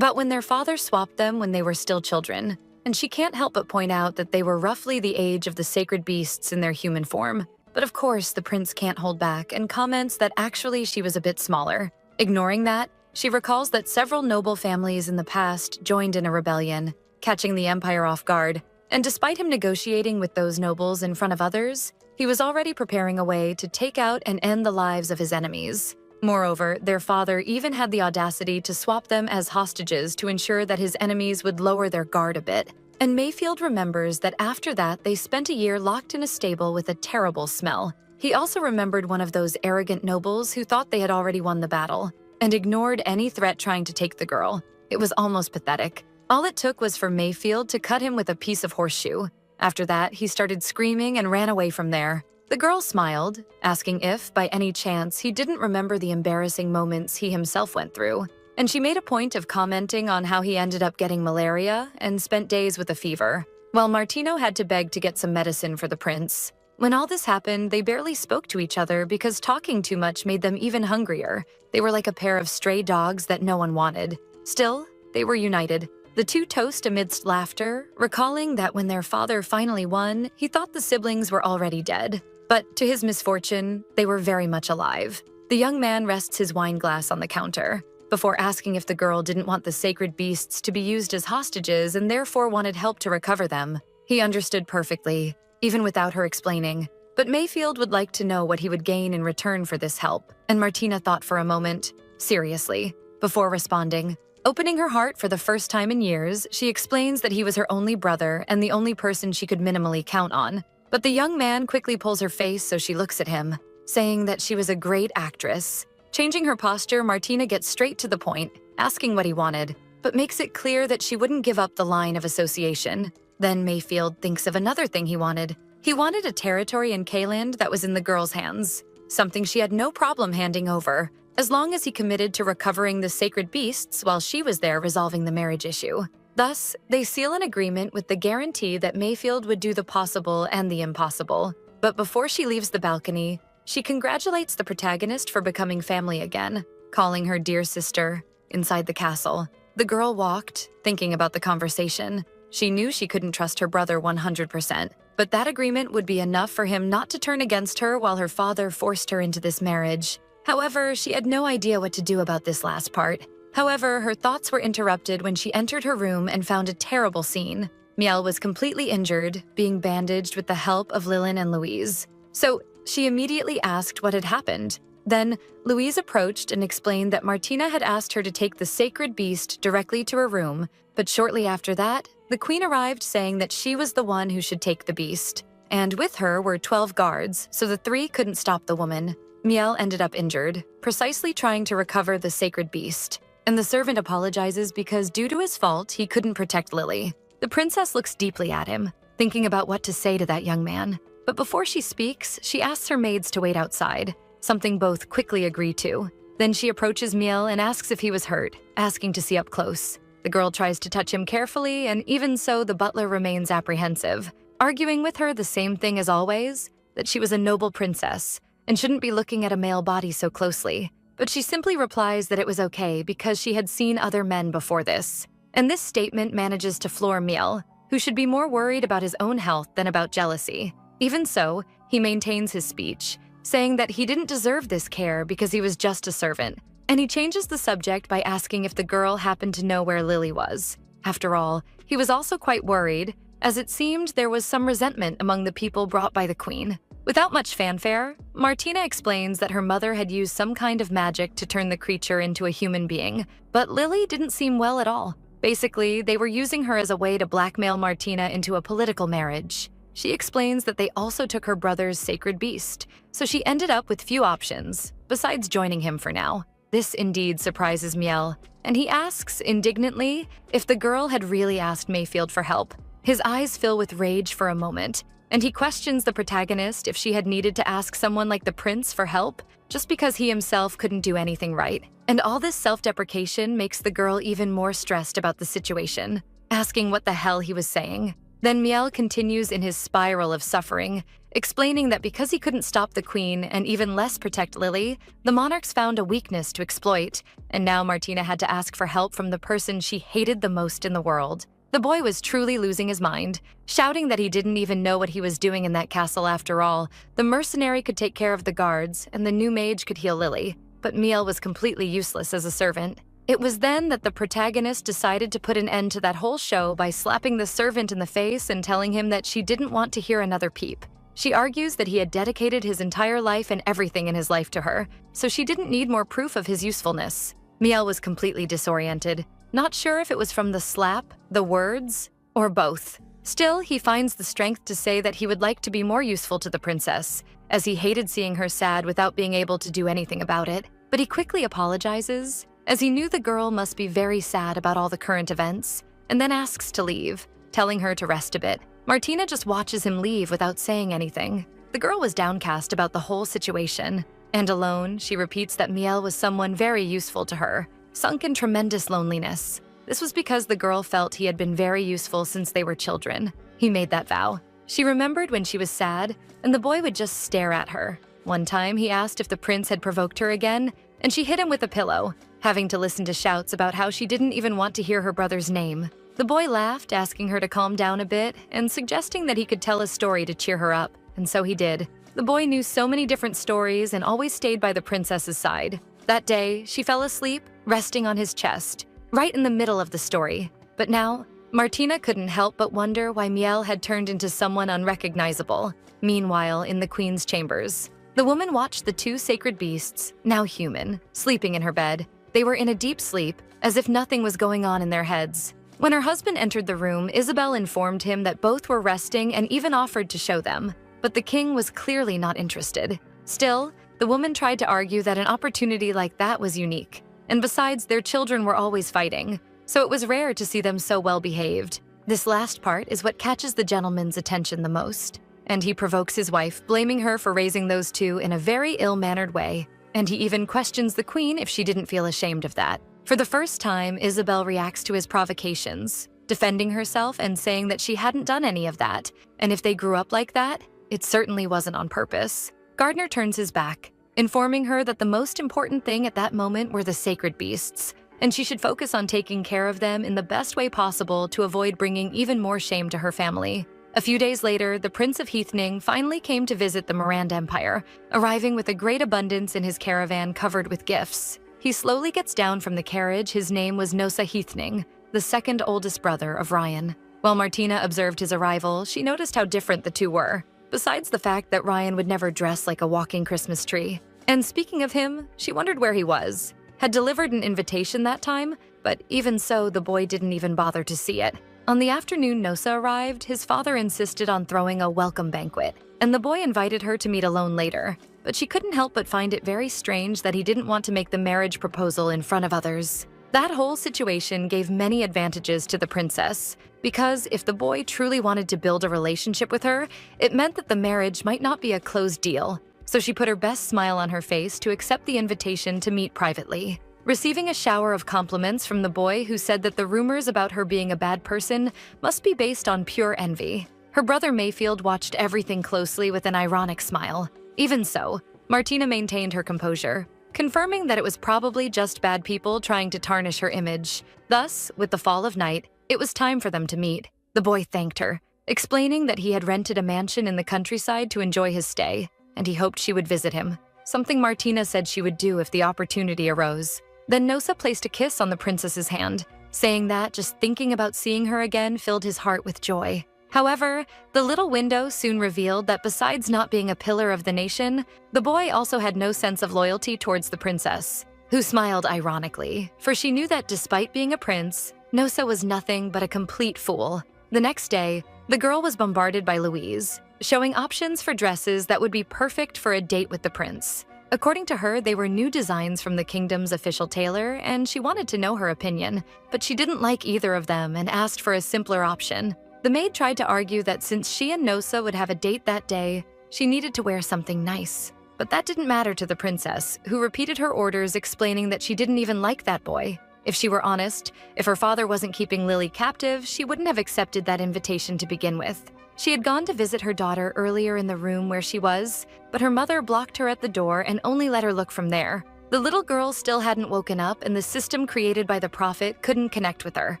when their father swapped them when they were still children, and she can't help but point out that they were roughly the age of the sacred beasts in their human form. But of course, the prince can't hold back and comments that actually she was a bit smaller. Ignoring that, she recalls that several noble families in the past joined in a rebellion, catching the empire off guard, and despite him negotiating with those nobles in front of others, he was already preparing a way to take out and end the lives of his enemies. Moreover, their father even had the audacity to swap them as hostages to ensure that his enemies would lower their guard a bit. And Mayfield remembers that after that, they spent a year locked in a stable with a terrible smell. He also remembered one of those arrogant nobles who thought they had already won the battle, and ignored any threat trying to take the girl. It was almost pathetic. All it took was for Mayfield to cut him with a piece of horseshoe. After that, he started screaming and ran away from there. The girl smiled, asking if, by any chance, he didn't remember the embarrassing moments he himself went through. And she made a point of commenting on how he ended up getting malaria and spent days with a fever, while Martino had to beg to get some medicine for the prince. When all this happened, they barely spoke to each other because talking too much made them even hungrier. They were like a pair of stray dogs that no one wanted. Still, they were united. The two toast amidst laughter, recalling that when their father finally won, he thought the siblings were already dead. But to his misfortune, they were very much alive. The young man rests his wine glass on the counter, before asking if the girl didn't want the sacred beasts to be used as hostages and therefore wanted help to recover them. He understood perfectly, even without her explaining. But Mayfield would like to know what he would gain in return for this help, and Martina thought for a moment, seriously, before responding. Opening her heart for the first time in years, she explains that he was her only brother and the only person she could minimally count on. But the young man quickly pulls her face so she looks at him, saying that she was a great actress. Changing her posture, Martina gets straight to the point, asking what he wanted, but makes it clear that she wouldn't give up the line of association. Then Mayfield thinks of another thing he wanted. He wanted a territory in Kayland that was in the girl's hands, something she had no problem handing over, as long as he committed to recovering the sacred beasts while she was there resolving the marriage issue. Thus, they seal an agreement with the guarantee that Mayfield would do the possible and the impossible. But before she leaves the balcony, she congratulates the protagonist for becoming family again, calling her dear sister. Inside the castle, the girl walked, thinking about the conversation. She knew she couldn't trust her brother 100%, but that agreement would be enough for him not to turn against her while her father forced her into this marriage. However, she had no idea what to do about this last part. However, her thoughts were interrupted when she entered her room and found a terrible scene. Miel was completely injured, being bandaged with the help of Lilin and Louise. So she immediately asked what had happened. Then, Louise approached and explained that Martina had asked her to take the sacred beast directly to her room, but shortly after that, the queen arrived saying that she was the one who should take the beast. And with her were 12 guards, so the three couldn't stop the woman. Miel ended up injured, precisely trying to recover the sacred beast. And the servant apologizes because due to his fault, he couldn't protect Lily. The princess looks deeply at him, thinking about what to say to that young man. But before she speaks, she asks her maids to wait outside, something both quickly agree to. Then she approaches Miel and asks if he was hurt, asking to see up close. The girl tries to touch him carefully, and even so, the butler remains apprehensive, arguing with her the same thing as always, that she was a noble princess and shouldn't be looking at a male body so closely. But she simply replies that it was okay because she had seen other men before this. And this statement manages to floor Miel, who should be more worried about his own health than about jealousy. Even so, he maintains his speech, saying that he didn't deserve this care because he was just a servant. And he changes the subject by asking if the girl happened to know where Lily was. After all, he was also quite worried, as it seemed there was some resentment among the people brought by the queen. Without much fanfare, Martina explains that her mother had used some kind of magic to turn the creature into a human being, but Lily didn't seem well at all. Basically, they were using her as a way to blackmail Martina into a political marriage. She explains that they also took her brother's sacred beast, so she ended up with few options, besides joining him for now. This indeed surprises Miel, and he asks, indignantly, if the girl had really asked Mayfield for help. His eyes fill with rage for a moment, and he questions the protagonist if she had needed to ask someone like the prince for help, just because he himself couldn't do anything right. And all this self-deprecation makes the girl even more stressed about the situation, asking what the hell he was saying. Then Miel continues in his spiral of suffering, explaining that because he couldn't stop the queen and even less protect Lily, the monarchs found a weakness to exploit, and now Martina had to ask for help from the person she hated the most in the world. The boy was truly losing his mind, shouting that he didn't even know what he was doing in that castle after all. The mercenary could take care of the guards, and the new mage could heal Lily, but Miel was completely useless as a servant. It was then that the protagonist decided to put an end to that whole show by slapping the servant in the face and telling him that she didn't want to hear another peep. She argues that he had dedicated his entire life and everything in his life to her, so she didn't need more proof of his usefulness. Miel was completely disoriented, not sure if it was from the slap, the words, or both. Still, he finds the strength to say that he would like to be more useful to the princess, as he hated seeing her sad without being able to do anything about it. But he quickly apologizes, as he knew the girl must be very sad about all the current events, and then asks to leave, telling her to rest a bit. Martina just watches him leave without saying anything. The girl was downcast about the whole situation, and alone, she repeats that Miel was someone very useful to her, sunk in tremendous loneliness. This was because the girl felt he had been very useful since they were children. He made that vow. She remembered when she was sad, and the boy would just stare at her. One time, he asked if the prince had provoked her again, and she hit him with a pillow, having to listen to shouts about how she didn't even want to hear her brother's name. The boy laughed, asking her to calm down a bit, and suggesting that he could tell a story to cheer her up, and so he did. The boy knew so many different stories and always stayed by the princess's side. That day, she fell asleep, resting on his chest, right in the middle of the story. But now, Martina couldn't help but wonder why Miel had turned into someone unrecognizable. Meanwhile, in the queen's chambers, the woman watched the two sacred beasts, now human, sleeping in her bed. They were in a deep sleep, as if nothing was going on in their heads. When her husband entered the room, Isabel informed him that both were resting and even offered to show them. But the king was clearly not interested. Still, the woman tried to argue that an opportunity like that was unique. And besides, their children were always fighting, so it was rare to see them so well behaved. This last part is what catches the gentleman's attention the most. And he provokes his wife, blaming her for raising those two in a very ill-mannered way. And he even questions the queen if she didn't feel ashamed of that. For the first time, Isabel reacts to his provocations, defending herself and saying that she hadn't done any of that, and if they grew up like that, it certainly wasn't on purpose. Gardner turns his back, informing her that the most important thing at that moment were the sacred beasts, and she should focus on taking care of them in the best way possible to avoid bringing even more shame to her family. A few days later, the Prince of Heathning finally came to visit the Miranda Empire, arriving with a great abundance in his caravan covered with gifts. He slowly gets down from the carriage. His name was Nosa Heathning, the second oldest brother of Ryan. While Martina observed his arrival, she noticed how different the two were, besides the fact that Ryan would never dress like a walking Christmas tree. And speaking of him, she wondered where he was. Had delivered an invitation that time, but even so, the boy didn't even bother to see it. On the afternoon Nosa arrived, his father insisted on throwing a welcome banquet, and the boy invited her to meet alone later, but she couldn't help but find it very strange that he didn't want to make the marriage proposal in front of others. That whole situation gave many advantages to the princess, because if the boy truly wanted to build a relationship with her, it meant that the marriage might not be a closed deal. So she put her best smile on her face to accept the invitation to meet privately. Receiving a shower of compliments from the boy who said that the rumors about her being a bad person must be based on pure envy. Her brother Mayfield watched everything closely with an ironic smile. Even so, Martina maintained her composure, confirming that it was probably just bad people trying to tarnish her image. Thus, with the fall of night, it was time for them to meet. The boy thanked her, explaining that he had rented a mansion in the countryside to enjoy his stay, and he hoped she would visit him, something Martina said she would do if the opportunity arose. Then Nosa placed a kiss on the princess's hand, saying that just thinking about seeing her again filled his heart with joy. However, the little window soon revealed that besides not being a pillar of the nation, the boy also had no sense of loyalty towards the princess, who smiled ironically, for she knew that despite being a prince, Nosa was nothing but a complete fool. The next day, the girl was bombarded by Louise, showing options for dresses that would be perfect for a date with the prince. According to her, they were new designs from the kingdom's official tailor, and she wanted to know her opinion, but she didn't like either of them and asked for a simpler option. The maid tried to argue that since she and Nosa would have a date that day, she needed to wear something nice. But that didn't matter to the princess, who repeated her orders explaining that she didn't even like that boy. If she were honest, if her father wasn't keeping Lily captive, she wouldn't have accepted that invitation to begin with. She had gone to visit her daughter earlier in the room where she was, but her mother blocked her at the door and only let her look from there. The little girl still hadn't woken up, and the system created by the prophet couldn't connect with her.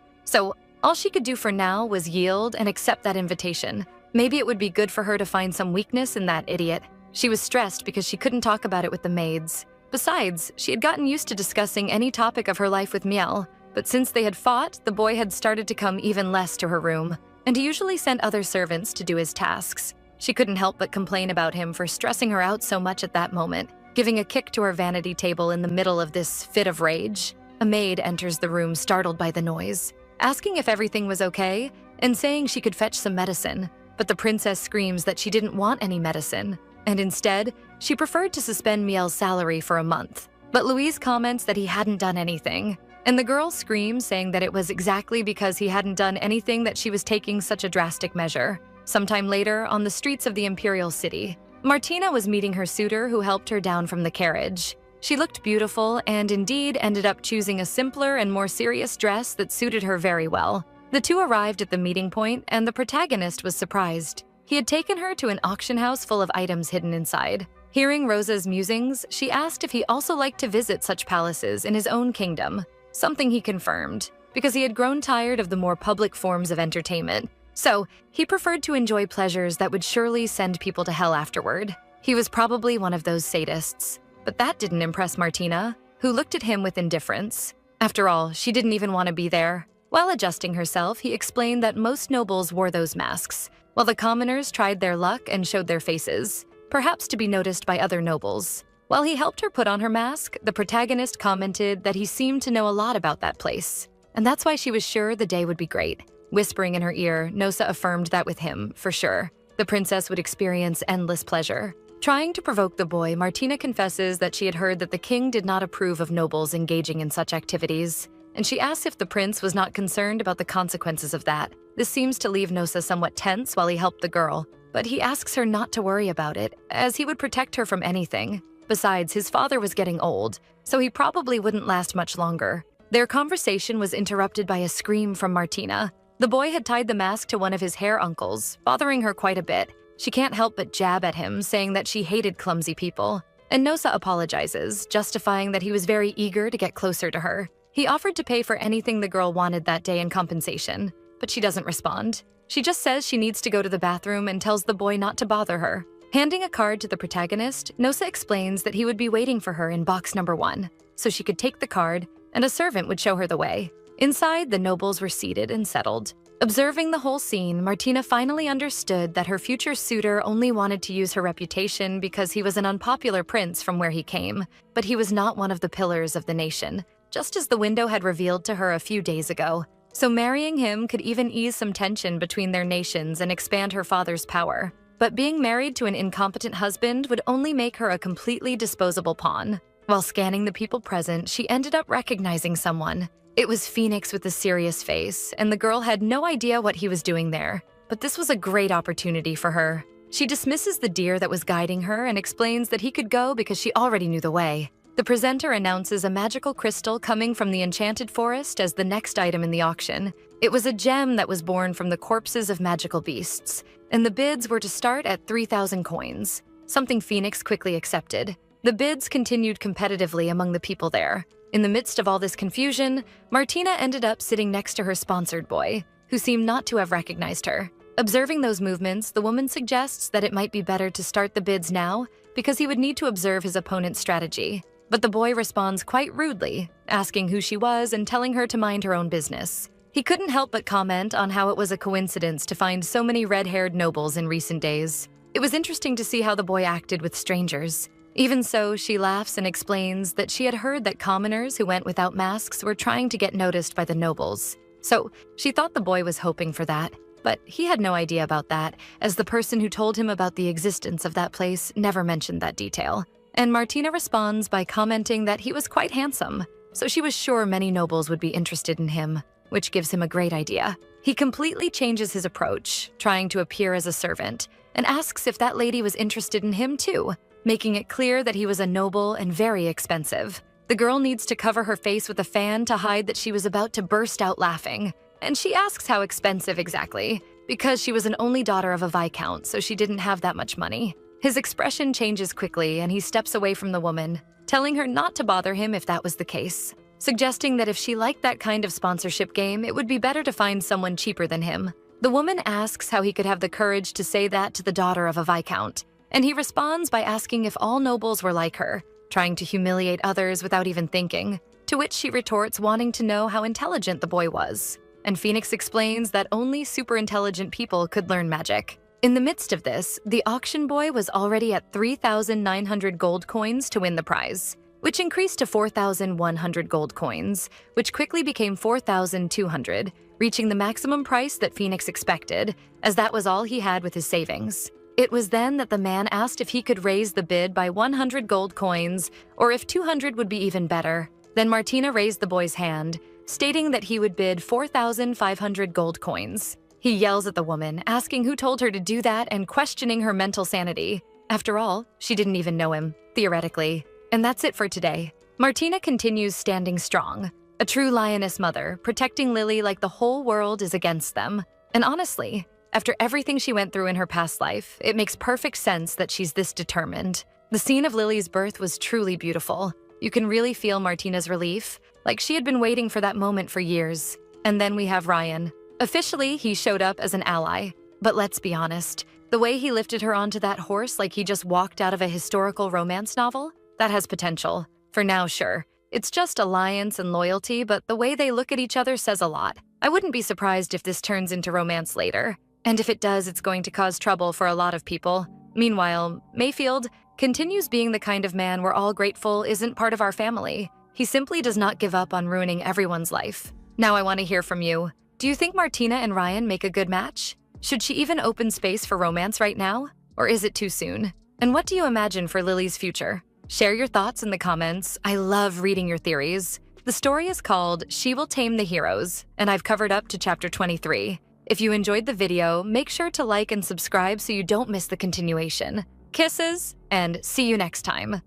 So all she could do for now was yield and accept that invitation. Maybe it would be good for her to find some weakness in that idiot. She was stressed because she couldn't talk about it with the maids. Besides, she had gotten used to discussing any topic of her life with Miel, but since they had fought, the boy had started to come even less to her room, and he usually sent other servants to do his tasks. She couldn't help but complain about him for stressing her out so much at that moment, giving a kick to her vanity table in the middle of this fit of rage. A maid enters the room startled by the noise, asking if everything was okay and saying she could fetch some medicine, but the princess screams that she didn't want any medicine, and instead, she preferred to suspend Miel's salary for a month. But Louise comments that he hadn't done anything, and the girl screams, saying that it was exactly because he hadn't done anything that she was taking such a drastic measure. Sometime later, on the streets of the imperial city, Martina was meeting her suitor who helped her down from the carriage. She looked beautiful and indeed ended up choosing a simpler and more serious dress that suited her very well. The two arrived at the meeting point, and the protagonist was surprised. He had taken her to an auction house full of items hidden inside. Hearing Rosa's musings, she asked if he also liked to visit such palaces in his own kingdom, something he confirmed, because he had grown tired of the more public forms of entertainment. So, he preferred to enjoy pleasures that would surely send people to hell afterward. He was probably one of those sadists. But that didn't impress Martina, who looked at him with indifference. After all, she didn't even want to be there. While adjusting herself, he explained that most nobles wore those masks, while the commoners tried their luck and showed their faces, perhaps to be noticed by other nobles. While he helped her put on her mask, the protagonist commented that he seemed to know a lot about that place, and that's why she was sure the day would be great. Whispering in her ear, Nosa affirmed that with him, for sure, the princess would experience endless pleasure. Trying to provoke the boy, Martina confesses that she had heard that the king did not approve of nobles engaging in such activities, and she asks if the prince was not concerned about the consequences of that. This seems to leave Nosa somewhat tense while he helped the girl, but he asks her not to worry about it, as he would protect her from anything. Besides, his father was getting old, so he probably wouldn't last much longer. Their conversation was interrupted by a scream from Martina. The boy had tied the mask to one of his hair uncles, bothering her quite a bit. She can't help but jab at him, saying that she hated clumsy people. And Nosa apologizes, justifying that he was very eager to get closer to her. He offered to pay for anything the girl wanted that day in compensation, but she doesn't respond. She just says she needs to go to the bathroom and tells the boy not to bother her. Handing a card to the protagonist, Nosa explains that he would be waiting for her in box number 1, so she could take the card and a servant would show her the way. Inside, the nobles were seated and settled. Observing the whole scene, Martina finally understood that her future suitor only wanted to use her reputation because he was an unpopular prince from where he came, but he was not one of the pillars of the nation, just as the window had revealed to her a few days ago. So marrying him could even ease some tension between their nations and expand her father's power. But being married to an incompetent husband would only make her a completely disposable pawn. While scanning the people present, she ended up recognizing someone. It was Phoenix with a serious face, and the girl had no idea what he was doing there. But this was a great opportunity for her. She dismisses the deer that was guiding her and explains that he could go because she already knew the way. The presenter announces a magical crystal coming from the enchanted forest as the next item in the auction. It was a gem that was born from the corpses of magical beasts, and the bids were to start at 3,000 coins, something Phoenix quickly accepted. The bids continued competitively among the people there. In the midst of all this confusion, Martina ended up sitting next to her sponsored boy, who seemed not to have recognized her. Observing those movements, the woman suggests that it might be better to start the bids now because he would need to observe his opponent's strategy. But the boy responds quite rudely, asking who she was and telling her to mind her own business. He couldn't help but comment on how it was a coincidence to find so many red-haired nobles in recent days. It was interesting to see how the boy acted with strangers. Even so, she laughs and explains that she had heard that commoners who went without masks were trying to get noticed by the nobles. So she thought the boy was hoping for that, but he had no idea about that, as the person who told him about the existence of that place never mentioned that detail. And Martina responds by commenting that he was quite handsome, so she was sure many nobles would be interested in him, which gives him a great idea. He completely changes his approach, trying to appear as a servant, and asks if that lady was interested in him too, making it clear that he was a noble and very expensive. The girl needs to cover her face with a fan to hide that she was about to burst out laughing. And she asks how expensive exactly, because she was an only daughter of a viscount, so she didn't have that much money. His expression changes quickly and he steps away from the woman, telling her not to bother him if that was the case, suggesting that if she liked that kind of sponsorship game, it would be better to find someone cheaper than him. The woman asks how he could have the courage to say that to the daughter of a viscount. And he responds by asking if all nobles were like her, trying to humiliate others without even thinking, to which she retorts wanting to know how intelligent the boy was. And Phoenix explains that only super intelligent people could learn magic. In the midst of this, the auction boy was already at 3,900 gold coins to win the prize, which increased to 4,100 gold coins, which quickly became 4,200, reaching the maximum price that Phoenix expected, as that was all he had with his savings. It was then that the man asked if he could raise the bid by 100 gold coins, or if 200 would be even better. Then Martina raised the boy's hand, stating that he would bid 4,500 gold coins. He yells at the woman, asking who told her to do that and questioning her mental sanity. After all, she didn't even know him, theoretically. And that's it for today. Martina continues standing strong, a true lioness mother, protecting Lily like the whole world is against them. And honestly, after everything she went through in her past life, it makes perfect sense that she's this determined. The scene of Lily's birth was truly beautiful. You can really feel Martina's relief, like she had been waiting for that moment for years. And then we have Ryan. Officially, he showed up as an ally. But let's be honest, the way he lifted her onto that horse like he just walked out of a historical romance novel, that has potential. For now, sure. It's just alliance and loyalty, but the way they look at each other says a lot. I wouldn't be surprised if this turns into romance later. And if it does, it's going to cause trouble for a lot of people. Meanwhile, Mayfield continues being the kind of man we're all grateful isn't part of our family. He simply does not give up on ruining everyone's life. Now I want to hear from you. Do you think Martina and Ryan make a good match? Should she even open space for romance right now? Or is it too soon? And what do you imagine for Lily's future? Share your thoughts in the comments. I love reading your theories. The story is called She Will Tame the Heroes, and I've covered up to chapter 23. If you enjoyed the video, make sure to like and subscribe so you don't miss the continuation. Kisses, and see you next time.